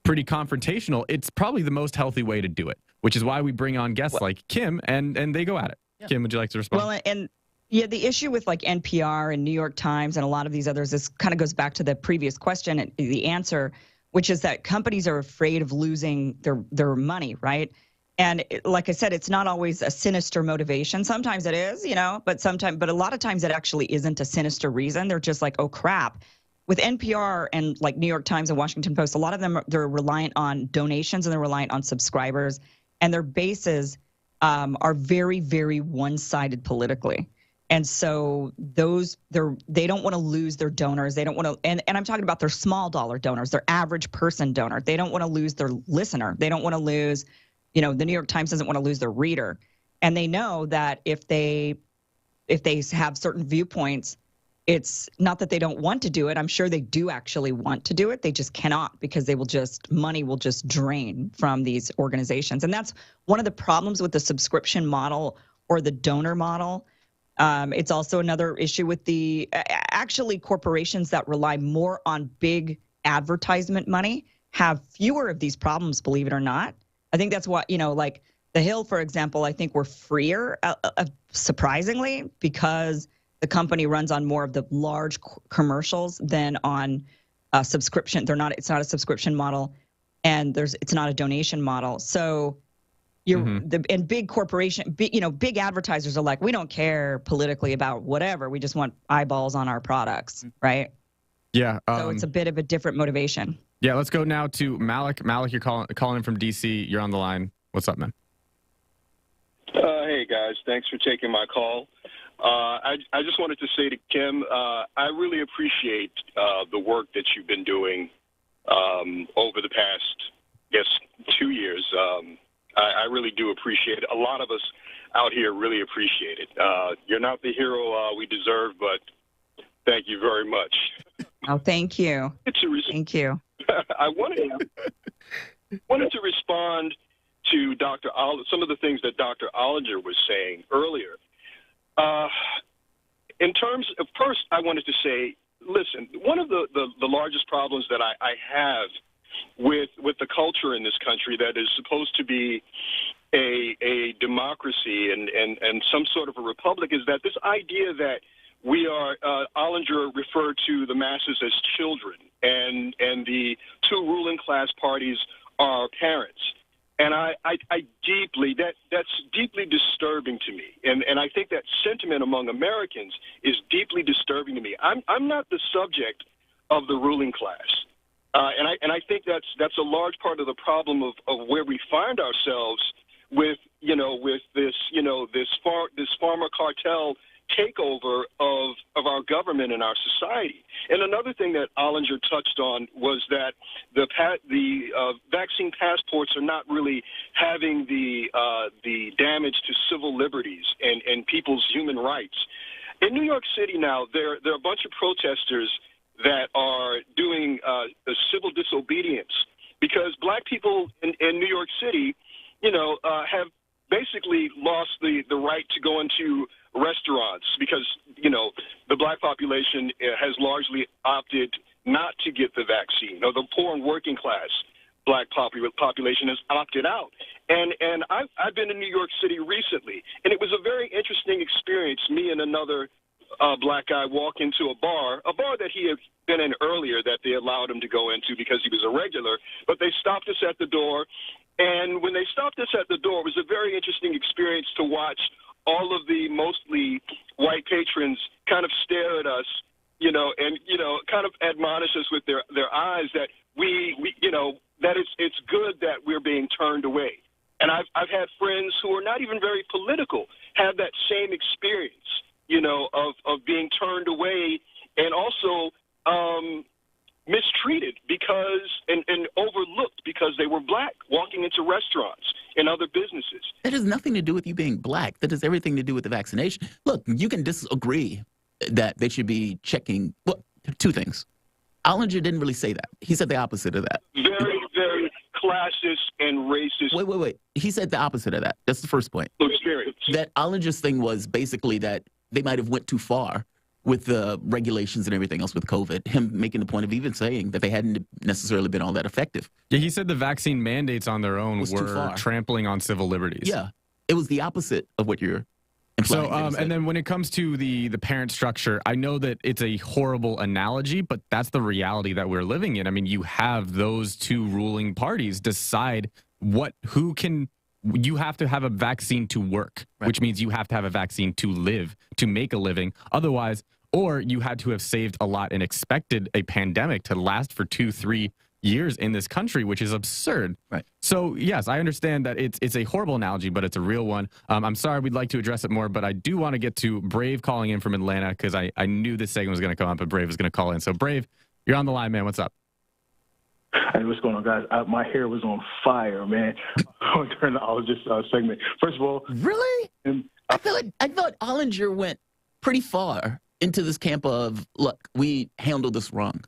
[SPEAKER 3] pretty confrontational, it's probably the most healthy way to do it, which is why we bring on guests like Kim, and they go at it. Yeah. Kim, would you like to respond?
[SPEAKER 19] Well, and yeah, the issue with NPR and New York Times and a lot of these others, this kind of goes back to the previous question and the answer, which is that companies are afraid of losing their money, right? And like I said, it's not always a sinister motivation. Sometimes it is, but a lot of times it actually isn't a sinister reason. They're just like, oh crap. With NPR and New York Times and Washington Post, a lot of them, they're reliant on donations and they're reliant on subscribers, and their bases are very, very one-sided politically. And so they don't want to lose their donors. They don't want to, and I'm talking about their small dollar donors, their average person donor. They don't want to lose their listener. They don't want to lose, the New York Times doesn't want to lose their reader. And they know that if they have certain viewpoints, it's not that they don't want to do it. I'm sure they do actually want to do it. They just cannot, because money will just drain from these organizations. And that's one of the problems with the subscription model or the donor model. It's also another issue with actually corporations that rely more on big advertisement money have fewer of these problems, believe it or not. I think that's what, The Hill, for example, I think we're freer, surprisingly, because the company runs on more of the large commercials than on a subscription. It's not a subscription model, and it's not a donation model. So and big corporation, big advertisers are like, we don't care politically about whatever. We just want eyeballs on our products, right?
[SPEAKER 3] Yeah.
[SPEAKER 19] So it's a bit of a different motivation.
[SPEAKER 3] Yeah, let's go now to Malik. Malik, you're calling in from D.C. You're on the line. What's up, man?
[SPEAKER 22] Hey, guys. Thanks for taking my call. I just wanted to say to Kim, I really appreciate the work that you've been doing over the past, 2 years. I really do appreciate it. A lot of us out here really appreciate it. You're not the hero we deserve, but thank you very much.
[SPEAKER 19] Oh, thank you. Thank you.
[SPEAKER 22] I wanted to respond to some of the things that Dr. Ollinger was saying earlier. In terms of, first, I wanted to say, listen, one of the largest problems that I have with the culture in this country that is supposed to be a democracy and some sort of a republic is that this idea that we are, Ollinger referred to the masses as children, and the two ruling class parties are our parents. And I deeply, that's deeply disturbing to me. And I think that sentiment among Americans is deeply disturbing to me. I'm not the subject of the ruling class. And I think that's a large part of the problem of where we find ourselves with this pharma cartel takeover of our government and our society. And another thing that Ollinger touched on was that the vaccine passports are not really having the damage to civil liberties and people's human rights. In New York City now, there are a bunch of protesters that are doing civil disobedience because black people in New York City, have basically lost the right to go into restaurants because, the black population has largely opted not to get the vaccine. The poor and working class black population has opted out. And I've been in New York City recently, and it was a very interesting experience. Me and another black guy walk into a bar that he had been in earlier that they allowed him to go into because he was a regular, but they stopped us at the door. And when they stopped us at the door, it was a very interesting experience to watch all of the mostly white patrons kind of stare at us, and kind of admonish us with their eyes that that it's good that we're being turned away. And I've had friends who are not even very political have that same experience, of being turned away and also mistreated because and overlooked because they were black walking into restaurants and other businesses.
[SPEAKER 4] That has nothing to do with you being black. That has everything to do with the vaccination. Look, you can disagree that they should be checking. Well, two things. Ollinger didn't really say that. He said the opposite of that.
[SPEAKER 22] Very, very classist and racist.
[SPEAKER 4] Wait. He said the opposite of that. That's the first point.
[SPEAKER 22] Experience.
[SPEAKER 4] That Ollinger's thing was basically that they might have went too far with the regulations and everything else with COVID, him making the point of even saying that they hadn't necessarily been all that effective.
[SPEAKER 3] Yeah, he said the vaccine mandates on their own were trampling on civil liberties.
[SPEAKER 4] Yeah, it was the opposite of what you're implying.
[SPEAKER 3] So, and then when it comes to the parent structure, I know that it's a horrible analogy, but that's the reality that we're living in. I mean, you have those two ruling parties decide you have to have a vaccine to work, right, which means you have to have a vaccine to live, to make a living. Otherwise, or you had to have saved a lot and expected a pandemic to last for 2-3 years in this country, which is absurd.
[SPEAKER 4] Right.
[SPEAKER 3] So, yes, I understand that it's a horrible analogy, but it's a real one. I'm sorry, we'd like to address it more, but I do want to get to Brave calling in from Atlanta because I knew this segment was going to come up, but Brave was going to call in. So, Brave, you're on the line, man. What's up?
[SPEAKER 5] Hey, what's going on, guys? My hair was on fire, man, during the Ollinger segment. First of all,
[SPEAKER 4] really, I thought Ollinger went pretty far into this camp of, look, we handled this wrong,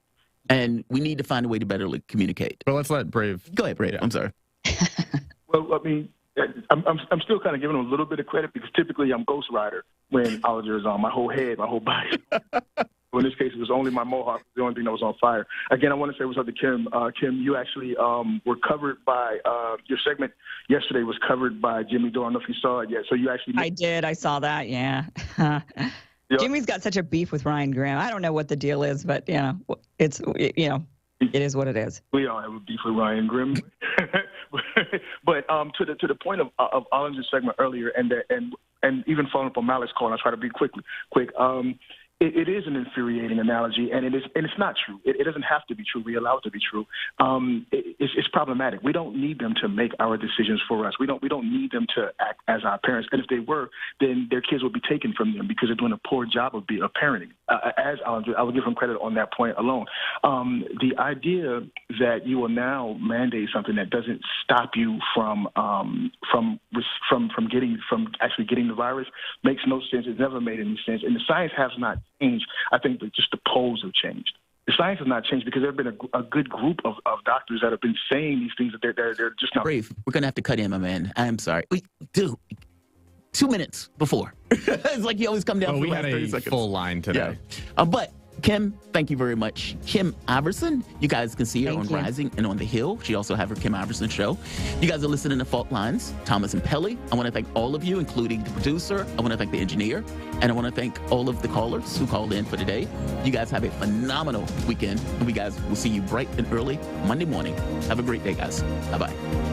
[SPEAKER 4] and we need to find a way to better communicate.
[SPEAKER 3] Well, let's let Brave.
[SPEAKER 4] Go ahead, Brave. Yeah. I'm sorry.
[SPEAKER 5] Well, I mean, I'm still kind of giving him a little bit of credit because typically I'm Ghost Rider when Ollinger is on. My whole head, my whole body. In this case, it was only my mohawk, the only thing that was on fire. Again, I want to say what's up to Kim. Kim, you actually were covered by, your segment yesterday was covered by Jimmy Dore. I don't know if you saw it yet. So you actually...
[SPEAKER 19] I did. I saw that, yeah. Jimmy's got such a beef with Ryan Graham. I don't know what the deal is, but, it is what it is.
[SPEAKER 5] We all have a beef with Ryan Graham. But to the point of Ollinger's segment earlier and even following up on Malik's call, and I'll try to be quick. It is an infuriating analogy, and it's not true. It doesn't have to be true. We allow it to be true. It's problematic. We don't need them to make our decisions for us. We don't need them to act as our parents. And if they were, then their kids would be taken from them because they're doing a poor job of parenting. As Ollinger, I would give him credit on that point alone. The idea that you will now mandate something that doesn't stop you from actually getting the virus makes no sense. It's never made any sense, and the science has not changed. I think that just the polls have changed. The science has not changed because there have been a good group of doctors that have been saying these things that they're just not.
[SPEAKER 4] Brave, we're going to have to cut in, my man. I'm sorry. Dude, 2 minutes before. It's like you always come down for
[SPEAKER 3] we
[SPEAKER 4] the
[SPEAKER 3] had
[SPEAKER 4] last 30
[SPEAKER 3] a
[SPEAKER 4] seconds.
[SPEAKER 3] full line today.
[SPEAKER 4] Yeah. But Kim, thank you very much. Kim Iverson, you guys can see her on Rising and on The Hill. She also have her Kim Iverson show. You guys are listening to Fault Lines. Thomas and Pelly, I want to thank all of you, including the producer. I want to thank the engineer. And I want to thank all of the callers who called in for today. You guys have a phenomenal weekend. And we guys will see you bright and early Monday morning. Have a great day, guys. Bye-bye.